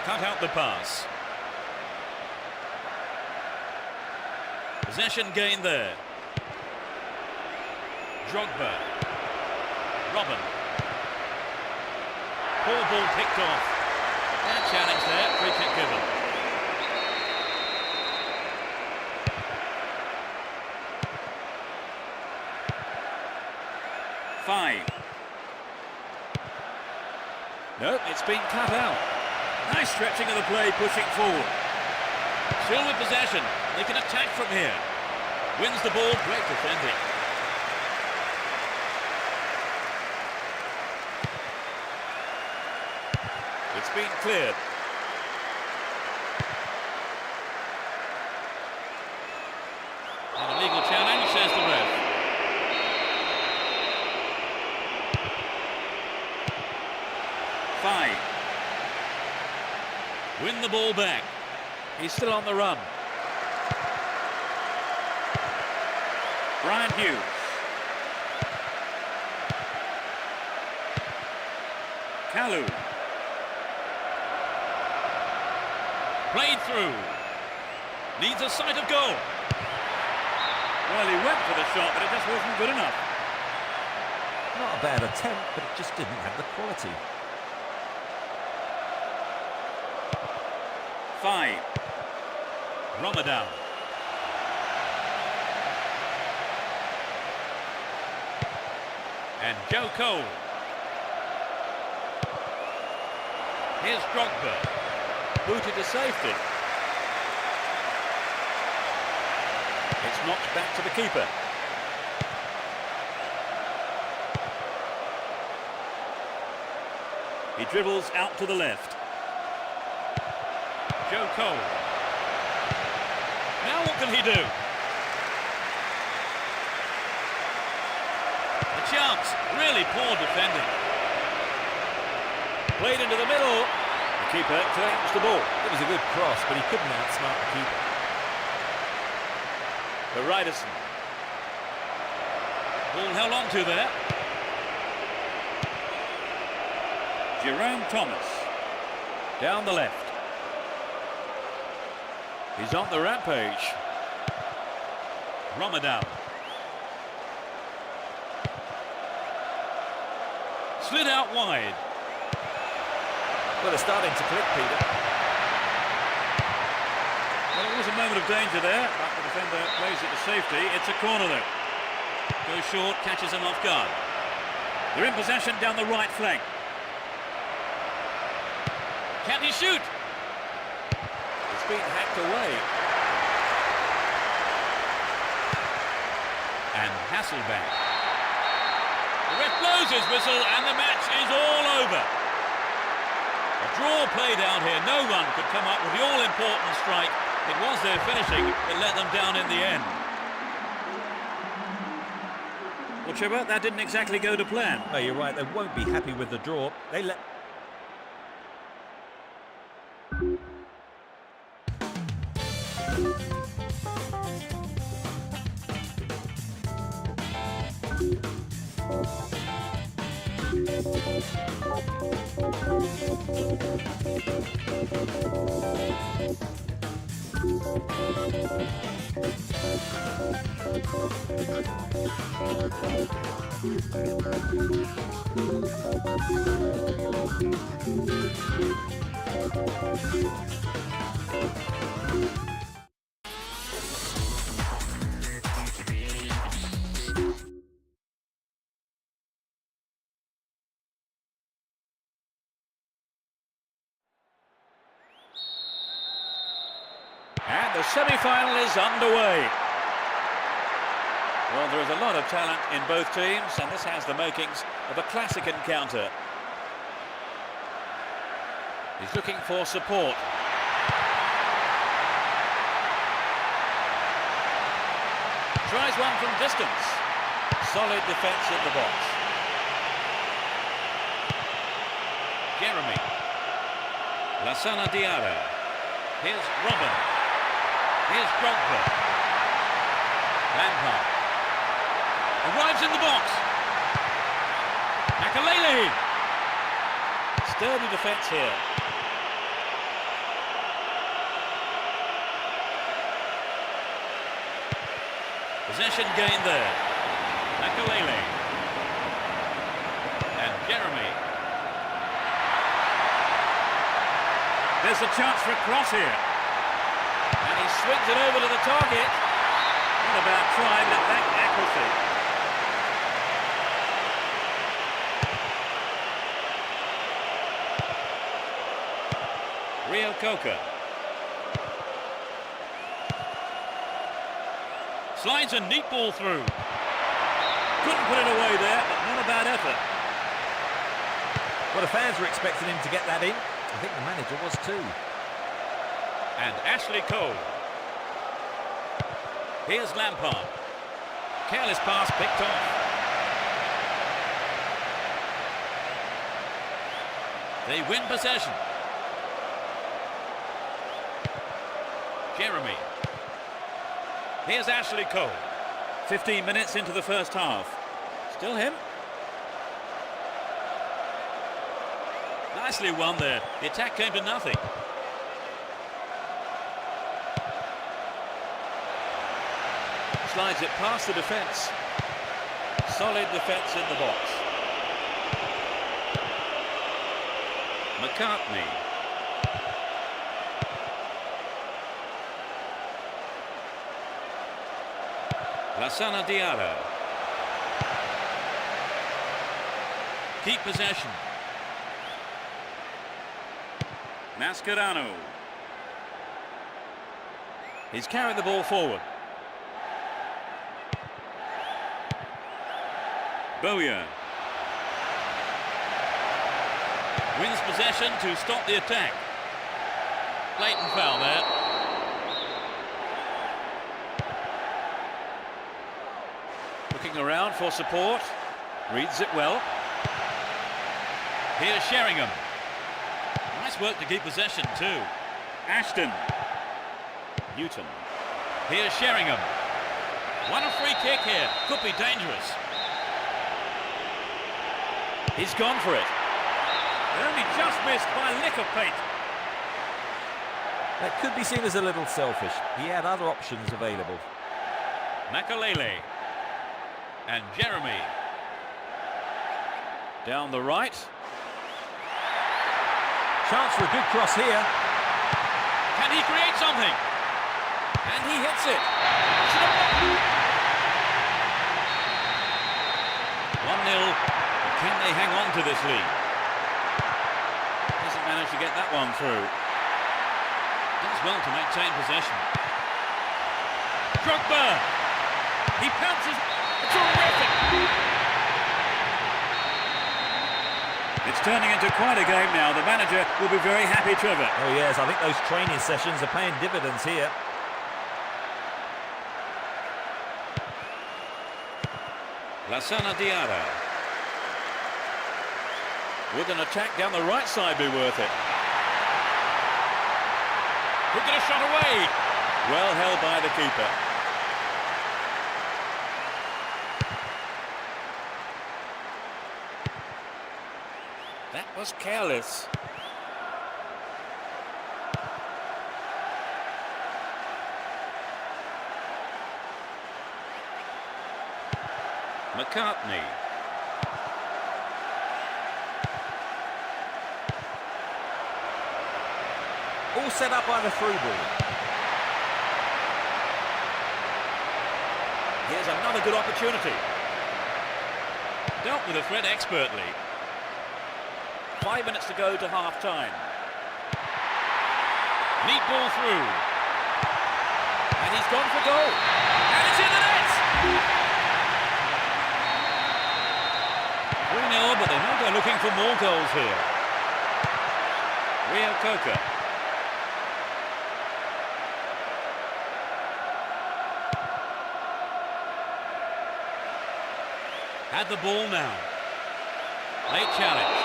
Cut out the pass. Possession gained there. Drogba. Robin. Poor ball picked off. And challenge there, free kick given. 5. No, it's been cut out. Nice stretching of the play, pushing forward. Still with possession. They can attack from here. Wins the ball, great defending. It's been cleared. An illegal challenge, says the ref. Five. Win the ball back. He's still on the run. Brian Hughes. Kalu. Played through. Needs a sight of goal. Well, he went for the shot, but it just wasn't good enough. Not a bad attempt, but it just didn't have the quality. 5. Ramadan. And Joe Cole. Here's Drogba. Booted to safety. It's knocked back to the keeper. He dribbles out to the left. Joe Cole. Now what can he do? A chance. Really poor defending. Played into the middle. The keeper claims the ball. It was a good cross, but he couldn't outsmart the keeper. For Ryderson. Ball held on to there. Jerome Thomas. Down the left. He's on the rampage. Ramadan. Slid out wide. Well, they're starting to click, Peter. Well, it was a moment of danger there, but the defender plays it to safety. It's a corner, though. Goes short, catches him off guard. They're in possession down the right flank. Can he shoot? It's been hacked away. And Hasselbank. The ref blows his whistle and the match is all over. A draw played out here. No one could come up with the all-important strike. It was their finishing that let them down in the end. Well, Trevor, that didn't exactly go to plan. No, you're right. They won't be happy with the draw. They let... And the semi-final is underway. Well, there is a lot of talent in both teams, and this has the makings of a classic encounter. He's looking for support. Tries one from distance. Solid defence in the box. Jeremy. Lassana Diarra. Here's Robin. Here's Drogba. Lampard. Arrives in the box. Makalele. Sturdy defence here. Possession gained there. Makalele. And Jeremy. There's a chance for a cross here. And he swings it over to the target. What about trying that accuracy? Rio Coca. Slides a neat ball through. Couldn't put it away there, but not a bad effort. Well, the fans were expecting him to get that in. I think the manager was too. And Ashley Cole. Here's Lampard. Careless pass picked off. They win possession. Jeremy. Here's Ashley Cole. 15 minutes into the first half. Still him. Nicely won there. The attack came to nothing. Slides it past the defence. Solid defence in the box. McCartney. Lassana Diarra. Keep possession. Mascherano. He's carried the ball forward. Bowyer. Wins possession to stop the attack. Blatant foul there. Looking around for support. Reads it well. Here's Sheringham. Nice work to keep possession too. Ashton. Newton. Here's Sheringham. What a free kick here. Could be dangerous. He's gone for it. Only just missed by a lick of paint. That could be seen as a little selfish. He had other options available. Makalele. And Jeremy. Down the right. Chance for a good cross here. Can he create something? And he hits it. 1-0. Can they hang on to this lead? Hasn't managed to get that one through. Does well to maintain possession. Drogba. He pounces. Terrific. It's turning into quite a game now. The manager will be very happy, Trevor. Oh yes, I think those training sessions are paying dividends here. Lassana Diarra. Would an attack down the right side be worth it? Could get a shot away. Well held by the keeper. That was careless. McCartney. All set up by the through ball. Here's another good opportunity. Dealt with the threat expertly. 5 minutes to go to half-time. Neat ball through. And he's gone for goal. And it's in the net! 3-0, but they know they're looking for more goals here. Rio Coca. Had the ball now. Late challenge.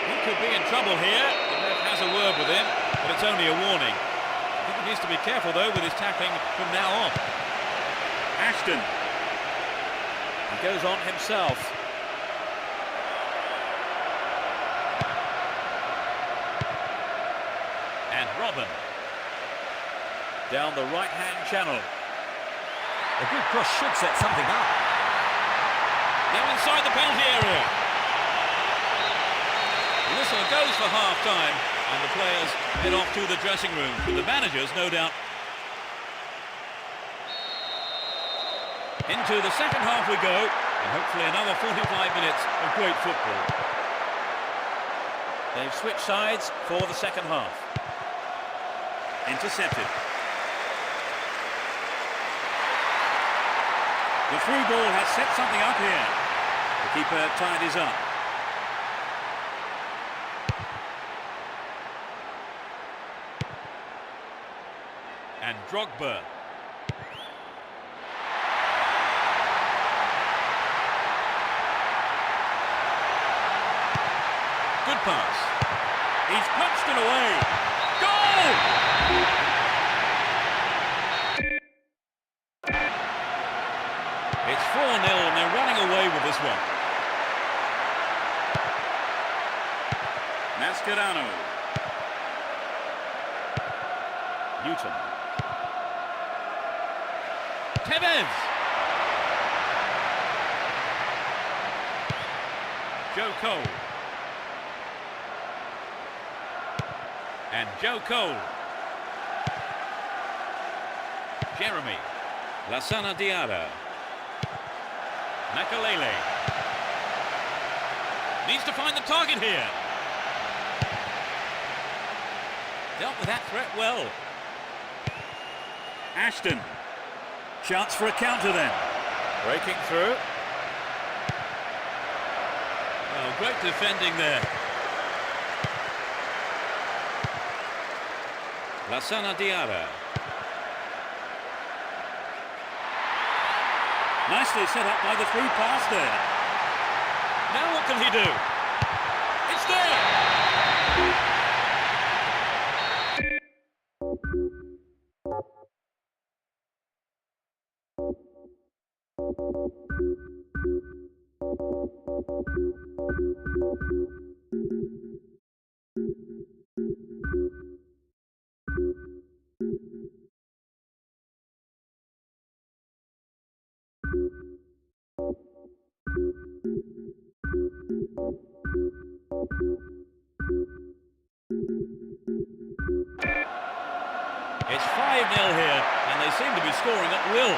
He could be in trouble here. The ref has a word with him, but it's only a warning. I think he needs to be careful, though, with his tackling from now on. Ashton. He goes on himself. And Robin. Down the right-hand channel. A good cross should set something up. Now inside the penalty area. The whistle goes for half-time, and the players head off to the dressing room. But the managers, no doubt. Into the second half we go, and hopefully another 45 minutes of great football. They've switched sides for the second half. Intercepted. The through ball has set something up here. The keeper tidies up. And Drogba. Good pass. He's punched it away. Goal! It's 4-0 and they're running away with this one. Mascherano. Newton. Tevez. Joe Cole. And Joe Cole. Jeremy. Lassana Diarra. Makalele. Needs to find the target here. Dealt with that threat well. Ashton. Chance for a counter then. Breaking through. Well, great defending there. Lassana Diarra. Nicely set up by the through pass there. Now what can he do? It's there! It's 5-0 here, and they seem to be scoring at will.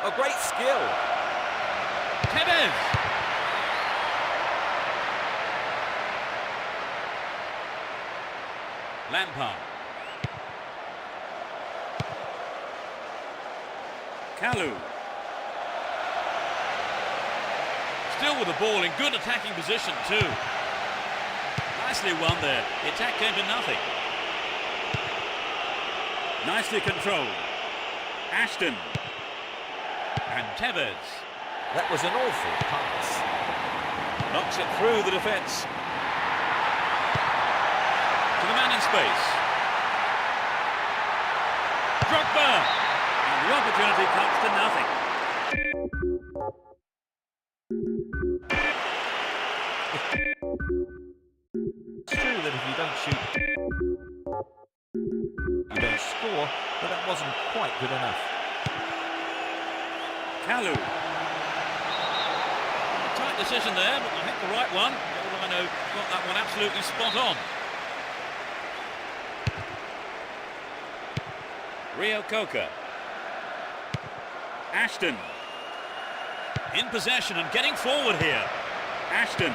A great skill. Tevez! Lampard. Kalu. Still with the ball in good attacking position too. Nicely won there. The attack came to nothing. Nicely controlled. Ashton. And Tevez That was an awful pass. knocks it through the defence. To the man in space. Drogba! And the opportunity comes to nothing. It's true that if you don't shoot, you don't score, but that wasn't quite good enough. Kalu. Tight decision there, but I think the right one. Rhino got that one absolutely spot on. Rio Coca. Ashton. In possession and getting forward here. Ashton.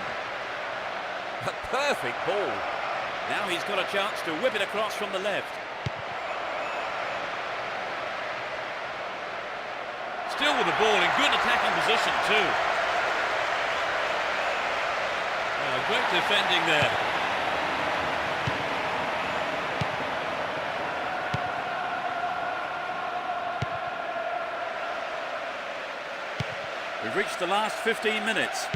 A perfect ball. Now he's got a chance to whip it across from the left. Still with the ball in good attacking position too. Oh, great defending there. We've reached the last 15 minutes.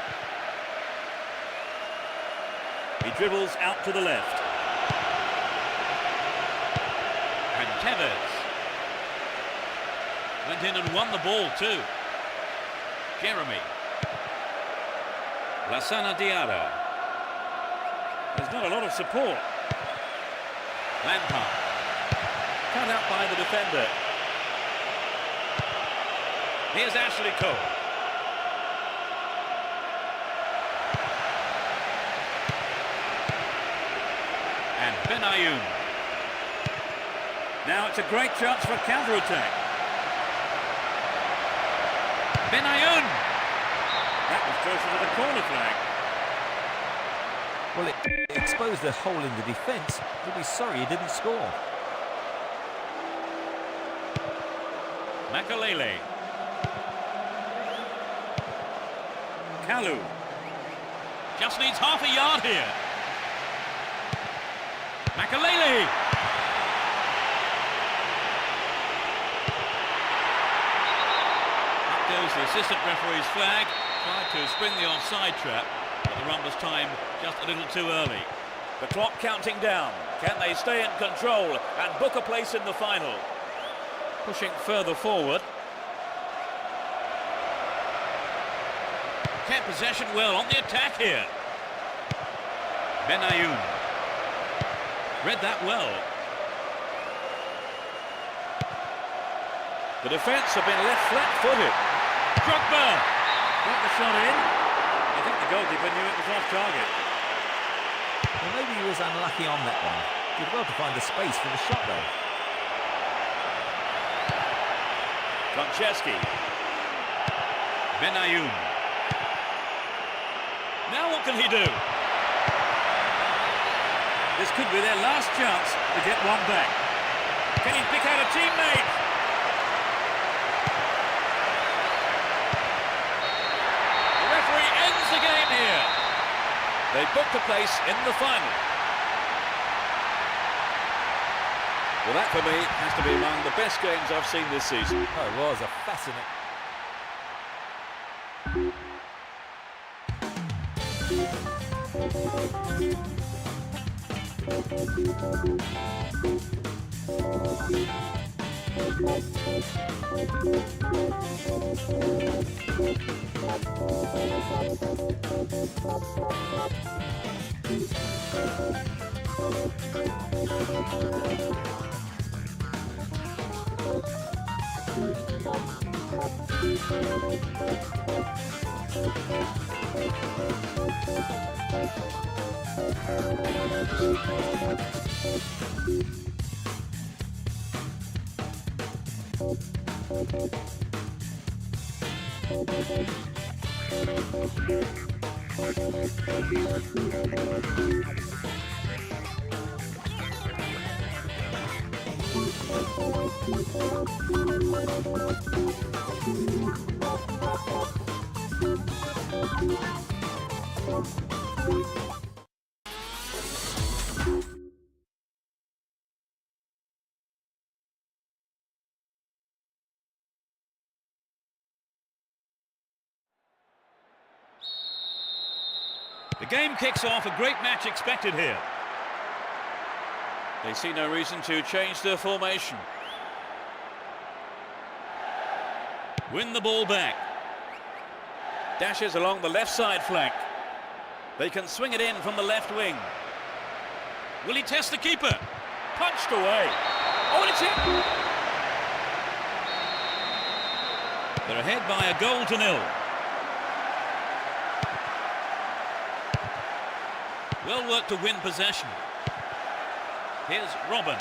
He dribbles out to the left. And Tevez went in and won the ball too. Jeremy. Lassana Diarra. There's not a lot of support. Lampard. Cut out by the defender. Here's Ashley Cole. And Benayoun. Now it's a great chance for counter-attack. Benayoun. That was closer to the corner flag. Well, it exposed a hole in the defence. He'll be sorry he didn't score. Makalele. Kalu. Just needs half a yard here. Makalele. Up goes the assistant referee's flag. Tried to spring the offside trap, but the run was timed just a little too early. The clock counting down. Can they stay in control and book a place in the final? Pushing further forward. Kept possession well on the attack here. Benayoun. Read that well. The defence have been left flat-footed. Drogba. Got the shot in. I think the goalkeeper knew it was off target. Well, maybe he was unlucky on that one. Did well to find the space for the shot, though. Franceschi. Benayoun. Now what can he do? This could be their last chance to get one back. Can he pick out a teammate? The referee ends the game here. They booked a place in the final. Well, that for me has to be among the best games I've seen this season. Oh, it was a fascinating... The game kicks off, a great match expected here. They see no reason to change their formation. Win the ball back. Dashes along the left side flank. They can swing it in from the left wing. Will he test the keeper? Punched away. Oh, and it's in. They're ahead by a goal to nil. Well worked to win possession. Here's Robin.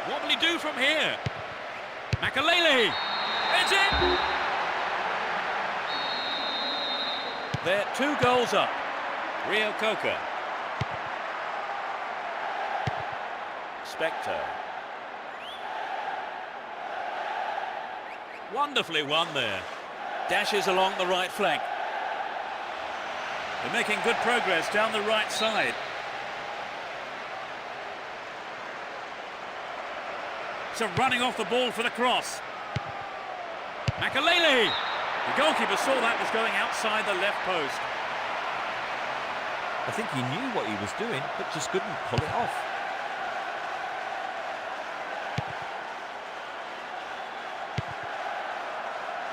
What will he do from here? Makalele. It's in! They're 2 goals up. Rio Coca. Spectre. Wonderfully won there. Dashes along the right flank. They're making good progress down the right side. So running off the ball for the cross. Makalele. The goalkeeper saw that was going outside the left post. I think he knew what he was doing, but just couldn't pull it off.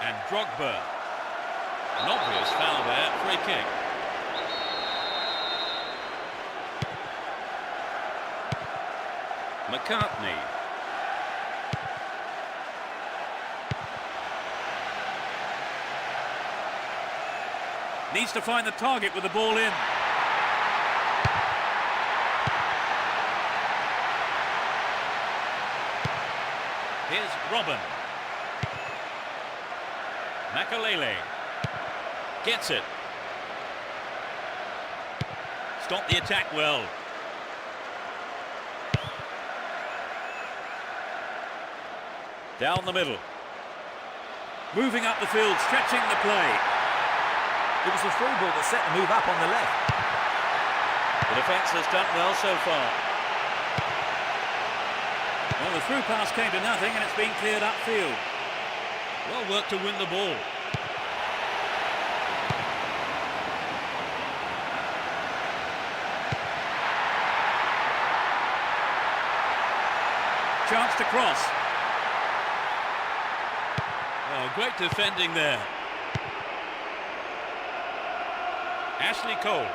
And Drogba. An obvious foul there, free kick. McCartney. Needs to find the target with the ball in. Here's Robin. Makalele gets it. Stop the attack well. Down the middle. Moving up the field, stretching the play. It was the through ball that set the move up on the left. The defence has done well so far. Well, the through pass came to nothing and it's been cleared upfield. Well worked to win the ball. Chance to cross. Oh, great defending there. Ashley Cole.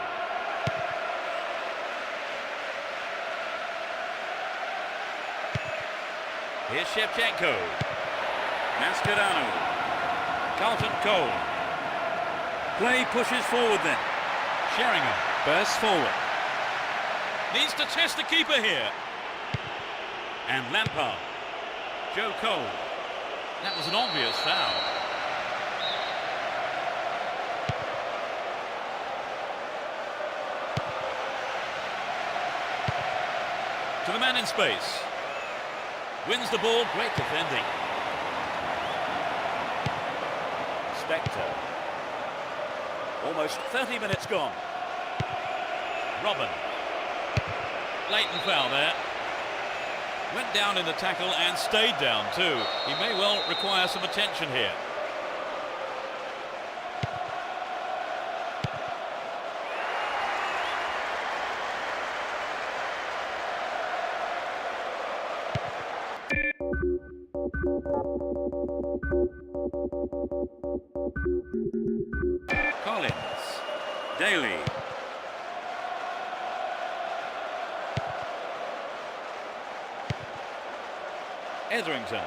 Here's Shevchenko. Mascherano. Carlton Cole. Play pushes forward then. Sheringham bursts forward. Needs to test the keeper here. And Lampard. Joe Cole. That was an obvious foul. To the man in space. Wins the ball, great defending. Spectre. Almost 30 minutes gone. Robin. Blatant foul there. Went down in the tackle and stayed down too. He may well require some attention here. Collins. Daly. Etherington.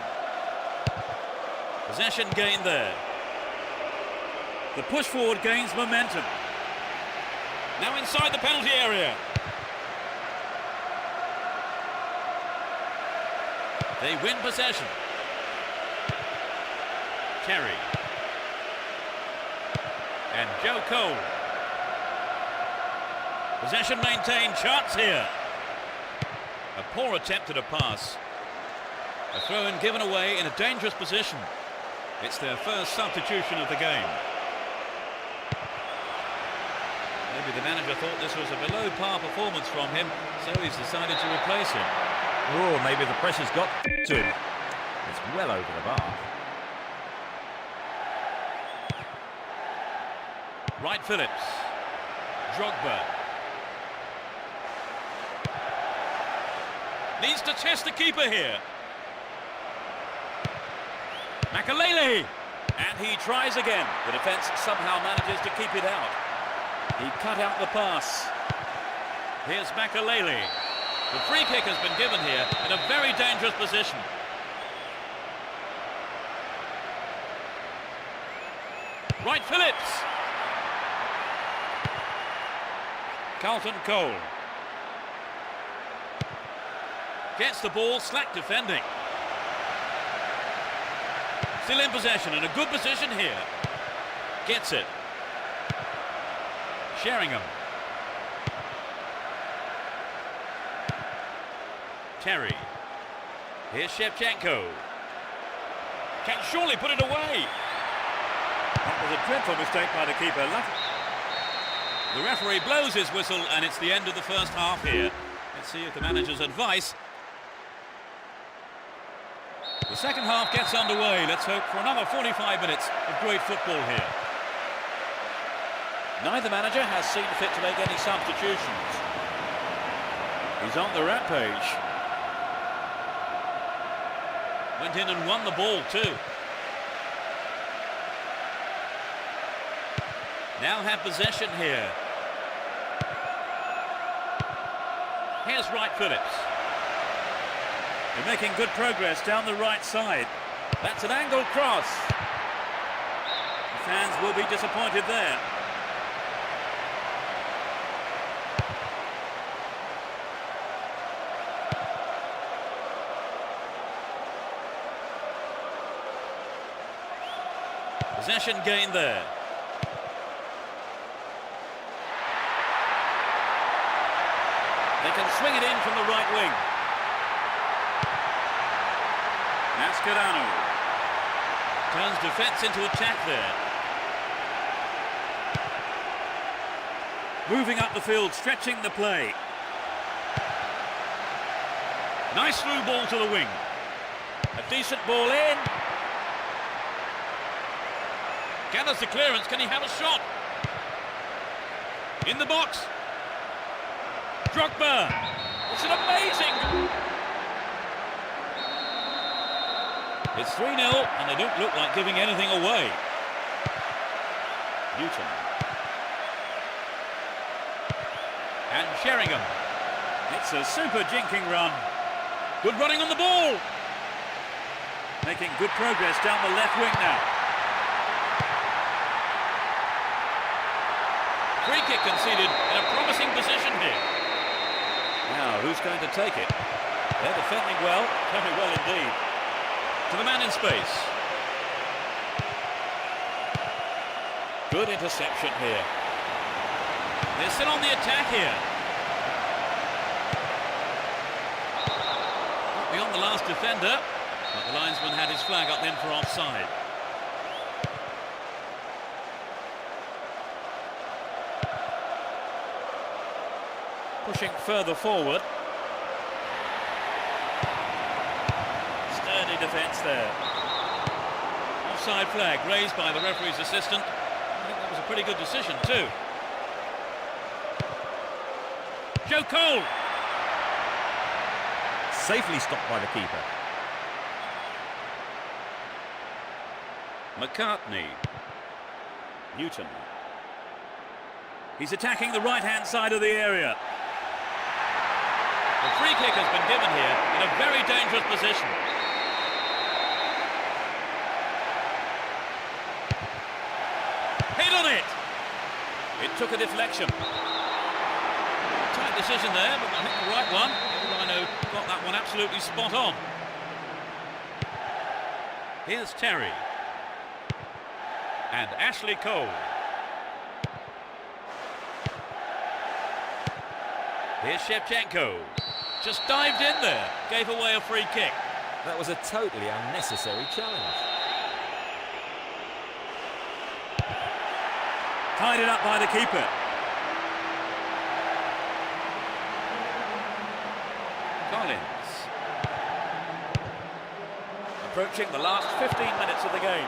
Possession gained there. The push forward gains momentum. Now inside the penalty area. They win possession. Terry. And Joe Cole. Possession maintained. Chance here. A poor attempt at a pass. A throw-in given away in a dangerous position. It's their first substitution of the game. Maybe the manager thought this was a below-par performance from him, so he's decided to replace him. Oh, maybe the pressure's got to him. It's well over the bar. Wright Phillips. Drogba. Needs to test the keeper here. Makalele. And he tries again. The defence somehow manages to keep it out. He cut out the pass. Here's Makalele. The free kick has been given here in a very dangerous position. Wright Phillips. Carlton Cole. Gets the ball, slack defending. Still in possession, in a good position here. Gets it. Sheringham. Terry. Here's Shevchenko. Can surely put it away. That was a dreadful mistake by the keeper. The referee blows his whistle and it's the end of the first half here. Let's see if the manager's advice. The second half gets underway. Let's hope for another 45 minutes of great football here. Neither manager has seen fit to make any substitutions. He's on the rampage. Went in and won the ball too. Now have possession here. Here's Wright Phillips. They're making good progress down the right side. That's an angled cross. The fans will be disappointed there. Possession gained there. They can swing it in from the right wing. Mascherano. Turns defence into attack there. Moving up the field, stretching the play. Nice through ball to the wing. A decent ball in. Gathers the clearance. Can he have a shot? In the box. Drogba. It's an amazing. It's 3-0 and they don't look like giving anything away. Newton. And Sheringham. It's a super jinking run. Good running on the ball. Making good progress down the left wing now. Free kick conceded in a promising position here. Now, who's going to take it? They're defending well, very well indeed. To the man in space. Good interception here. They're still on the attack here. Not beyond the last defender, but the linesman had his flag up then for offside. Pushing further forward. Sturdy defence there. Offside flag raised by the referee's assistant. I think that was a pretty good decision too. Joe Cole. Safely stopped by the keeper. McCartney. Newton. He's attacking the right-hand side of the area. The free kick has been given here in a very dangerous position. Hit on it! It took a deflection. Tight decision there, but I think the right one. Rhino got that one absolutely spot on. Here's Terry. And Ashley Cole. Here's Shevchenko. Just dived in there, gave away a free kick. That was a totally unnecessary challenge. Tied it up by the keeper. Collins. Approaching the last 15 minutes of the game.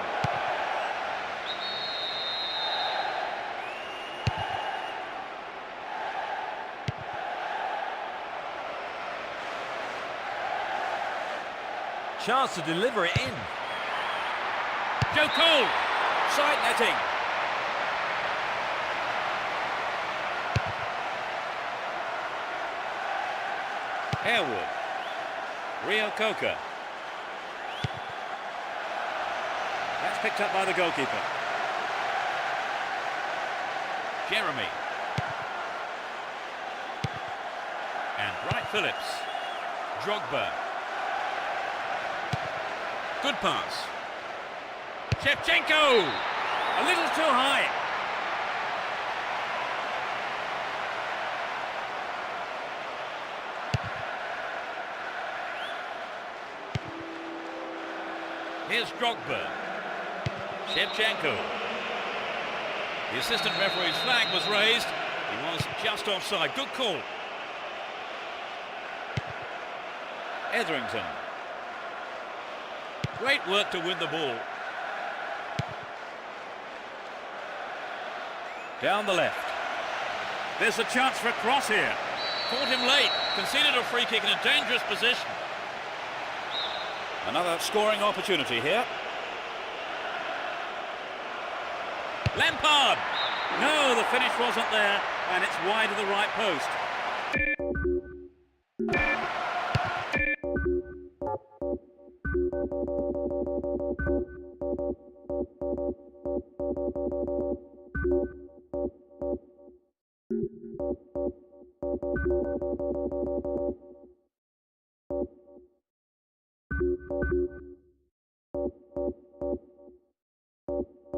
Chance to deliver it in. Joe Cole. Side netting. Harewood. Rio Coca. That's picked up by the goalkeeper. Jeremy. And Wright Phillips. Drogba. Good pass. Shevchenko! A little too high. Here's Drogba. Shevchenko. The assistant referee's flag was raised. He was just offside. Good call. Etherington. Great work to win the ball. Down the left. There's a chance for a cross here. Caught him late. Conceded a free kick in a dangerous position. Another scoring opportunity here. Lampard. No, the finish wasn't there, and it's wide of the right post.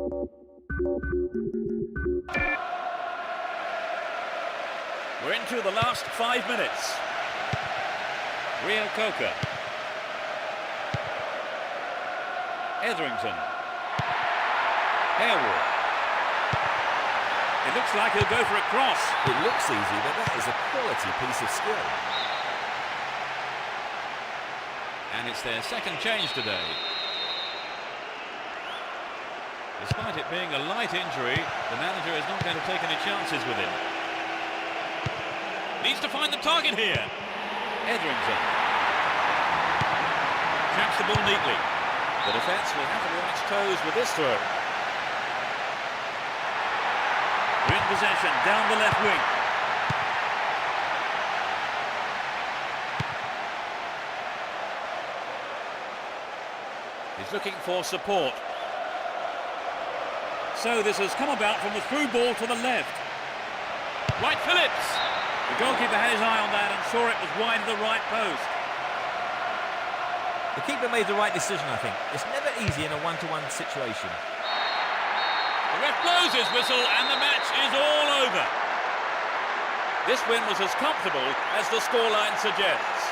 We're into the last 5 minutes. Rio Coca. Etherington. Harewood. It looks like he'll go for a cross. It looks easy, but that is a quality piece of skill. And it's their second change today. Despite it being a light injury, the manager is not going to take any chances with him. Needs to find the target here. Etherington. Traps the ball neatly. The defence will have to be on its toes with this throw. We're in possession, down the left wing. He's looking for support. So this has come about from the through ball to the left. Right, Phillips. The goalkeeper had his eye on that and saw it was wide of the right post. The keeper made the right decision, I think. It's never easy in a one-to-one situation. The ref blows his whistle and the match is all over. This win was as comfortable as the scoreline suggests.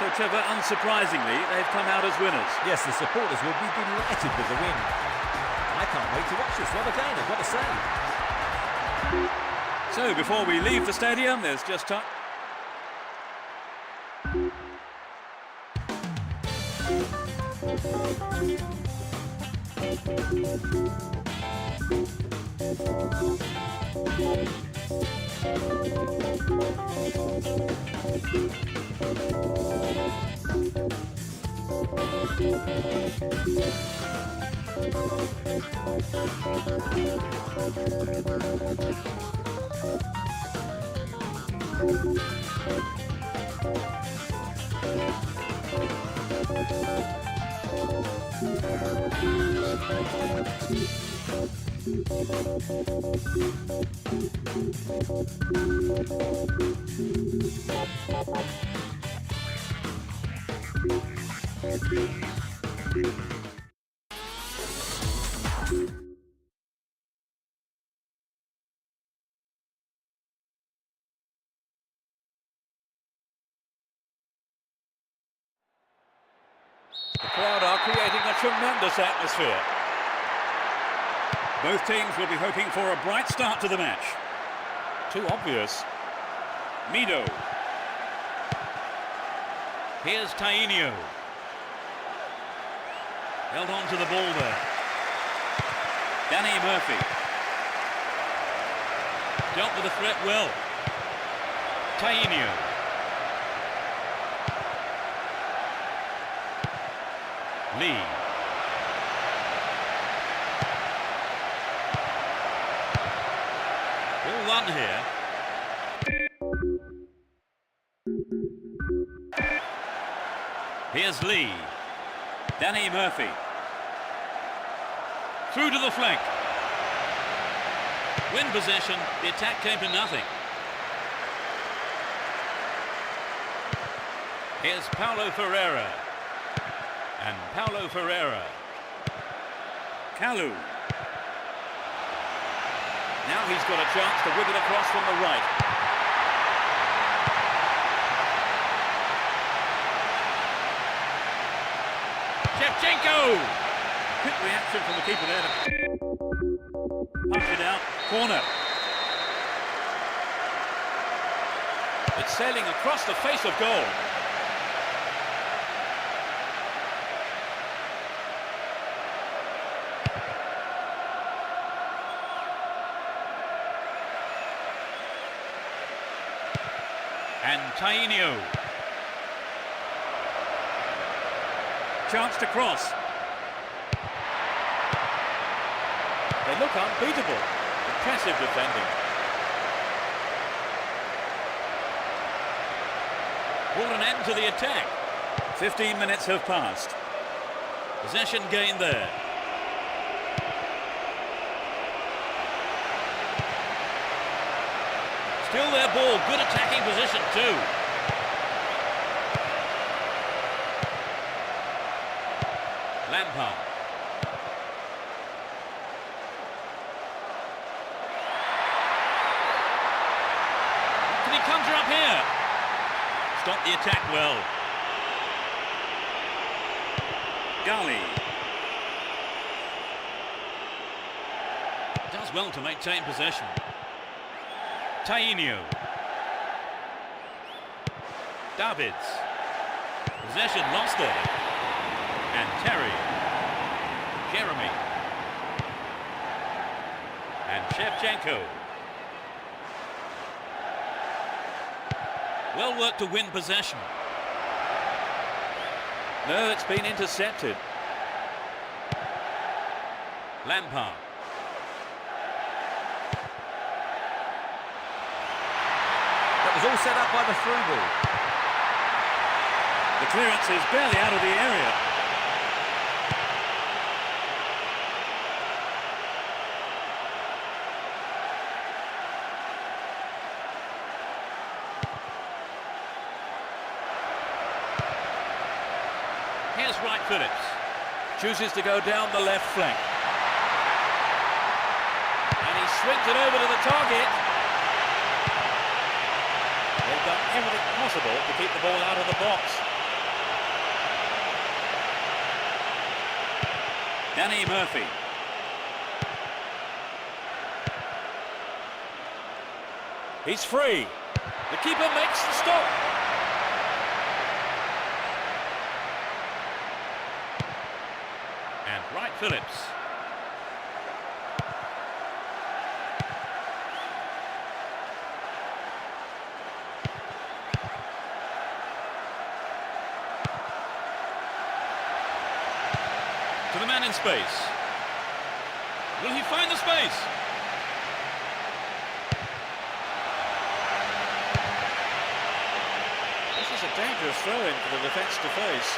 So, Trevor, unsurprisingly, they've come out as winners. Yes, the supporters will be delighted with the win. I can't wait to watch this. What a game, I've got to say. So, before we leave the stadium, there's just time. The crowd are creating a tremendous atmosphere. Both teams will be hoping for a bright start to the match. Too obvious. Mido. Here's Tainio. Held on to the ball there. Danny Murphy. Dealt with the threat well. Tainio. Lee. Ball run here. Here's Lee. Danny Murphy. Through to the flank. Win possession, the attack came to nothing. Here's Paulo Ferreira. And Paulo Ferreira. Kalu. Now he's got a chance to whip it across from the right. Shevchenko! Quick reaction from the keeper there to punch it out. Corner. It's sailing across the face of goal. And Tainio. Chance to cross. They look unbeatable. Impressive defending. Brought an end to the attack. 15 minutes have passed. Possession gained there. Still their ball. Good attacking position too. Lampard. Can he conjure up here? Stop the attack well. Gali. Does well to maintain possession. Tainio. Davids. Possession lost there. And Terry. Jeremy. And Shevchenko. Well worked to win possession. No, it's been intercepted. Lampard. That was all set up by the through ball. The clearance is barely out of the area. Here's Wright Phillips. Chooses to go down the left flank. And he swings it over to the target. They've done everything possible to keep the ball out of the box. Danny Murphy. He's free. The keeper makes the stop. And Wright Phillips. To the man in space. Will he find the space? This is a dangerous throw-in for the defence to face.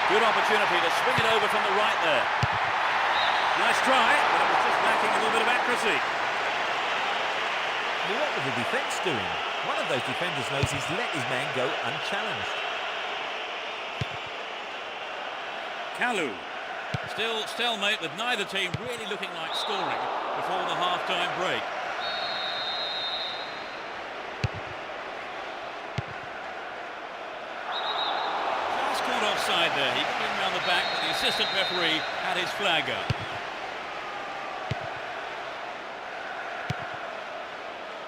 Good opportunity to swing it over from the right there. Nice try, but it was just lacking a little bit of accuracy. Well, what was the defence doing? One of those defenders knows he's let his man go unchallenged. Kalu. Still stalemate with neither team really looking like scoring before the half-time break. Just caught offside there. He got in round the back, but the assistant referee had his flag up.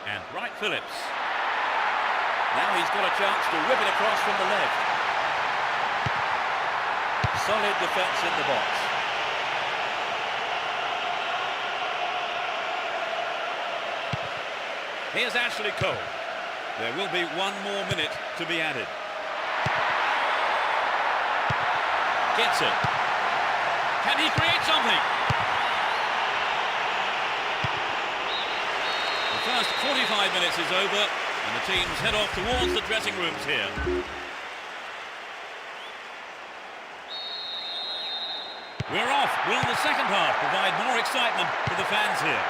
And Wright Phillips. Now he's got a chance to whip it across from the left. Solid defence in the box. Here's Ashley Cole. There will be one more minute to be added. Gets it. Can he create something? The first 45 minutes is over, and the teams head off towards the dressing rooms here. We're off. Will the second half provide more excitement for the fans here?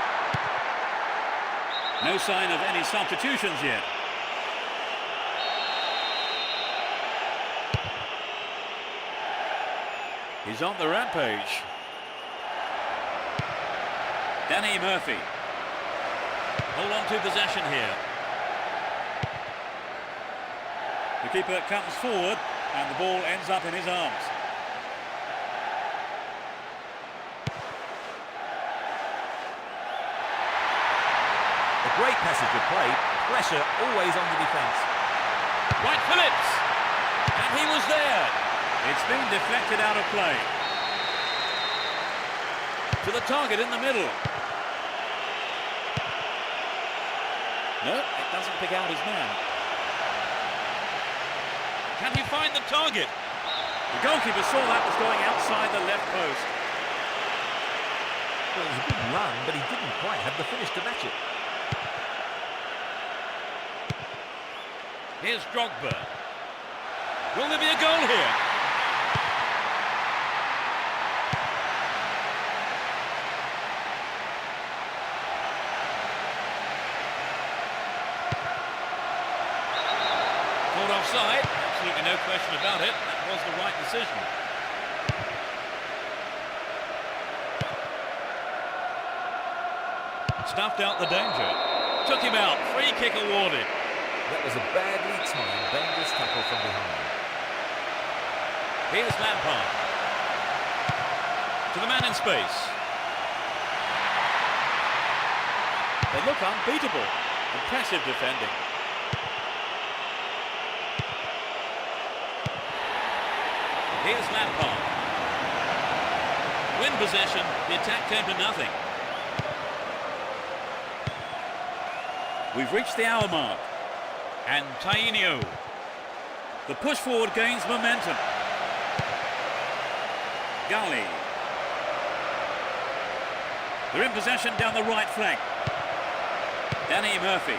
No sign of any substitutions yet. He's on the rampage. Danny Murphy. Hold on to possession here. The keeper comes forward and the ball ends up in his arms. A great passage of play, pressure always on the defence. Wright Phillips! And he was there! It's been deflected out of play. To the target in the middle. No, it doesn't pick out his man. Can he find the target? The goalkeeper saw that was going outside the left post. Well, it was a good run, but he didn't quite have the finish to match it. Here's Drogba. Will there be a goal here? Caught offside. That's absolutely no question about it. That was the right decision. Snuffed out the danger. Took him out. Free kick awarded. That was a badly timed, dangerous tackle from behind. Here's Lampard. To the man in space. They look unbeatable. Impressive defending. Here's Lampard. Win possession. The attack came to nothing. We've reached the hour mark. And Tainio. The push forward gains momentum. Gully. They're in possession down the right flank. Danny Murphy.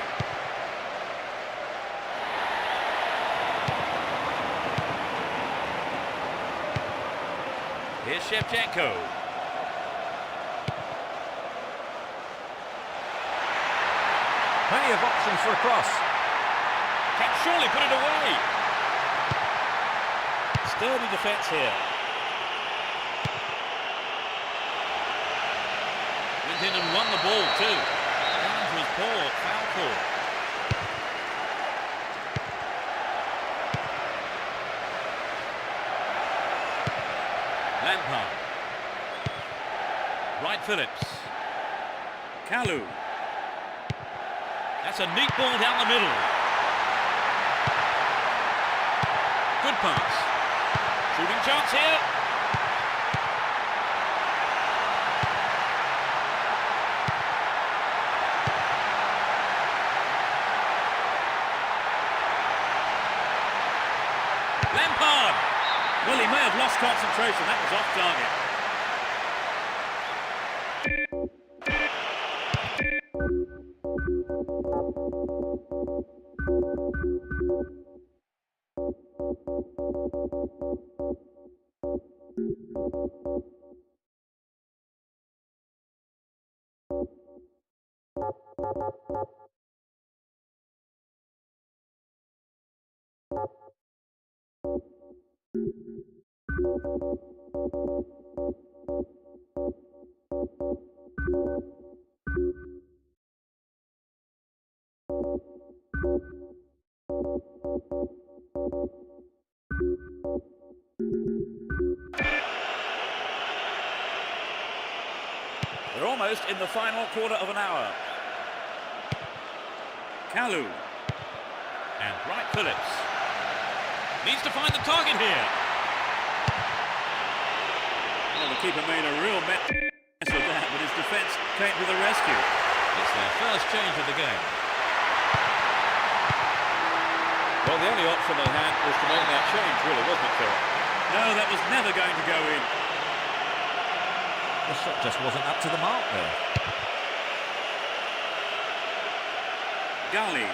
Here's Shevchenko. Plenty of options for a cross. Can surely put it away. Sturdy defence here. Went in and won the ball too. Challenge was poor, foul call. Lampard. Wright Phillips. Kalu. That's a neat ball down the middle. Good pass. Shooting chance here. Lampard. Well, he may have lost concentration. That was off target. We're almost in the final quarter of an hour. Kalu. And Wright Phillips needs to find the target here. Well, the keeper made a real mess of that, but his defence came to the rescue. It's their first change of the game. Well, the only option they had was to make that change, really, wasn't it, Phil? No, that was never going to go in. The shot just wasn't up to the mark there. Gully.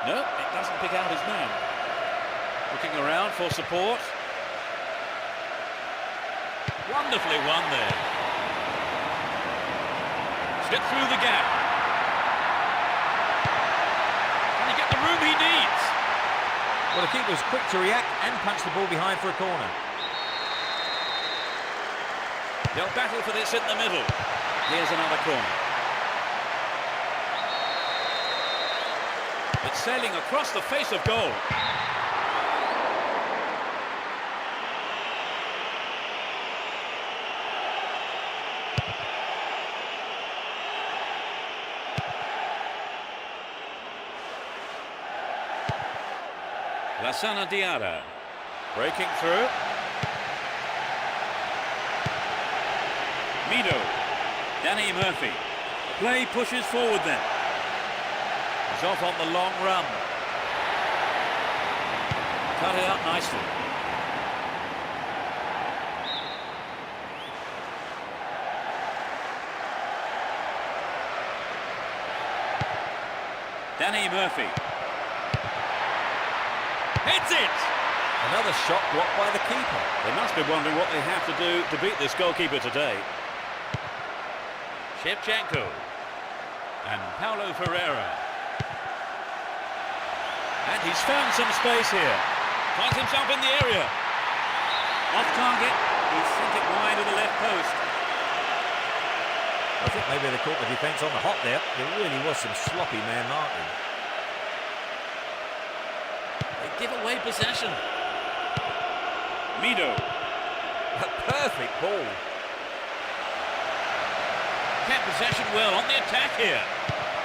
No, it doesn't pick out his man. Looking around for support. Wonderfully won there. Slipped through the gap. Can he get the room he needs? Well, the keeper was quick to react and punch the ball behind for a corner. They'll battle for this in the middle. Here's another corner. It's sailing across the face of goal. Lassana Diarra. Breaking through. Mido. Danny Murphy. Play pushes forward then. He's off on the long run. Cut it out nicely. Danny Murphy. Hits it! Another shot blocked by the keeper. They must be wondering what they have to do to beat this goalkeeper today. Shevchenko. And Paulo Ferreira. He's found some space here. Finds himself in the area. Off target, he sent it wide of the left post. I think maybe they caught the defence on the hop there. There really was some sloppy man marking. They give away possession. Mido. A perfect ball. Kept possession well on the attack here.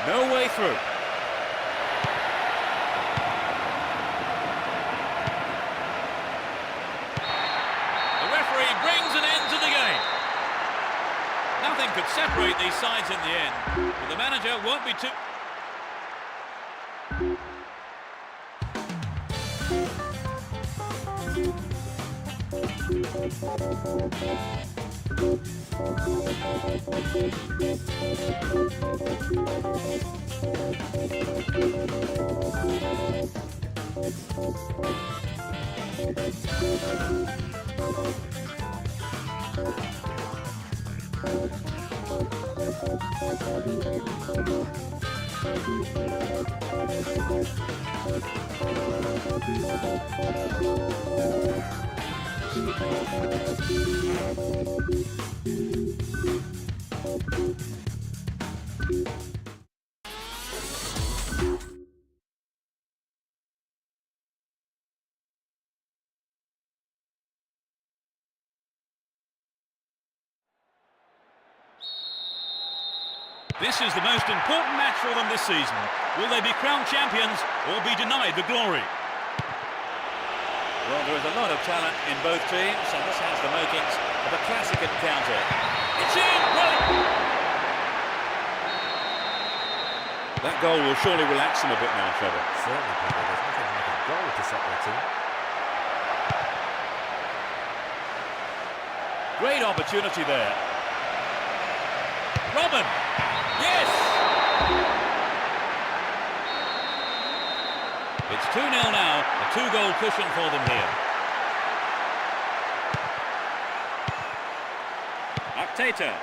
No way through. The referee brings an end to the game. Nothing could separate these sides in the end, but the manager won't be too... This is the most important match for them this season. Will they be crowned champions or be denied the glory? Well, there is a lot of talent in both teams, and this has the makings of a classic encounter. It's in! Brilliant! That goal will surely relax them a bit now, Trevor. Certainly, Peter. There's nothing like a goal to set their team. Great opportunity there. Robin! Yes! It's 2-0 now, a two-goal cushion for them here. Artista.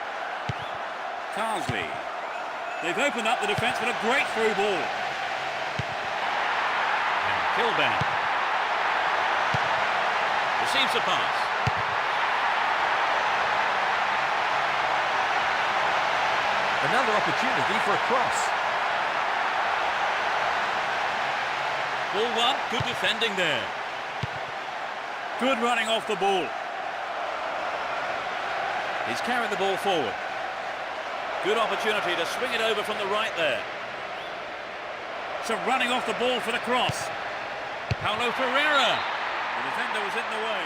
Carsley. They've opened up the defence with a great through ball. And Kilban. Receives a pass. Another opportunity for a cross. Ball one, good defending there. Good running off the ball. He's carried the ball forward. Good opportunity to swing it over from the right there. Some running off the ball for the cross. Paulo Ferreira. The defender was in the way.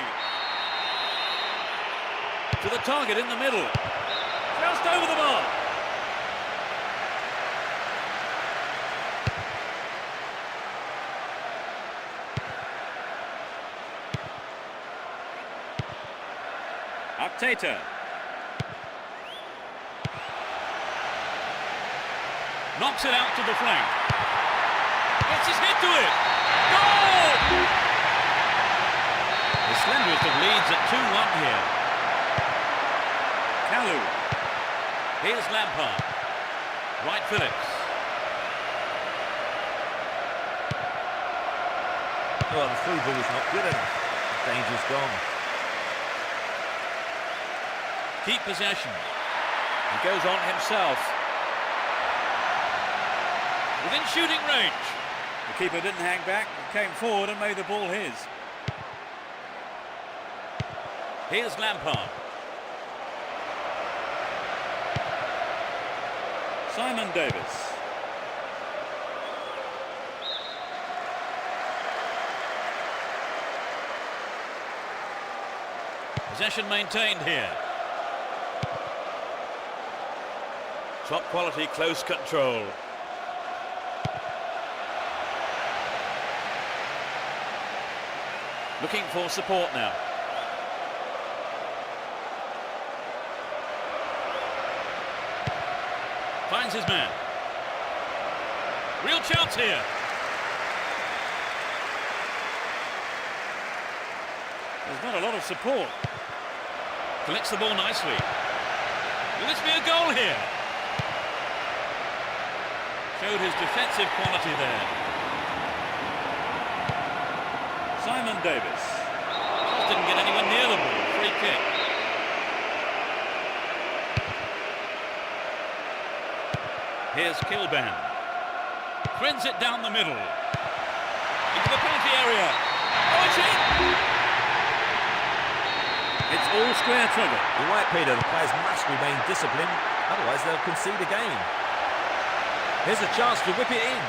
To the target in the middle. Just over the bar. Artista. Knocks it out to the flank. Gets his head to it. Goal! The slenderest of leads at 2-1 here. Kalu. Here's Lampard. Wright Phillips. Well, the through ball is not good enough. Danger's gone. Keep possession. He goes on himself. Within shooting range. The keeper didn't hang back, came forward and made the ball his. Here's Lampard. Simon Davis. Possession maintained here. Top quality close control. Looking for support now. Finds his man. Real chance here. There's not a lot of support. Collects the ball nicely. Will this be a goal here? Showed his defensive quality there. Simon Davis. Just didn't get anywhere near the ball. Free kick. Here's Kilban. Threads it down the middle. Into the penalty area. Oh, it's in! It's all square, Trevor. You're right, Peter. The players must remain disciplined, otherwise they'll concede again. Here's a chance to whip it in.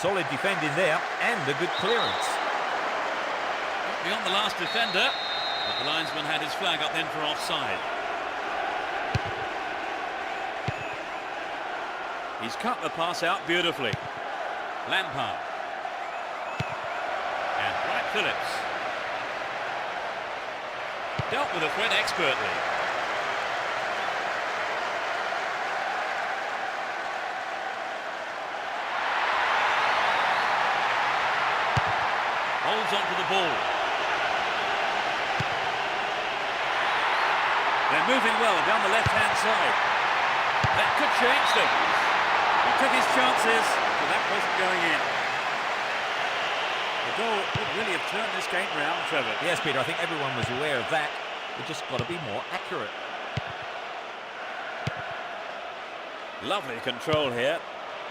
Solid defending there, and a good clearance. Beyond the last defender, but the linesman had his flag up then for offside. He's cut the pass out beautifully. Lampard. And Wright Phillips. Dealt with the threat expertly. Holds onto the ball. They're moving well down the left-hand side. That could change things. He took his chances, but that wasn't going in. The goal would really have turned this game round, Trevor. Yes, Peter, I think everyone was aware of that. We've just got to be more accurate. Lovely control here.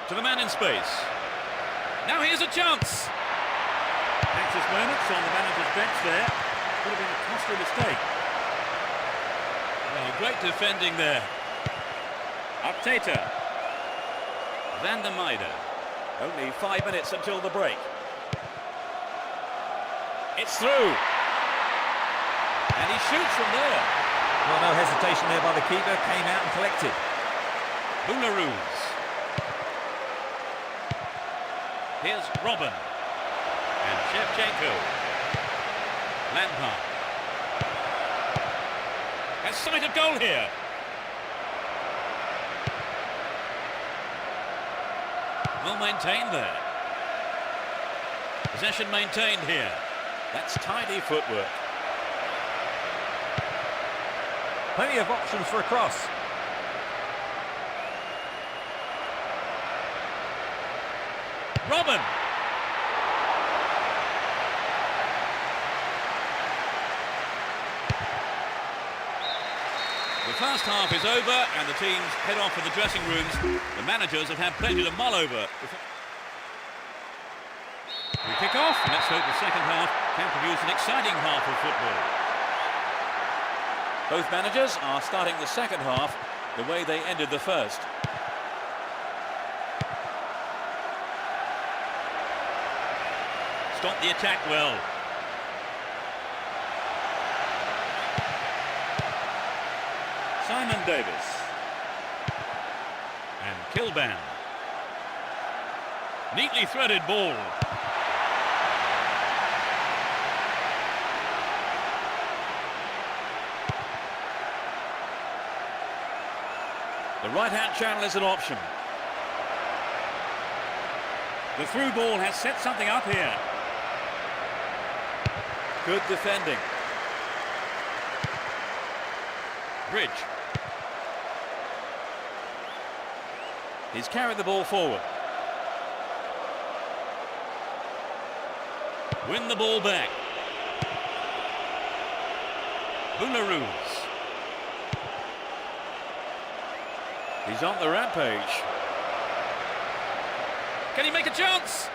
To the man in space. Now here's a chance. Anxious moments on the manager's bench there. Could have been a costly mistake. Well, great defending there. Artista. Van der Meijden. Only 5 minutes until the break. It's through. And he shoots from there. Well, no hesitation there by the keeper. Came out and collected. Boularus. Here's Robin. And Shevchenko. Lampard. Has sight of goal here. Well maintained there. Possession maintained here. That's tidy footwork. Plenty of options for a cross. Robin. The first half is over and the teams head off to the dressing rooms. The managers have had plenty to mull over. We kick off, and let's hope the second half can produce an exciting half of football. Both managers are starting the second half the way they ended the first. Stop the attack well. Simon Davis. And Kilban. Neatly threaded ball. The right-hand channel is an option. The through ball has set something up here. Good defending. Bridge. He's carried the ball forward. Win the ball back. Boularus. He's on the rampage. Can he make a chance?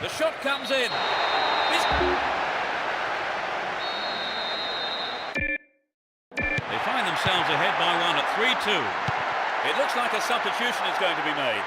The shot comes in. They find themselves ahead by one at 3-2. It looks like a substitution is going to be made.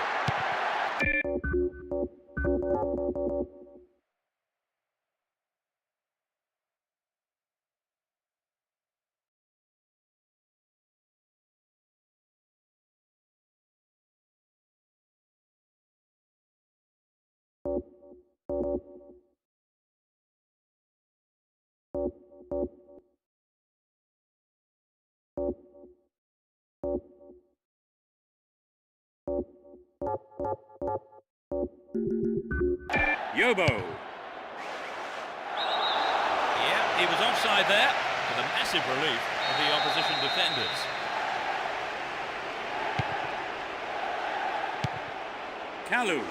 Yobo. Yeah, he was offside there. to the massive relief of the opposition defenders. Kalu.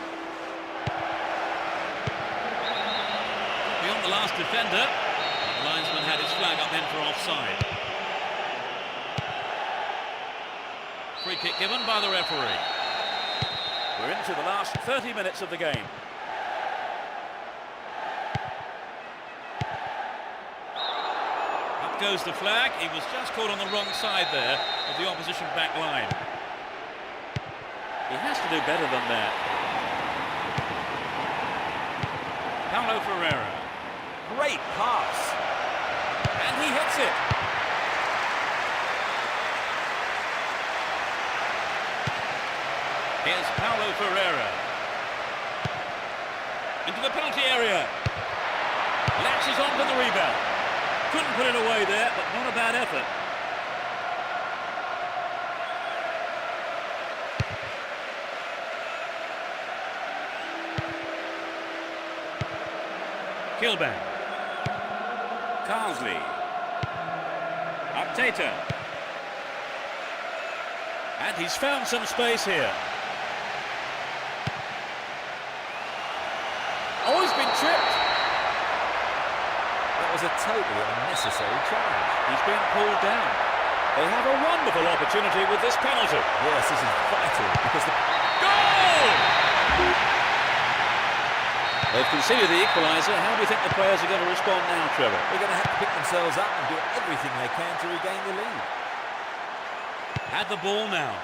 Beyond the last defender. The linesman had his flag up then for offside. Free kick given by the referee. We're into the last 30 minutes of the game. Up goes the flag. He was just caught on the wrong side there of the opposition back line. He has to do better than that. Paulo Ferreira. Great pass. And he hits it. Here's Paulo Ferreira. Into the penalty area. Latches onto the rebound. Couldn't put it away there, but not a bad effort. Kilban. Carsley. Artista. And he's found some space here. Oh, he's been tripped. That was a totally unnecessary charge. He's been pulled down. They have a wonderful opportunity with this penalty. Yes, this is vital because the Goal! They've conceded the equaliser. How do you think the players are going to respond now, Trevor? they're going to have to pick themselves up and do everything they can to regain the lead. Had the ball now.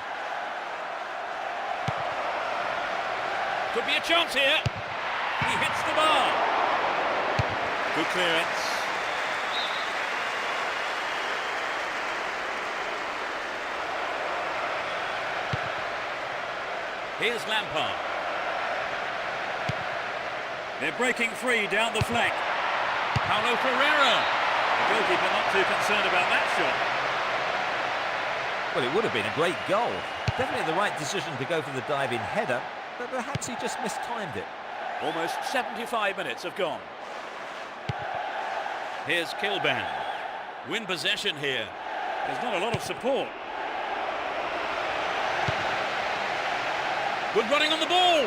Could be a chance here. He hits the bar. Good clearance. Here's Lampard. They're breaking free down the flank. Paulo Ferreira. The goalkeeper not too concerned about that shot. Well, it would have been a great goal. Definitely the right decision to go for the diving header, but perhaps he just mistimed it. Almost 75 minutes have gone. Here's Kilban. Win possession here. There's not a lot of support. Good running on the ball.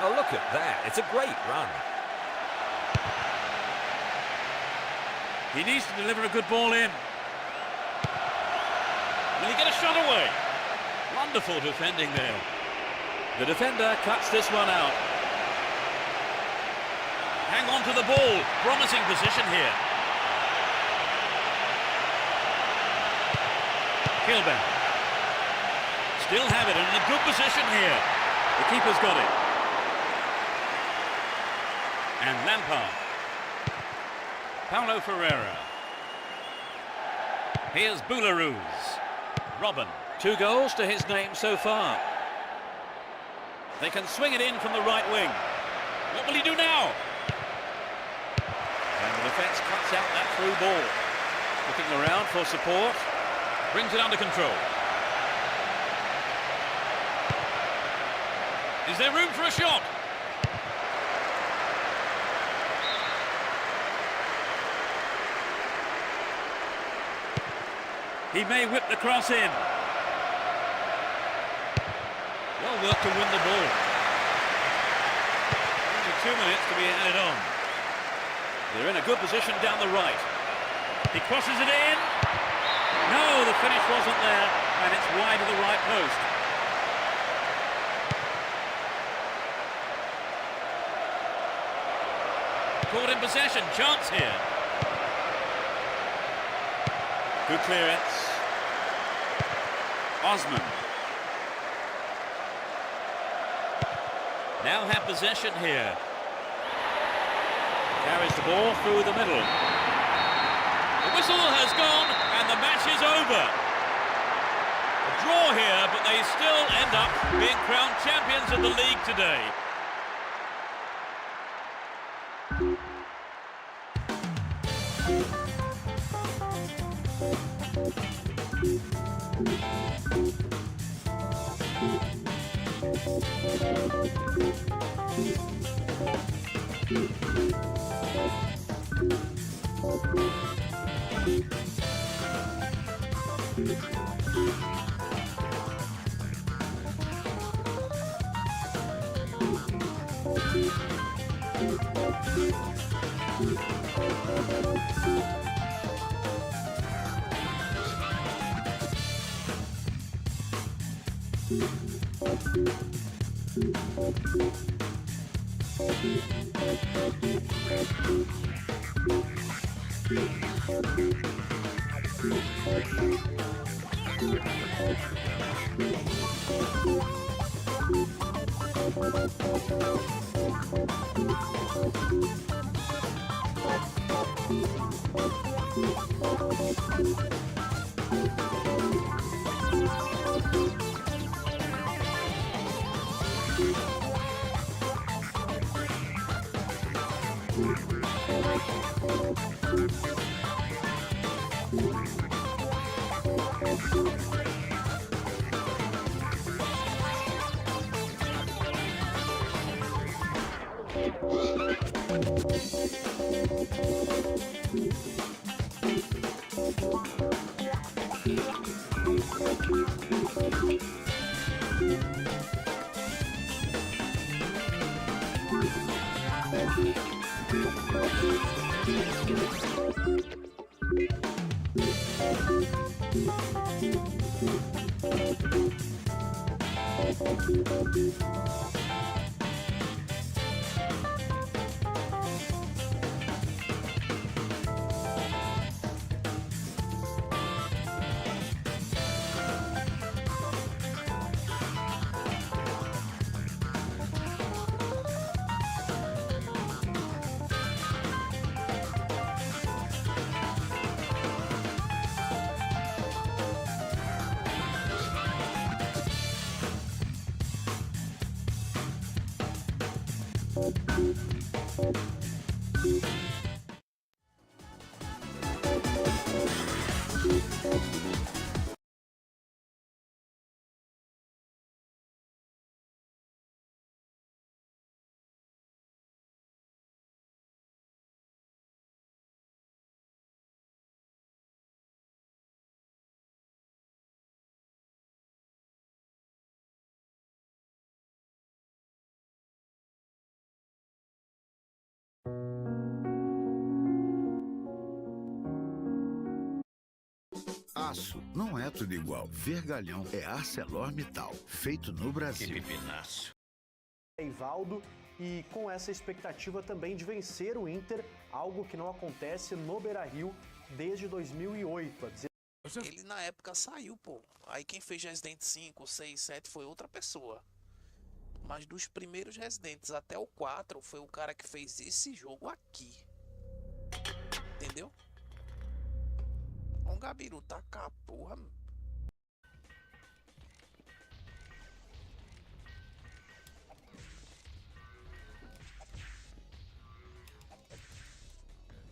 Oh, look at that. It's a great run. He needs to deliver a good ball in. Will he get a shot away? Wonderful defending there. The defender cuts this one out. Hang on to the ball. Promising position here. Kilban. Still have it and in a good position here. The keeper's got it. And Lampard. Paulo Ferreira. Here's Boularus. Robin. 2 goals to his name so far. They can swing it in from the right wing. What will he do now? And the defence cuts out that through ball. Looking around for support. Brings it under control. Is there room for a shot? He may whip the cross in. Well worked to win the ball. Only 2 minutes to be added on. They're in a good position down the right. He crosses it in. No, the finish wasn't there, and it's wide of the right post. Caught in possession, chance here. Good clearance. Osman. Now have possession here. Carries the ball through the middle. The whistle has gone and the match is over. A draw here, but they still end up being crowned champions of the league today. Aço não é tudo igual. Vergalhão é ArcelorMittal, feito no Brasil. Eivaldo, e com essa expectativa também de vencer o Inter, algo que não acontece no Beira-Rio desde 2008. Ele na época saiu, pô. Aí quem fez Resident 5, 6, 7 foi outra pessoa. Mas dos primeiros Residentes até o 4 foi o cara que fez esse jogo aqui. Entendeu? O Gabiru tá cá, porra.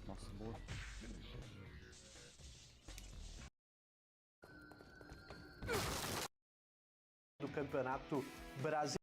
Nossa, boa. Do Campeonato Brasileiro.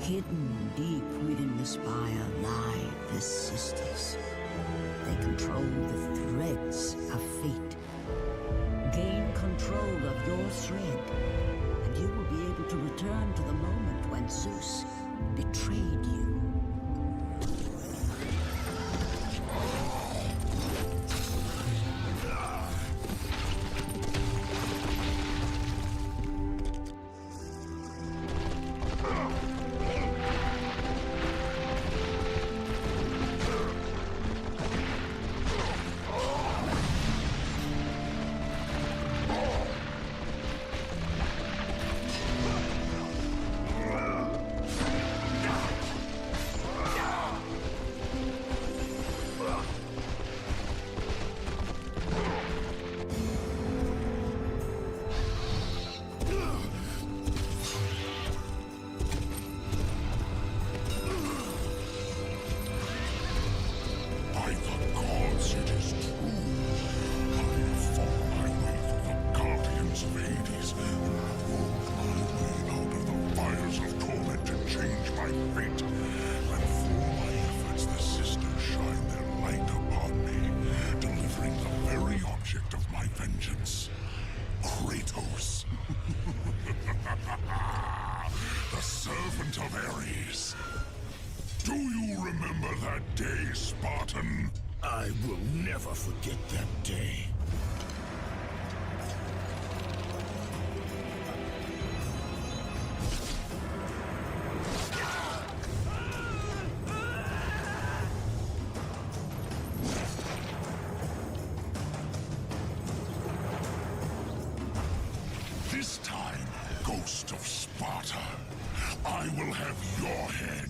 Hidden deep within the spire lie the sisters. They control the threads of fate. Gain control of your thread, and you will be able to return to the moment when Zeus betrayed you. my fate. And for my efforts, the sisters shine their light upon me, delivering the very object of my vengeance, Kratos. The servant of Ares. Do you remember that day, Spartan? I will never forget that day. This time, Ghost of Sparta, I will have your head.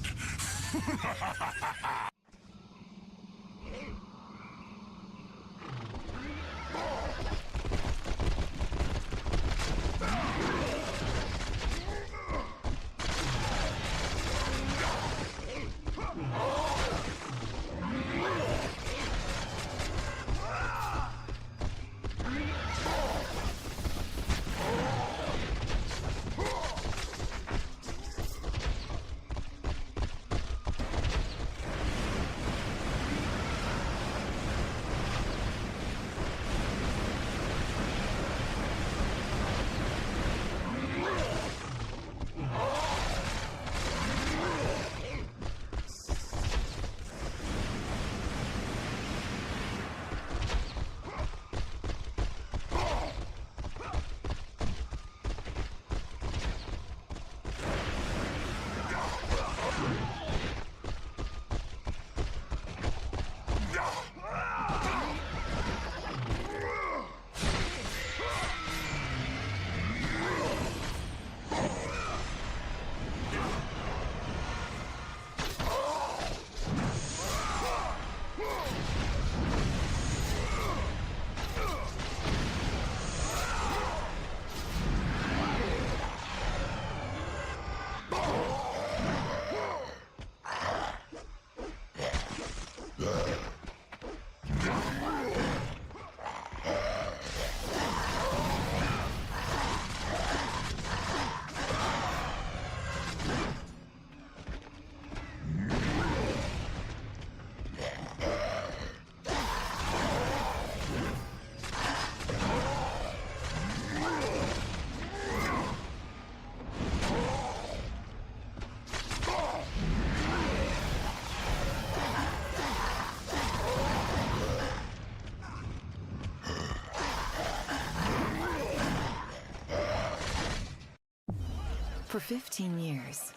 For 15 years,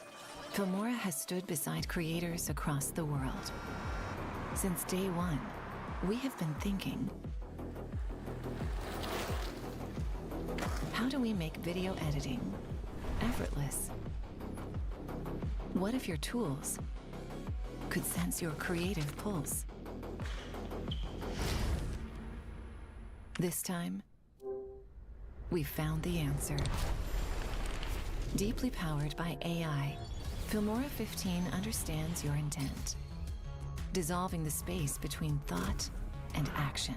Filmora has stood beside creators across the world. Since day one, we have been thinking, how do we make video editing effortless? What if your tools could sense your creative pulse? This time, we found the answer. Deeply powered by AI, Filmora 15 understands your intent, dissolving the space between thought and action.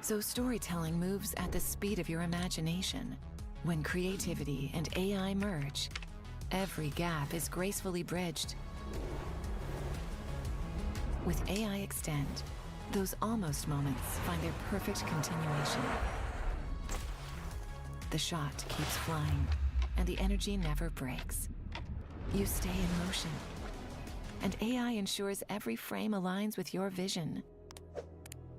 So storytelling moves at the speed of your imagination. When creativity and AI merge, every gap is gracefully bridged. With AI Extend, those almost moments find their perfect continuation. The shot keeps flying, and the energy never breaks. You stay in motion, and AI ensures every frame aligns with your vision.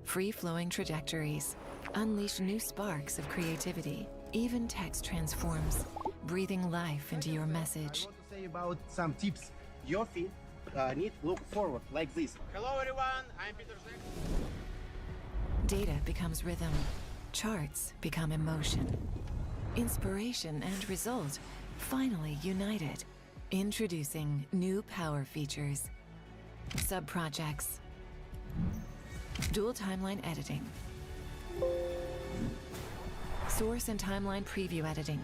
Free-flowing trajectories unleash new sparks of creativity. Even text transforms, breathing life into your message. I want to say about some tips. Your feet need to look forward like this. Hello everyone, I'm Peter Zek. Data becomes rhythm. Charts become emotion. Inspiration and result finally united. Introducing new power features. Sub-projects. Dual timeline editing. Source and timeline preview editing.